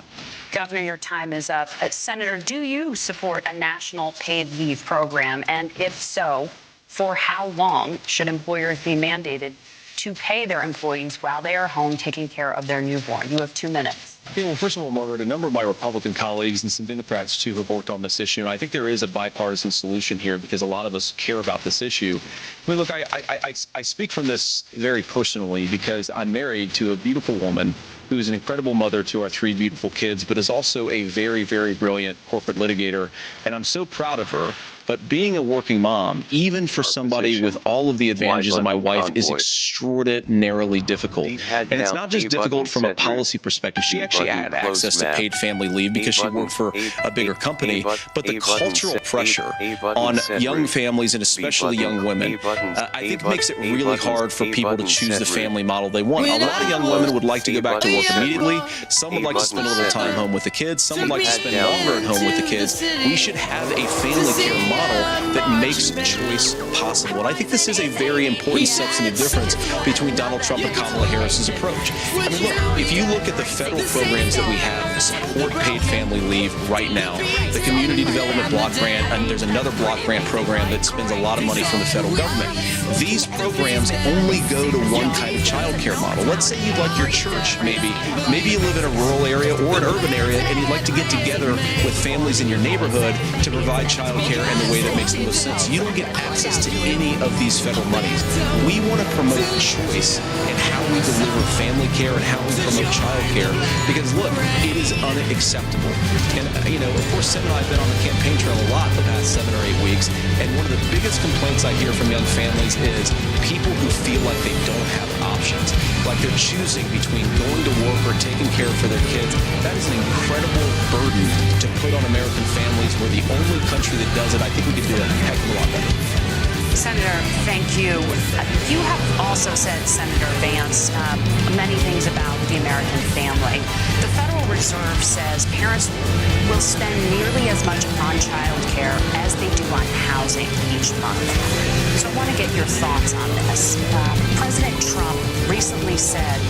Governor, your time is up. Senator, do you support a national paid leave program? And if so, for how long should employers be mandated to pay their employees while they are home taking care of their newborn? You have 2 minutes. Yeah, well, first of all, Margaret, a number of my Republican colleagues and some Democrats, too, have worked on this issue. And I think there is a bipartisan solution here because a lot of us care about this issue. I mean, look, I speak from this very personally because I'm married to a beautiful woman who is an incredible mother to our 3 beautiful kids, but is also a very, very brilliant corporate litigator. And I'm so proud of her. But But being a working mom, even for somebody with all of the advantages of my wife, is extraordinarily difficult. And it's not just difficult from a policy perspective. She actually had access to paid family leave because she worked for a bigger company, but the cultural pressure on young families and especially young women, I think makes it really hard for people to choose the family model they want. A lot of young women would like to go back to work immediately. Some would like to spend a little time home with the kids. Some would like to spend longer at home with the kids. We should have a family care model that makes choice possible. And I think this is a very important substantive difference between Donald Trump and Kamala Harris's approach. I mean, look, if you look at the federal programs that we have to support paid family leave right now, the Community Development Block Grant, and there's another block grant program that spends a lot of money from the federal government. These programs only go to one kind of child care model. Let's say you'd like your church, maybe you live in a rural area or an urban area and you'd like to get together with families in your neighborhood to provide child care in the way that makes the most sense. You don't get access to any of these federal monies. We want to promote choice in how we deliver family care and how we promote child care because, look, it is unacceptable. And, of course, Sam and I have been on the campaign trail a lot the past 7 or 8 weeks, and one of the biggest complaints I hear from young families is people who feel like they don't have options, like they're choosing between going to work or taking care for their kids. That is an incredible burden to put on American families. We're the only country that does it. I think we could do a heck of a lot better. Senator, thank you. You have also said, Senator Vance, many things about the American family. The Federal Reserve says parents will spend nearly as much on child care as they do on housing each month. So I want to get your thoughts on this. President Trump recently said,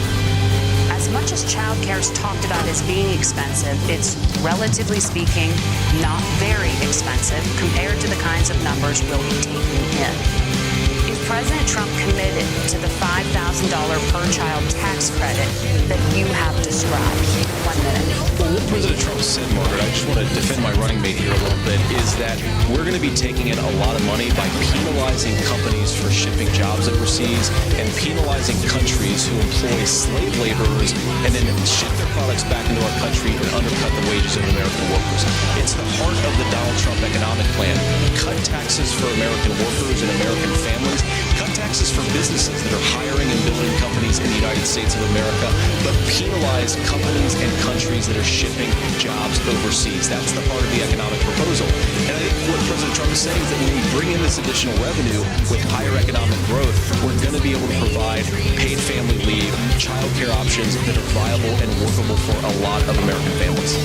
as much as child care is talked about as being expensive, it's relatively speaking not very expensive compared to the kinds of numbers we'll be taking in. Is President Trump committed to the $5,000 per child tax credit that you have described? 1 minute. Well, what President Trump said, Margaret, I just want to defend my running mate here a little bit, is that we're going to be taking in a lot of money by penalizing companies for shipping jobs overseas and penalizing countries who employ slave laborers and then ship their products back into our country and undercut the wages of American workers. It's the heart of the Donald Trump economic plan. Cut taxes for American workers and American families. Cut taxes for businesses that are hiring and building companies in the United States of America, but penalize companies and countries that are shipping jobs overseas. That's the part of the economic proposal. And I think what President Trump is saying is that when we bring in this additional revenue with higher economic growth, we're going to be able to provide paid family leave, child care options that are viable and workable for a lot of American families.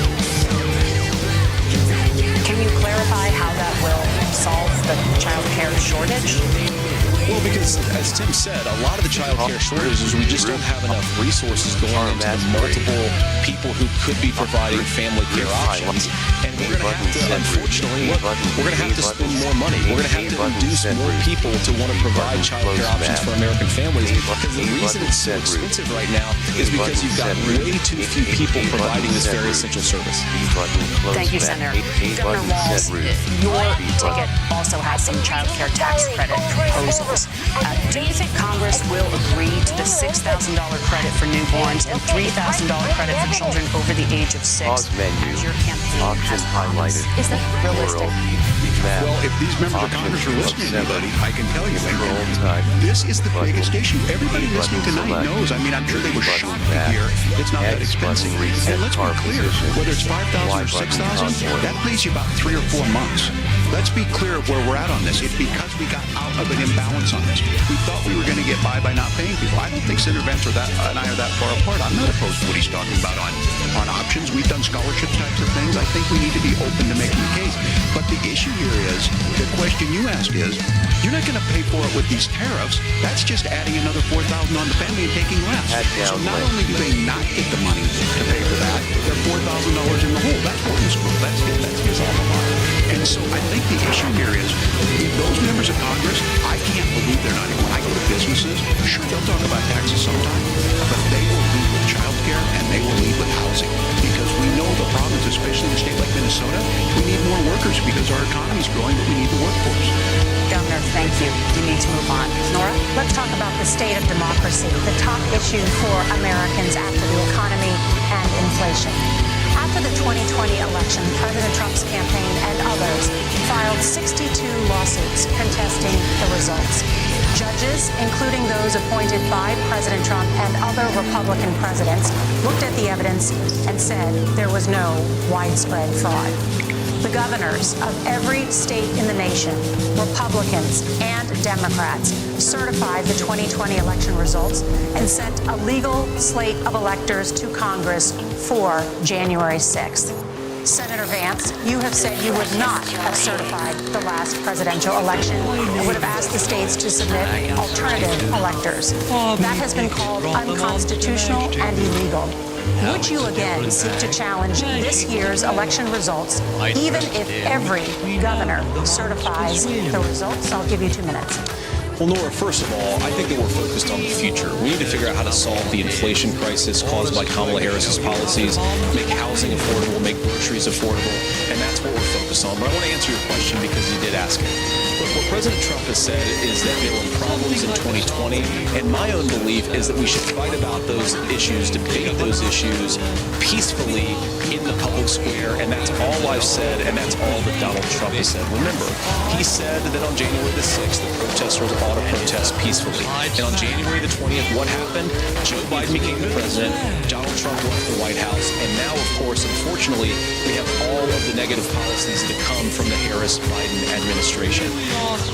Can you clarify how that will solve the child care shortage? Well, because as Tim said, a lot of the child care shortages, we just don't have enough resources going into the multiple people who could be providing family care options. And we're going to have to, unfortunately, we're going to have to spend more money. We're going to have to induce more people to want to provide child care options for American families. Because the reason it's so expensive right now is because you've got way too few people providing this very essential service. Thank you, Senator. Governor Walz, your ticket also has some child care tax credit proposals. Do you think Congress will agree to the $6,000 credit for newborns and $3,000 credit for children over the age of 6 as your campaign has promised? Is that realistic? Well, if these members of Congress are listening, everybody, I can tell you, this is the biggest issue. Everybody listening tonight knows. I mean, I'm sure they were shocked to hear it's not that expensive. And let's be clear, whether it's $5,000 or $6,000, that leaves you about 3 or 4 months. Let's be clear where we're at on this. It's because we got out of an imbalance on this. We thought we were going to get by not paying people. I don't think Senator Vance and I are that far apart. I'm not opposed to what he's talking about on options. We've done scholarship types of things. I think we need to be open to making the case. But the issue here is, the question you asked is, you're not going to pay for it with these tariffs. That's just adding another $4,000 on the family and taking less. So not only do they not get the money to pay for that, they're $4,000 in the hole. That's Horton's school. That's his alma mater. And so I think the issue here is, those members of Congress, I can't believe they're not even, when I go to businesses, sure, they'll talk about taxes sometime, but they will lead with child care and they will lead with housing. Because we know the province, especially in a state like Minnesota, we need more workers because our economy is growing, but we need the workforce. Governor, thank you. We need to move on. Nora? Let's talk about the state of democracy, the top issue for Americans after the economy and inflation. After the 2020 election, President Trump's campaign and others filed 62 contesting the results. Judges, including those appointed by President Trump and other Republican presidents, looked at the evidence and said there was no widespread fraud. The governors of every state in the nation, Republicans and Democrats, certified the 2020 election results and sent a legal slate of electors to Congress for January 6th. Senator Vance, you have said you would not have certified the last presidential election and would have asked the states to submit alternative electors. That has been called unconstitutional and illegal. Would you again seek to challenge this year's election results, even if every governor certifies the results? I'll give you 2 minutes. Well, Nora, first of all, I think that we're focused on the future. We need to figure out how to solve the inflation crisis caused by Kamala Harris's policies, make housing affordable, make groceries affordable, and that's what we're focused on. But I want to answer your question because you did ask it. Look, what President Trump has said is that there were problems in 2020, and my own belief is that we should fight about those issues, debate those issues peacefully in the public square, and that's all I've said, and that's all that Donald Trump has said. Remember, he said that on January the 6th, the protesters ought to protest peacefully. And on January the 20th, what happened? Joe Biden became the president, Donald Trump left the White House, and now, of course, unfortunately, we have all of the negative policies that come from the Harris-Biden administration.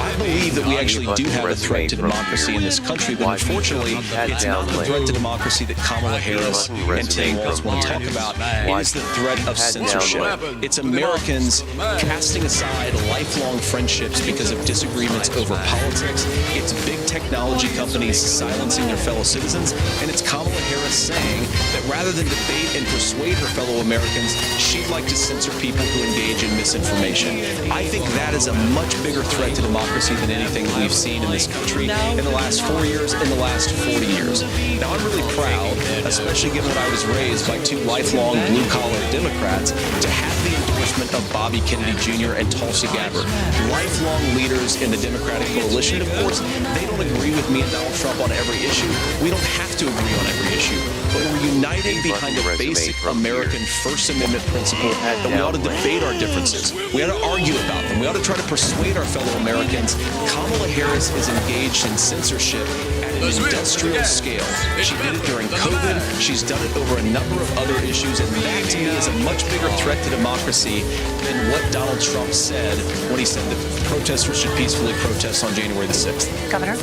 I believe that we actually do have a threat to democracy in this country, but unfortunately, it's not the threat to democracy that Kamala Harris and Tim Walz want to talk about. It is the threat of censorship. It's Americans casting aside lifelong friendships because of disagreements over politics. It's big technology companies silencing their fellow citizens, and it's Kamala Harris saying that rather than debate and persuade her fellow Americans, she'd like to censor people who engage in misinformation. I think that is a much bigger threat to democracy than anything that we've seen in this country in the last 4 years, in the last 40 years. Now, I'm really proud, especially given that I was raised by two lifelong blue-collar Democrats, to have the endorsement of Bobby Kennedy Jr. and Tulsi Gabbard, lifelong leaders in the Democratic coalition. Of course, they don't agree with me and Donald Trump on every issue. We don't have to agree on every issue, but we're uniting behind a basic American First Amendment principle that we ought to debate our differences. We ought to argue about them. We ought to try to persuade our fellow Americans. Kamala Harris is engaged in censorship at an industrial scale. She did it during COVID. She's done it over a number of other issues, and that to me is a much bigger threat to democracy than what Donald Trump said when he said that protesters should peacefully protest on January the 6th. Governor?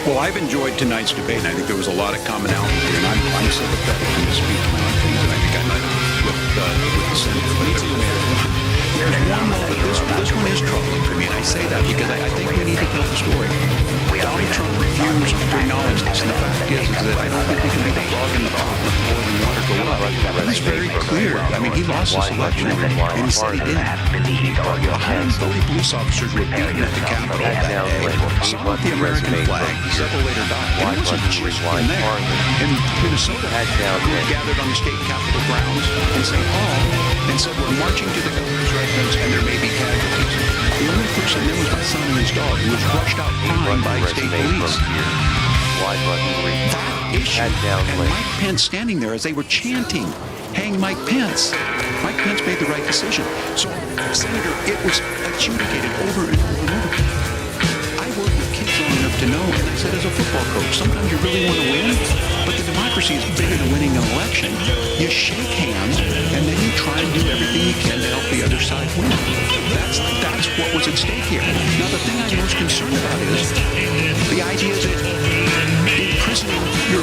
Well, I've enjoyed tonight's debate, and I think there was a lot of commonality here, and I'm sympathetic in the speech on things that I think I might with the senator. But there's one, though, this one is troubling for me, and I say that because I think we need to tell the story. Donald Trump refused to acknowledge this, and the fact is that I don't think we can be the frog in the pot with boiling water go up. He's very clear. I mean, he lost this election, and he said he did. 130 police officers were beaten at the Capitol that day. Some with the American flag, several later died. And it wasn't just in there. In Minnesota, who had gathered on the state capitol grounds in St. Paul and said, we're marching to the governor's residence, and there may be casualties. The only person there was my son and his dog, who was rushed out crying by state police. That issue, and Mike Pence standing there as they were chanting, hang Mike Pence. Mike Pence made the right decision. So, Senator, it was adjudicated over and over and over. I worked with kids long enough to know, and I said as a football coach, sometimes you really want to win, but the democracy is bigger than winning an election. You shake hands, and then you try and do everything you can to help the other side win. That's what was at stake here. Now, the thing I'm most concerned about is the idea that imprisoning your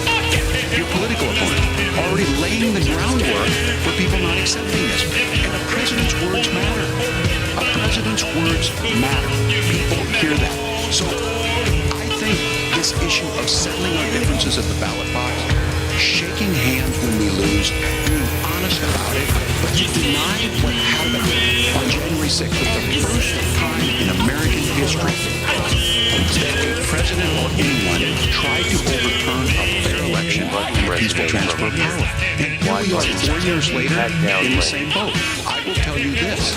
political opponent, already laying the groundwork for people not accepting this. And a president's words matter. A president's words matter. People hear that. So I think this issue of settling our differences at the ballot box, shaking hands when we lose, being honest about it, but to deny what happened on January 6th was the first time in American history that a president or anyone tried to overturn a fair election and a peaceful transfer of power. And here we are 4 years later in the same boat. I will tell you this,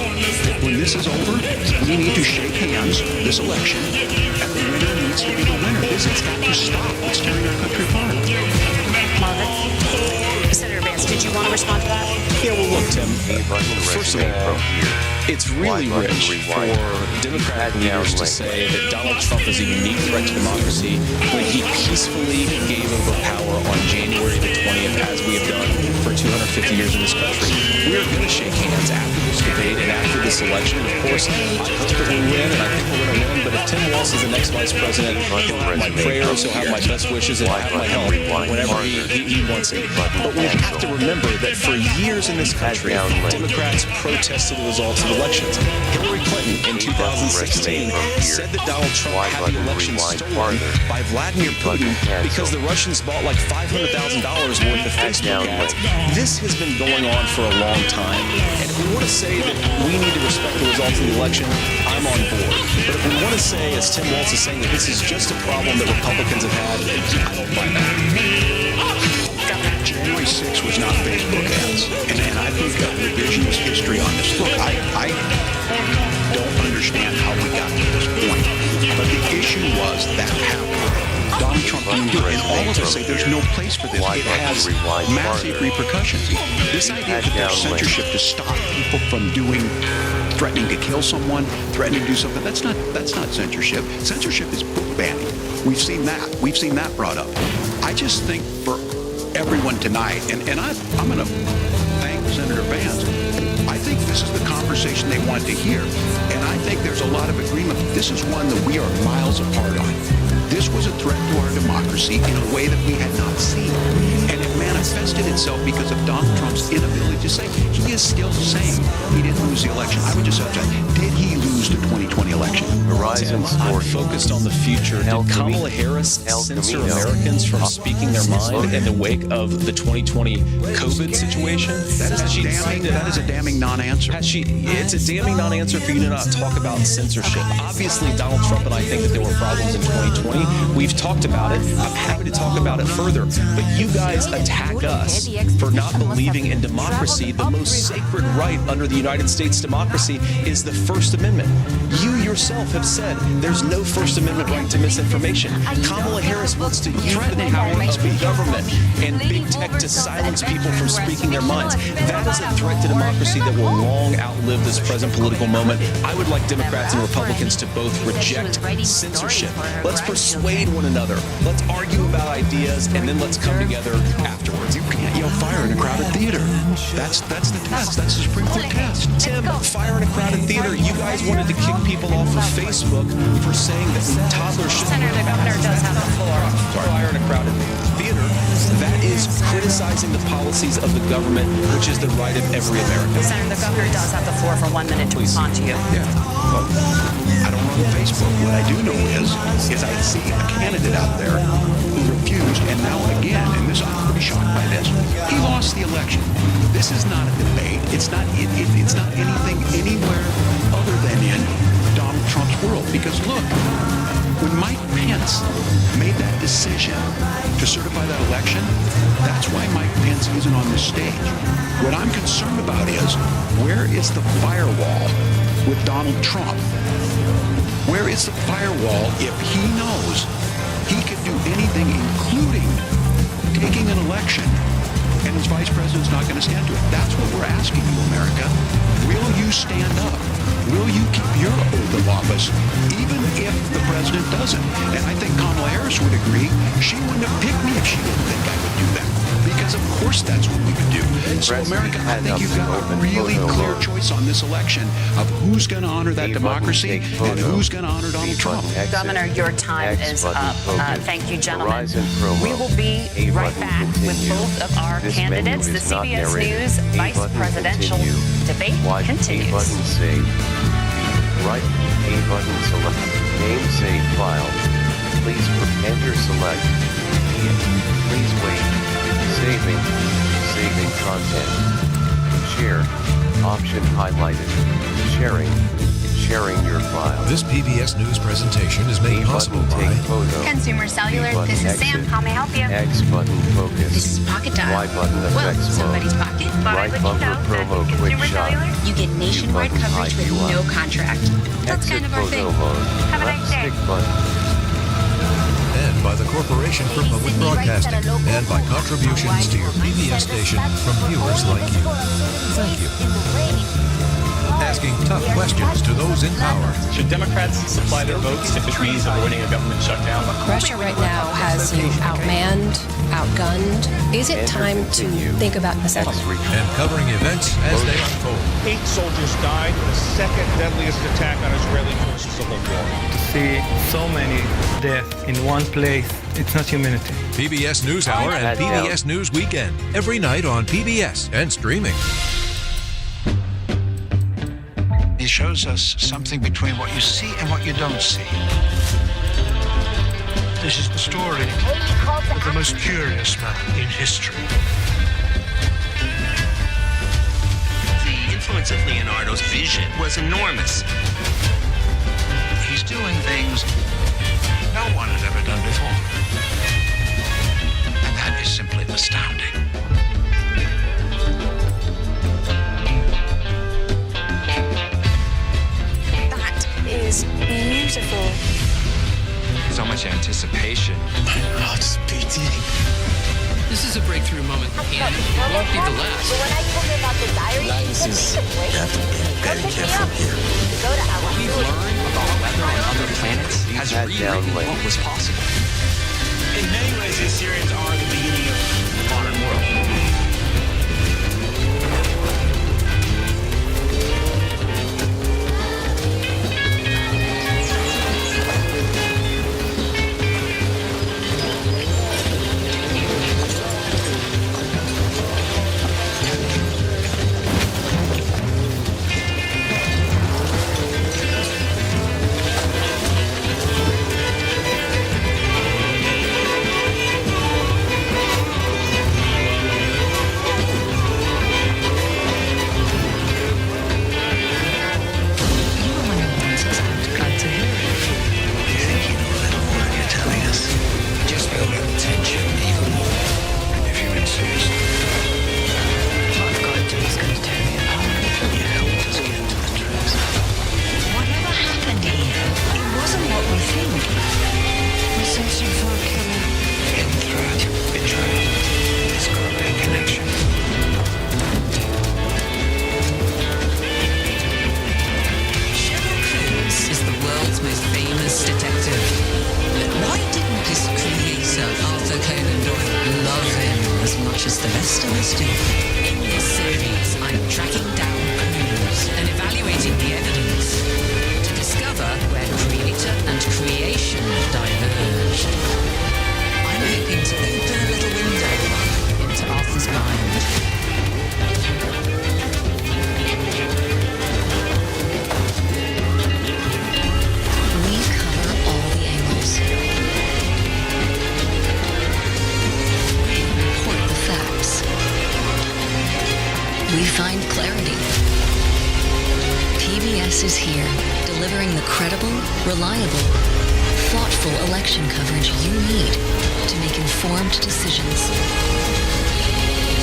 when this is over, we need to shake hands this election, and the winner needs to be the winner. This has got to stop. It's tearing our country apart. Senator Vance, did you want to respond to that? Yeah, well, look, Tim, first of all, It's really rich for Democratic leaders to say that Donald Trump is a unique threat to democracy when he peacefully gave over power on January the 20th, as we have done for 250 years in this country. We are going to shake hands after this debate and after this election. Of course, I hope that we win, and I think we're going to win. But if Tim Walz is the next vice president, he'll have my prayers, he'll have my best wishes, and he'll have my help whenever he wants it. But we have to remember that for years in this country, Democrats protested the results of elections. Hillary Clinton in 2016 said that Donald Trump had the election stolen by Vladimir Putin because the Russians bought like $500,000 worth of Facebook ads. This has been going on for a long time. And if we want to say that we need to respect the results of the election, I'm on board. But if we want to say, as Tim Walz is saying, that this is just a problem that Republicans have had, I don't buy that. January 6th was not Facebook ads. And I think of revisionist history on this. Look, I don't understand how we got to this point. But the issue was that happened. Donald Trump didn't do it. And all of us say there's no place for this. It has massive repercussions. This idea that there's censorship to stop people from threatening to kill someone, threatening to do something, that's not censorship. Censorship is book banning. We've seen that. We've seen that brought up. I just think for everyone tonight, and I'm going to thank Senator Vance. I think this is the conversation they wanted to hear, and I think there's a lot of agreement. This is one that we are miles apart on. This was a threat to our democracy in a way that we had not seen, and it manifested itself because of Donald Trump's inability to say. He is still saying he didn't lose the election. I would just ask, did he lose the 2020 election? Tim, I'm focused on the future. Did Kamala Harris censor Americans from speaking their mind in the wake of the 2020 COVID situation? That is a damning non-answer. It's a damning non-answer for you to not talk about censorship. Obviously, Donald Trump and I think that there were problems in 2020. We've talked about it. I'm happy to talk about it further. But you guys attack us for not believing in democracy. The most sacred right under the United States democracy is the First Amendment. You yourself have said there's no First Amendment right to misinformation. Kamala Harris wants to use the power of government and big tech to silence people from speaking their minds. That is a threat to democracy that will long outlive this present political moment. I would like Democrats and Republicans to both reject censorship. Let's persuade one another. Let's argue about ideas, and then let's come together afterwards. You can't yell fire in a crowded theater. That's the test. That's the Supreme Court test. Tim, fire in a crowded theater. You guys wanted to kick people off of Facebook for saying that toddlers should... Senator, the governor does have the floor. Fire in a crowded theater. That is criticizing the policies of the government, which is the right of every American. Senator, the governor does have the floor for 1 minute to respond to you. Yeah. Well, I don't run Facebook. What I do know is I see a candidate out there who refused, and now again, and this I'm pretty shocked by this, he lost the election. This is not a debate. It's not anything anywhere other than in Donald Trump's world. Because look, when Mike Pence made that decision to certify that election, that's why Mike Pence isn't on this stage. What I'm concerned about is, where is the firewall with Donald Trump? Where is the firewall if he knows he could do anything, including taking an election, and his vice president's not going to stand to it? That's what we're asking you, America. Will you stand up? Will you keep your oath of office, even if the president doesn't? And I think Kamala Harris would agree. She wouldn't have picked me if she didn't think I would do that. Because of course that's what we would do. So America, I think you've got a really clear choice on this election of who's going to honor that democracy and who's going to honor Donald Trump. Governor, your time is up. Thank you, gentlemen. We will be right back with both of our candidates. The CBS News Vice Presidential debate continues. Right, A button select, name save file. Please enter select. Please wait. Saving content. Share, option highlighted. Sharing your file. This PBS News presentation is made possible by Consumer Cellular. This is Sam. How may I help you? X button focus. This is Pocket Dial. Y button effects mode. Somebody's pocket. Right bumper promo quick shot. You get nationwide coverage with no contract. That's kind of our thing. Have a nice day. Stick button. And by the Corporation for Public Broadcasting, and by contributions to your PBS station from viewers like you. Thank you. Ask asking tough questions to those in power. Should Democrats supply their votes if it means avoiding a government shutdown? Russia right now has you outmanned, outgunned. Is it time to think about a settlement? And covering events as they unfold. 8 soldiers died in the second deadliest attack on Israeli forces of the war. To see so many deaths in one place, it's not humanity. PBS NewsHour and PBS News Weekend. Every night on PBS and streaming. It shows us something between what you see and what you don't see. This is the story of the most curious man in history. The influence of Leonardo's vision was enormous. He's doing things no one had ever done before. And that is simply astounding. Is beautiful. So much anticipation. My heart's beating. This is a breakthrough moment, and it won't be the last. But when I told him about the diary, You have to be very careful here. What we've learned about weather on other planets has rewritten what was possible. In many ways, the Assyrians are the beginning of the modern world. is here, delivering the credible, reliable, thoughtful election coverage you need to make informed decisions.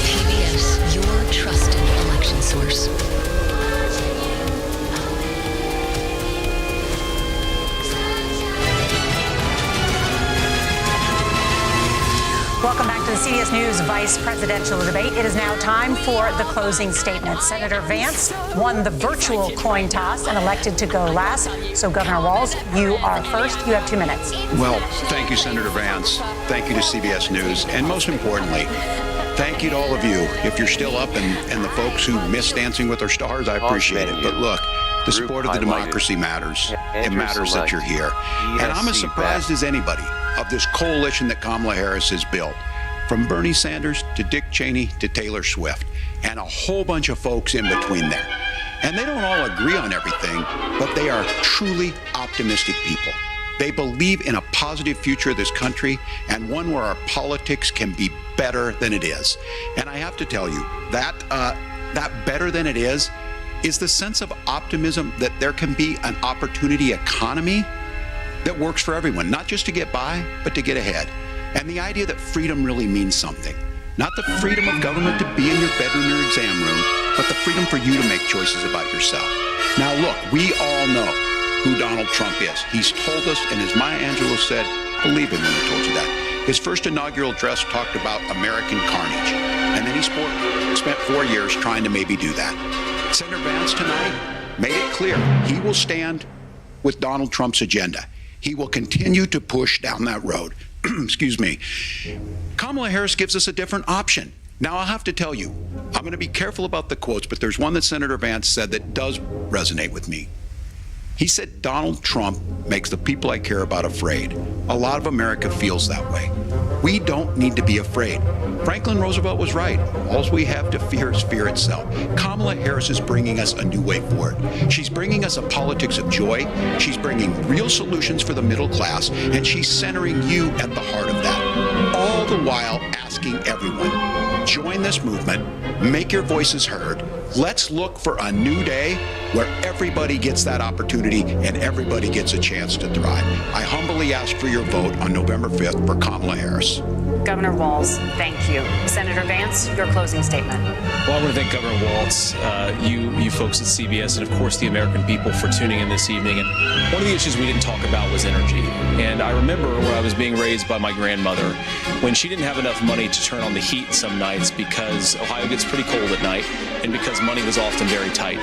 PBS, your trusted election source. Welcome back to the CBS News Vice Presidential Debate. It is now time for the closing statement. Senator Vance won the virtual coin toss and elected to go last. So, Governor Walz, you are first. You have 2 minutes. Well, thank you, Senator Vance. Thank you to CBS News. And most importantly, thank you to all of you. If you're still up and the folks who miss Dancing with Our Stars, I appreciate it. But look, the support of the democracy matters. It matters that you're here. And I'm as surprised as anybody of this coalition that Kamala Harris has built, from Bernie Sanders to Dick Cheney to Taylor Swift, and a whole bunch of folks in between there. And they don't all agree on everything, but they are truly optimistic people. They believe in a positive future of this country and one where our politics can be better than it is. And I have to tell you, that better than it is the sense of optimism that there can be an opportunity economy that works for everyone, not just to get by, but to get ahead. And the idea that freedom really means something. Not the freedom of government to be in your bedroom or exam room, but the freedom for you to make choices about yourself. Now look, we all know who Donald Trump is. He's told us, and as Maya Angelou said, believe him when he told you that. His first inaugural address talked about American carnage. And then he spent 4 years trying to maybe do that. Senator Vance, tonight, made it clear he will stand with Donald Trump's agenda. He will continue to push down that road. Excuse me. Kamala Harris gives us a different option. Now, I'll have to tell you, I'm going to be careful about the quotes, but there's one that Senator Vance said that does resonate with me. He said Donald Trump makes the people I care about afraid. A lot of America feels that way. We don't need to be afraid. Franklin Roosevelt was right. All we have to fear is fear itself. Kamala Harris is bringing us a new way forward. She's bringing us a politics of joy. She's bringing real solutions for the middle class, and she's centering you at the heart of that. All the while asking everyone, join this movement, make your voices heard. Let's look for a new day where everybody gets that opportunity and everybody gets a chance to thrive. I humbly ask for your vote on November 5th for Kamala Harris. Governor Walz, thank you. Senator Vance, your closing statement. Well, I want to thank Governor Walz, you folks at CBS, and of course the American people for tuning in this evening. And one of the issues we didn't talk about was energy. And I remember when I was being raised by my grandmother, when she didn't have enough money to turn on the heat some nights because Ohio gets pretty cold at night and because money was often very tight.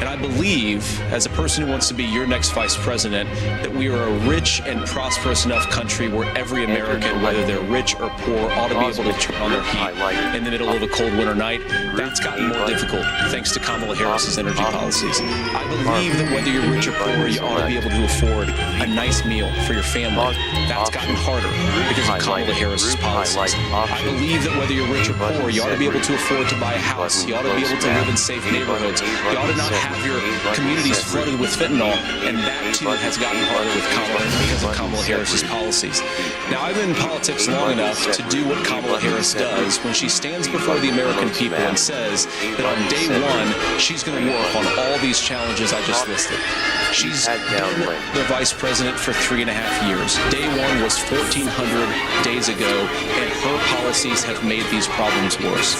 And I believe, as a person who wants to be your next vice president, that we are a rich and prosperous enough country where every American, whether they're rich or poor, ought to be able to turn on their heat in the middle of a cold winter night. That's gotten more difficult thanks to Kamala Harris's energy policies. I believe that whether you're rich or poor, you ought to be able to afford a nice meal for your family. That's gotten harder because of Kamala Harris's policies. I believe that whether you're rich or poor, you ought to be able to afford to buy a house. You ought to be able to live in safe neighborhoods. You ought to not have your communities flooded with fentanyl, and that too has gotten harder with Kamala because of Kamala Harris's policies. Now, I've been in politics long enough to do what Kamala Harris does when she stands before the American people and says that on day one, she's going to work on all these challenges I just listed. She's been the vice president for 3.5 years. Day one was 1,400 days ago, and her policies have made these problems worse.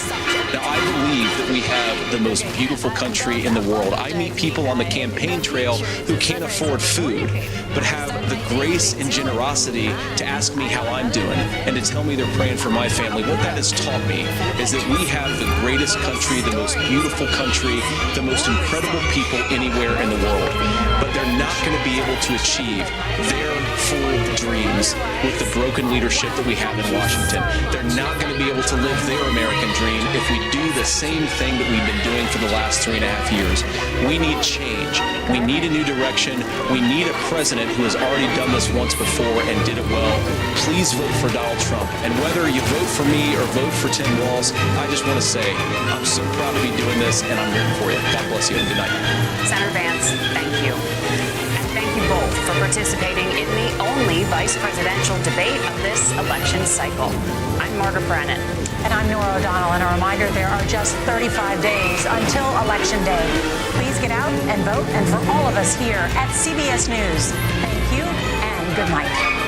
Now, I believe that we have the most beautiful country in the world. I meet people on the campaign trail who can't afford food, but have the grace and generosity to ask me how I'm doing and to tell me they're praying for my family. What that has taught me is that we have the greatest country, the most beautiful country, the most incredible people anywhere in the world. But they're not going to be able to achieve their full dreams with the broken leadership that we have in Washington. They're not going to be able to live their American dream if we do the same thing that we've been doing for the last 3.5 years. We need change. We need a new direction. We need a president who has already done this once before and did it well. Please vote for Donald Trump. And whether you vote for me or vote for Tim Walz, I just want to say I'm so proud to be doing this, and I'm rooting for you. God bless you, and good night. Senator Vance, thank you. And thank you both for participating in the only vice presidential debate of this election cycle. I'm Margaret Brennan. And I'm Nora O'Donnell. And a reminder, there are just 35 days until Election Day. Please get out and vote. And for all of us here at CBS News, thank you and good night.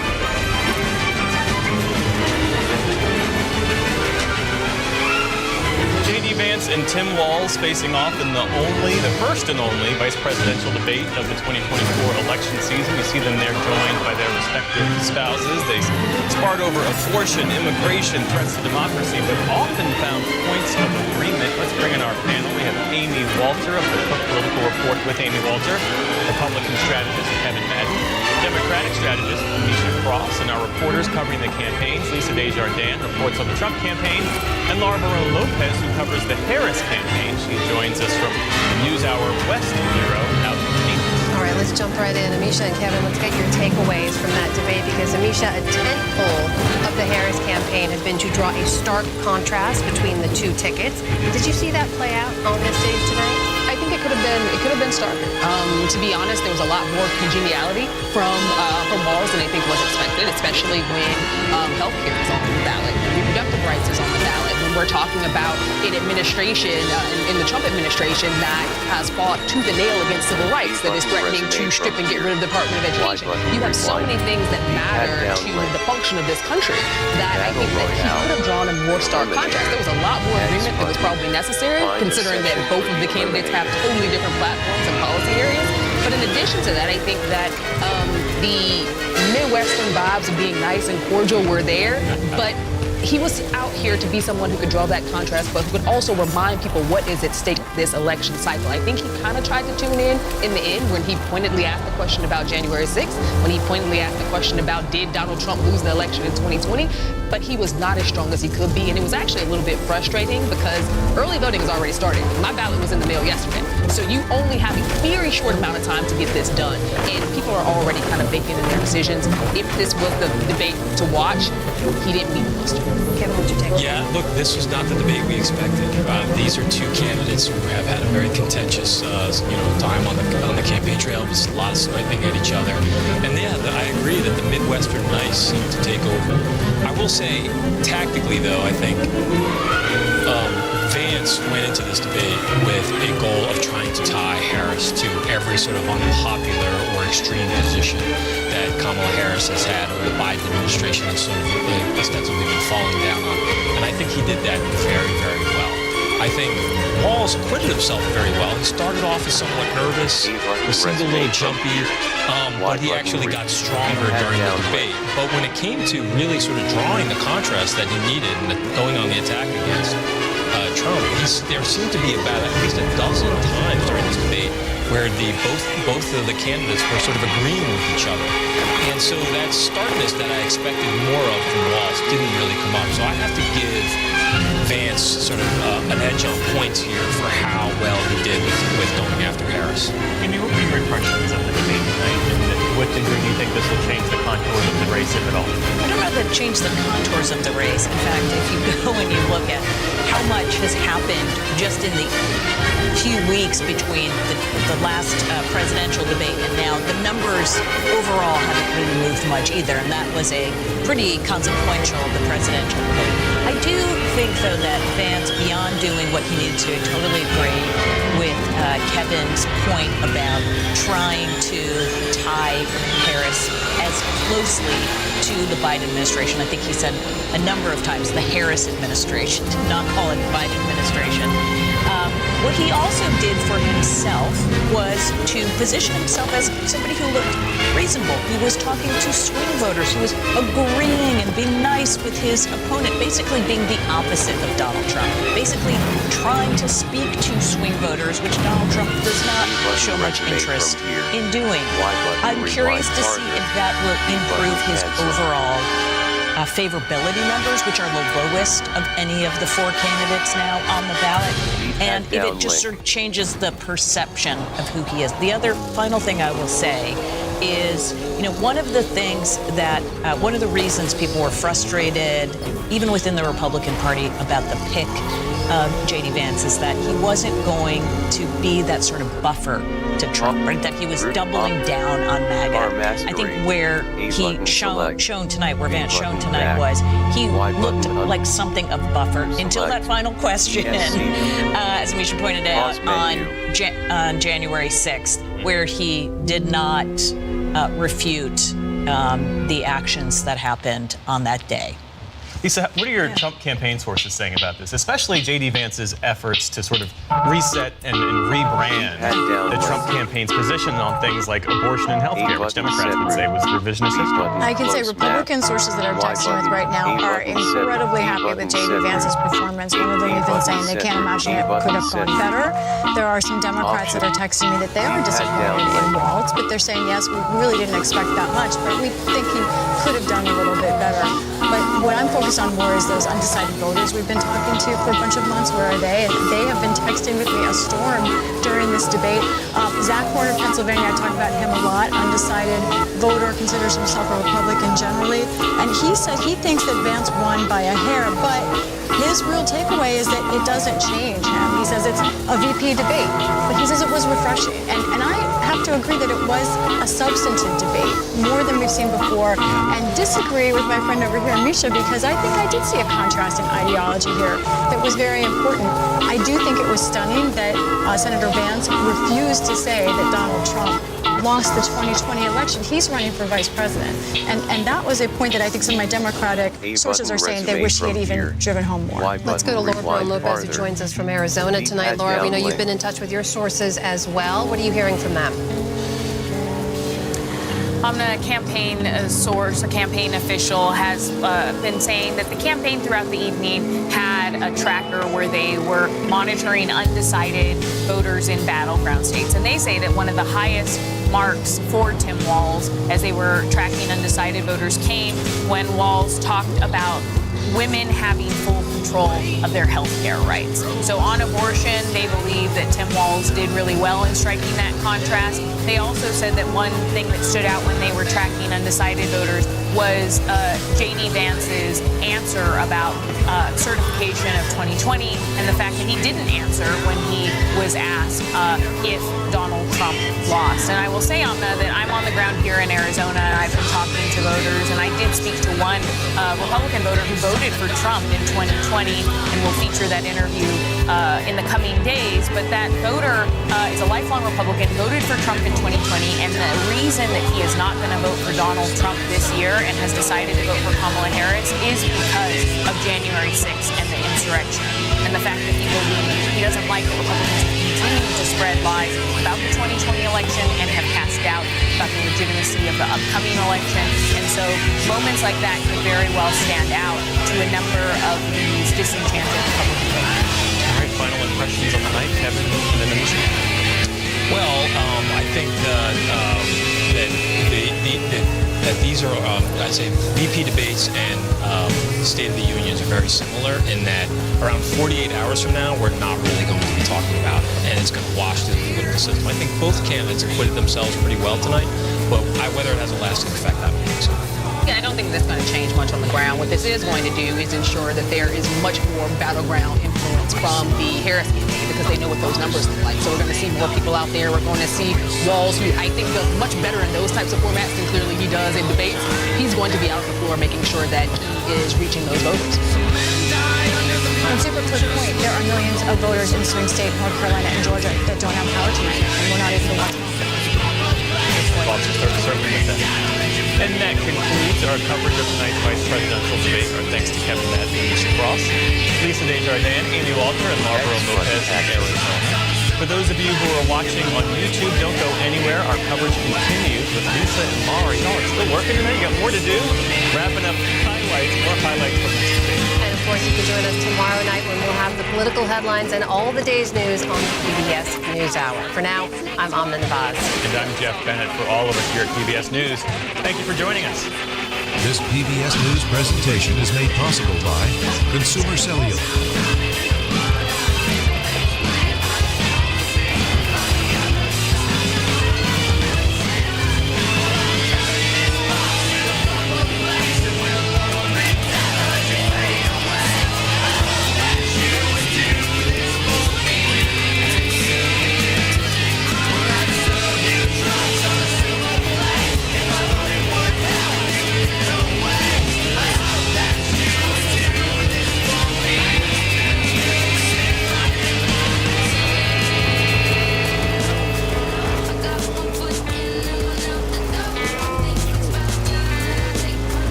J.D. Vance and Tim Walz facing off in the first and only vice presidential debate of the 2024 election season. You see them there joined by their respective spouses. They sparred over abortion, immigration, threats to democracy, but often found points of agreement. Let's bring in our panel. We have Amy Walter of the Cook Political Report with Amy Walter, Republican strategist Kevin Madden, Democratic strategist Misha Cross, and our reporters covering the campaigns, Lisa Desjardins reports on the Trump campaign, and Laura Barone Lopez, who covers the Harris campaign. She joins us from the NewsHour West Bureau out in Phoenix. All right, let's jump right in. Amisha and Kevin, let's get your takeaways from that debate because, Amisha, a tentpole of the Harris campaign had been to draw a stark contrast between the two tickets. Did you see that play out on this stage tonight? I think it could have been starker. To be honest, there was a lot more congeniality from Walz than I think was expected, especially when healthcare is on the ballot, reproductive rights is on the ballot. When we're talking about an administration, in the Trump administration, that has fought tooth and nail against civil rights, that is threatening to strip and get rid of the Department of Education. You have so many things that matter to the function of this country that I think that he could have drawn a more stark contrast. There was a lot more agreement that was probably necessary, considering that both of the candidates have totally different platforms and policy areas. But in addition to that, I think that the Midwestern vibes of being nice and cordial were there, but he was out here to be someone who could draw that contrast, but who could also remind people what is at stake this election cycle. I think he kind of tried to tune in the end when he pointedly asked the question about January 6th, when he pointedly asked the question about did Donald Trump lose the election in 2020, but he was not as strong as he could be, and it was actually a little bit frustrating because early voting has already started. My ballot was in the mail yesterday, so you only have a very short amount of time to get this done, and people are already kind of baking in their decisions. If this was the debate to watch, he didn't meet the most. Kevin, what'd you take? Yeah, look, this was not the debate we expected. These are two candidates who have had a very contentious, time on the campaign trail. It was a lot of sniping at each other, and yeah, I agree that the Midwestern nice seemed to take over. I will say, tactically though, I think Vance went into this debate with a goal of trying to tie Harris to every sort of unpopular or extreme position that Kamala Harris has had or the Biden administration has sort of ostensibly been falling down on. And I think he did that very, very well. I think Walz acquitted himself very well. He started off as somewhat nervous, seemed a little jumpy, but he actually got stronger during the debate. But when it came to really sort of drawing the contrast that he needed and going on the attack against Trump, there seemed to be about at least a dozen times during this debate where both of the candidates were sort of agreeing with each other. And so that starkness that I expected more of from Walz didn't really come up. So I have to give Vance sort of an edge on points here for how well he did with going after Harris. Amy, what were your impressions of the debate tonight? And what degree do you think this will change the contours of the race, if at all? I don't know that it changed the contours of the race. In fact, if you go and you look at how much has happened just in the few weeks between the last presidential debate and now, the numbers overall haven't really moved much either, and that was a pretty consequential, the presidential debate. I do think, though, that Vance, beyond doing what he needed to, I totally agree with Kevin's point about trying to tie Harris as closely to the Biden administration. I think he said a number of times the Harris administration, did not call it the Biden administration. What he also did for himself was to position himself as somebody who looked reasonable, who was talking to swing voters, who was agreeing and being nice with his opponent, basically being the opposite of Donald Trump, basically trying to speak to swing voters, which Donald Trump does not show much interest in doing. I'm curious to see if that will improve his overall favorability numbers, which are the lowest of any of the four candidates now on the ballot, and if it just sort of changes the perception of who he is. The other final thing I will say is, one of the things that, one of the reasons people were frustrated, even within the Republican Party, about the pick of J.D. Vance is that he wasn't going to be that sort of buffer to Trump, right? That he was doubling down on MAGA. I think where he shown tonight, where Vance shone tonight was he looked like something of buffer until that final question, as Misha pointed out, on January 6th, where he did not refute the actions that happened on that day. Lisa, what are your Trump campaign sources saying about this, especially J.D. Vance's efforts to sort of reset and rebrand the Trump campaign's position on things like abortion and health care, which Democrats would say was revisionist history? I can say Republican sources that I'm texting with right now are incredibly happy with J.D. Vance's performance. One of them even saying they can't imagine it could have gone better. There are some Democrats that are texting me that they are disappointed in Walz, but they're saying, yes, we really didn't expect that much, but we think he could have done a little bit better. But what I'm focused on more is those undecided voters we've been talking to for a bunch of months. Where are they? And they have been texting with me a storm during this debate. Zach Horner of Pennsylvania, I talk about him a lot, undecided voter, considers himself a Republican generally. And he said he thinks that Vance won by a hair, but his real takeaway is that it doesn't change him. He says it's a VP debate, but he says it was refreshing. And I have to agree that it was a substantive debate, more than we've seen before, and disagree with my friend over here, Misha, because I think I did see a contrast in ideology here that was very important. I do think it was stunning that Senator Vance refused to say that Donald Trump lost the 2020 election. He's running for vice president. And that was a point that I think some of my Democratic sources are saying they wish he had even driven home more. Let's go to Laura Brown-Lopez, who joins us from Arizona tonight. Laura, we know you've been in touch with your sources as well. What are you hearing from them? A campaign source, a campaign official, has been saying that the campaign throughout the evening had a tracker where they were monitoring undecided voters in battleground states. And they say that one of the highest marks for Tim Walz as they were tracking undecided voters came when Walz talked about women having full control of their health care rights. So on abortion, they believe that Tim Walz did really well in striking that contrast. They also said that one thing that stood out when they were tracking undecided voters was J.D. Vance's answer about certification of 2020 and the fact that he didn't answer when he was asked if Donald Trump lost. And I will say, Amna, that I'm on the ground here in Arizona and I've been talking to voters, and I did speak to one Republican voter who voted for Trump in 2020, and we'll feature that interview in the coming days. But that voter is a lifelong Republican, voted for Trump in 2020, and the reason that he is not going to vote for Donald Trump this year and has decided to vote for Kamala Harris is because of January 6th and the insurrection, and the fact that he believes he doesn't like that Republicans continue to spread lies about the 2020 election and have cast doubt about the legitimacy of the upcoming election. And so moments like that could very well stand out to a number of these disenchanted Republican voters. All right, final impressions on the night, Kevin, and then Amisha. Well, I think that these are, I'd say, VP debates and State of the Unions are very similar in that around 48 hours from now, we're not really going to be talking about it, and it's going to wash through the political system. I think both candidates acquitted themselves pretty well tonight, but whether it has a lasting effect, I don't think so. Yeah, I don't think that's going to change much on the ground. What this is going to do is ensure that there is much more battleground influence from the Harris campaign because they know what those numbers look like. So we're going to see more people out there. We're going to see Walz, who I think does much better in those types of formats than clearly he does in debates. He's going to be out on the floor making sure that he is reaching those voters. And super quick point, there are millions of voters in swing state North Carolina and Georgia that don't have power tonight, and we're not able to watch them. Certainly with that. And that concludes our coverage of tonight's vice presidential debate. Our thanks to Kevin Madden and Lisa Cross, Lisa Desjardins, Amy Walter, and Marlboro Lopez in Arizona. For those of you who are watching on YouTube, don't go anywhere. Our coverage continues with Lisa and Mari. Y'all are still working tonight? You got more to do? Wrapping up more highlights from this debate. And of course, you can join us tomorrow night when we'll have the political headlines and all the day's news on the PBS NewsHour. For now, I'm Amna Navaz. And I'm Jeff Bennett. For all of us here at PBS News, thank you for joining us. This PBS News presentation is made possible by Consumer Cellular.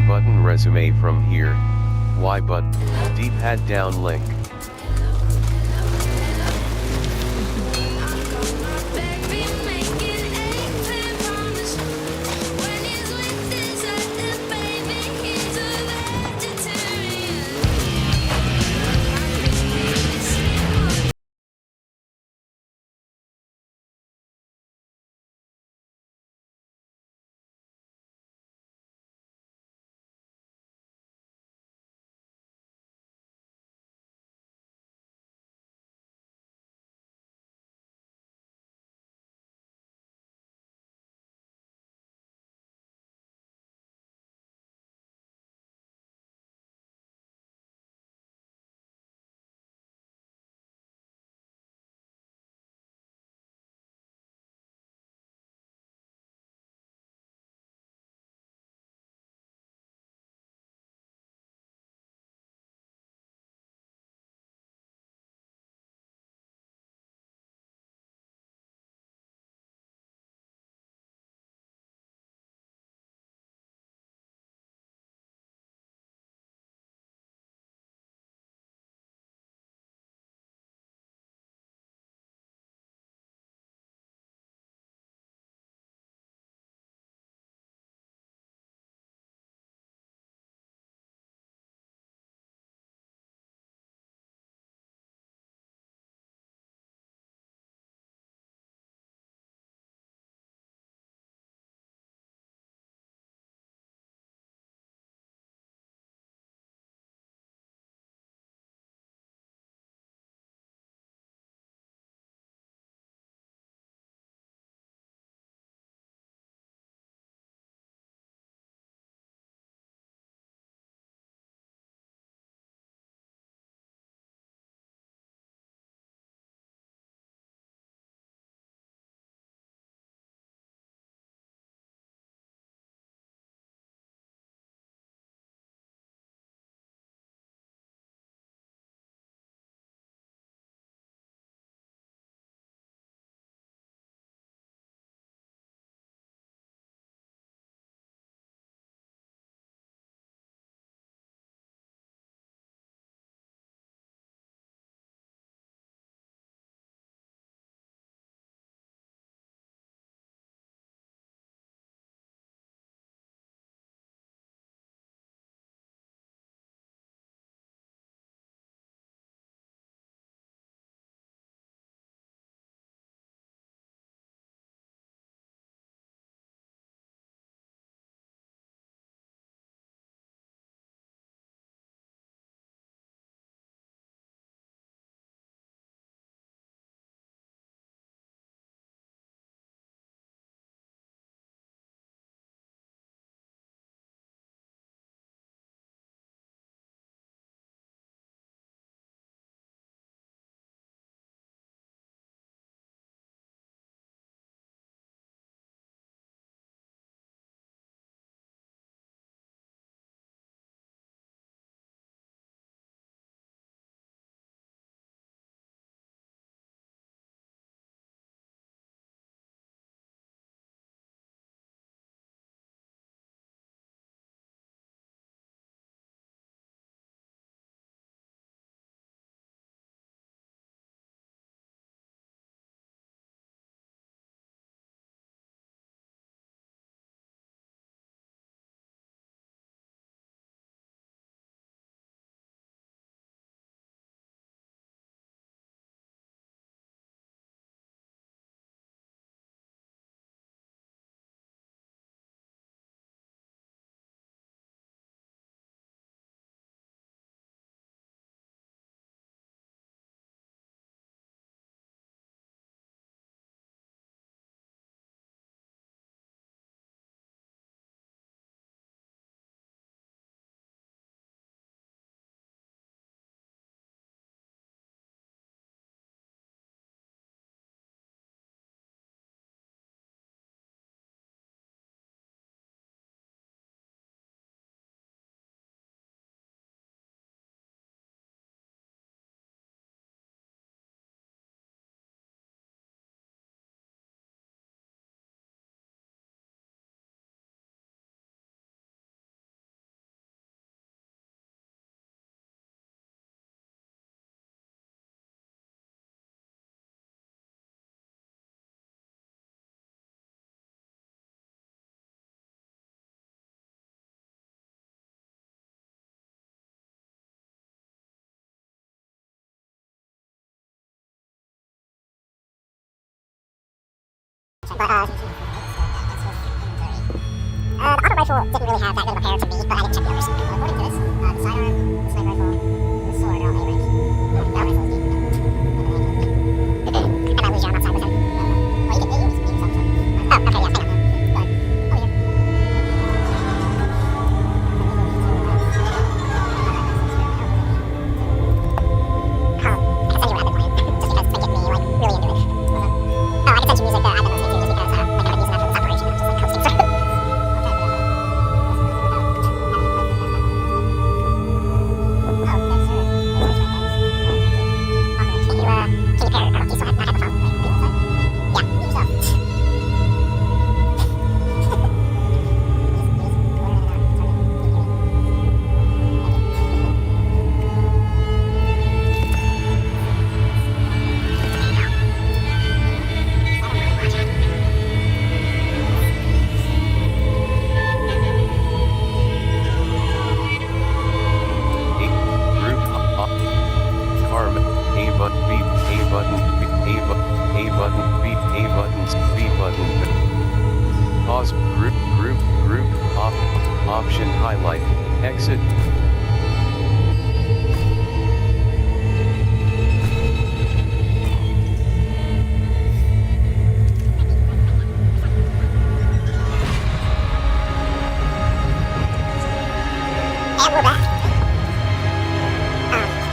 Button resume from here, Y button, D-pad down link. The auto rifle didn't really have that good of a pair to me, but I didn't check the others. According to this, the sidearm, the sniper rifle, the sword are all A rank. That rifle is D. I might lose your arm outside with him. Well, you can use some. Oh, okay, yeah, I know. But, over here. Pause, group, option highlight, exit. And we're back.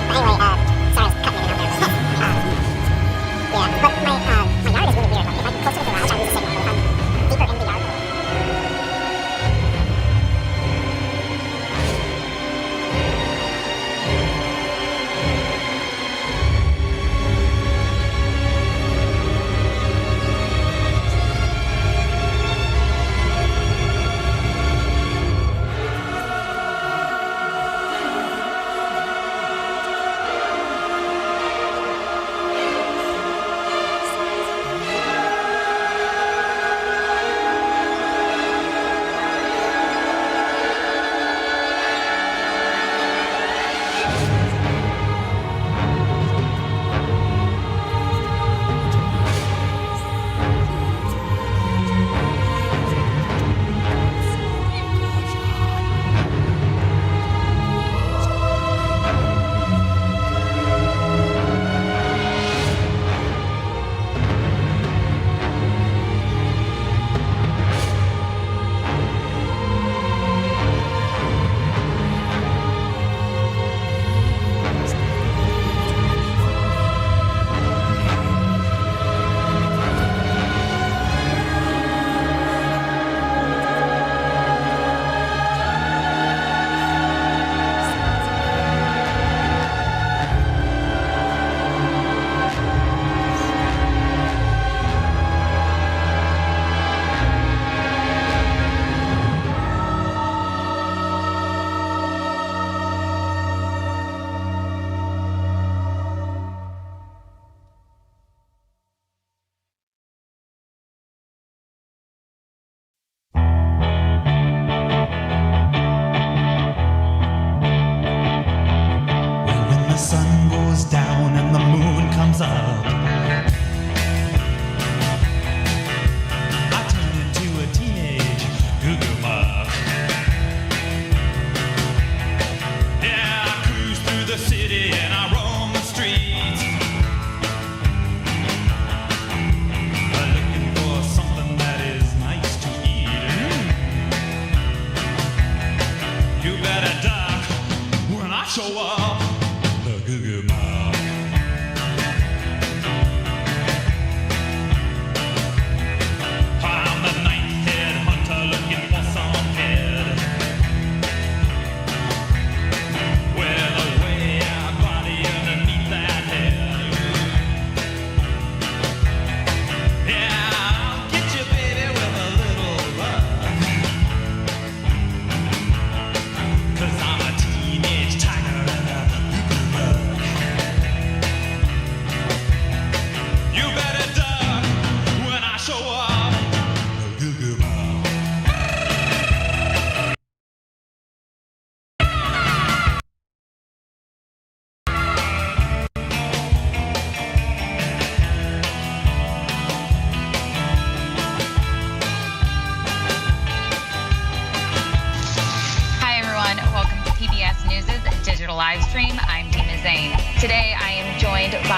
But anyway, sorry, I was cutting in and out there. Yeah, but my yard is really weird. Like, if I'm closer to the garage, I lose the signal. But if I'm deeper in the yard,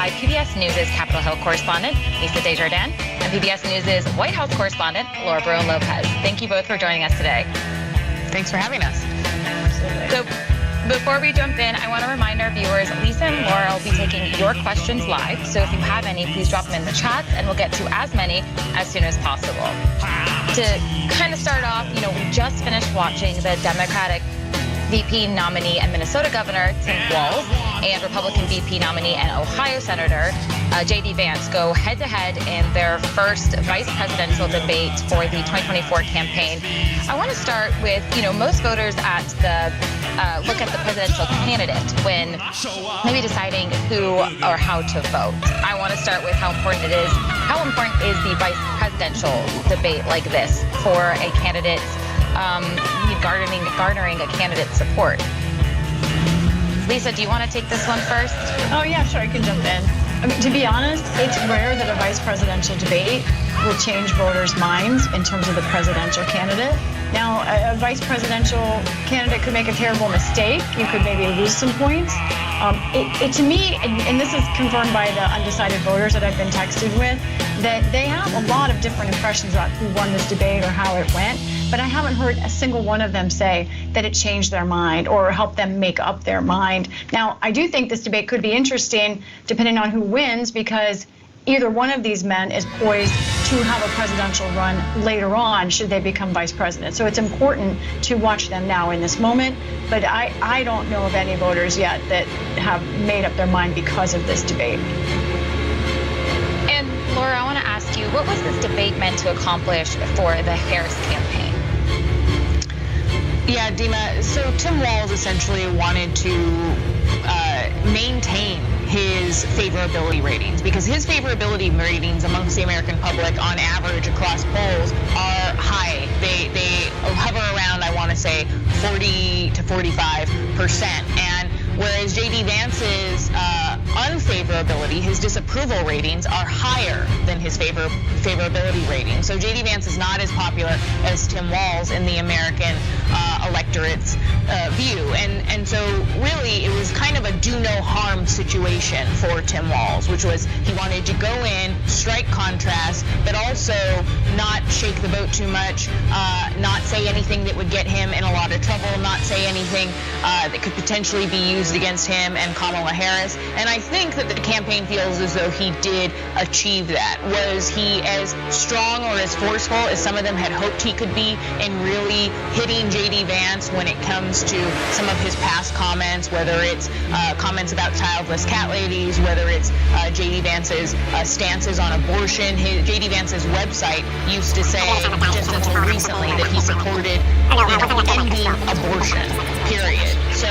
by PBS News' Capitol Hill correspondent, Lisa Desjardins, and PBS News' White House correspondent, Laura Barone-Lopez. Thank you both for joining us today. Thanks for having us. So before we jump in, I want to remind our viewers, Lisa and Laura will be taking your questions live. So if you have any, please drop them in the chat and we'll get to as many as soon as possible. To kind of start off, we just finished watching the Democratic VP nominee and Minnesota Governor Tim Walz and Republican VP nominee and Ohio Senator J.D. Vance go head-to-head in their first vice presidential debate for the 2024 campaign. I want to start with, most voters look at the presidential candidate when maybe deciding who or how to vote. I want to start with how important is the vice presidential debate like this for a candidate garnering a candidate's support. Lisa, do you want to take this one first? Oh, yeah, sure. I can jump in. I mean, to be honest, it's rare that a vice presidential debate will change voters' minds in terms of the presidential candidate. Now, a vice presidential candidate could make a terrible mistake. You could maybe lose some points. To me, and this is confirmed by the undecided voters that I've been texted with, that they have a lot of different impressions about who won this debate or how it went, but I haven't heard a single one of them say that it changed their mind or helped them make up their mind. Now, I do think this debate could be interesting depending on who wins, because either one of these men is poised to have a presidential run later on should they become vice president. So it's important to watch them now in this moment, but I don't know of any voters yet that have made up their mind because of this debate. And Laura, I want to ask you, what was this debate meant to accomplish for the Harris campaign? Yeah, Dima, so Tim Walz essentially wanted to maintain his favorability ratings, because his favorability ratings amongst the American public on average across polls are high. They hover around, I want to say, 40 to 45%. And whereas J.D. Vance's unfavorability, his disapproval ratings, are higher than his favorability ratings. So J.D. Vance is not as popular as Tim Walz in the American electorate's view. And so really it was kind of a do no harm situation for Tim Walz, which was he wanted to go in, strike contrast, but also not shake the boat too much, not say anything that would get him in a lot of trouble, not say anything that could potentially be used against him and Kamala Harris. And I think that the campaign feels as though he did achieve that. Was he as strong or as forceful as some of them had hoped he could be in really hitting J.D. Vance when it comes to some of his past comments, whether it's comments about childless cat ladies, whether it's J.D. Vance's stances on abortion? J.D. Vance's website used to say, just until recently, that he supported ending abortion, period. So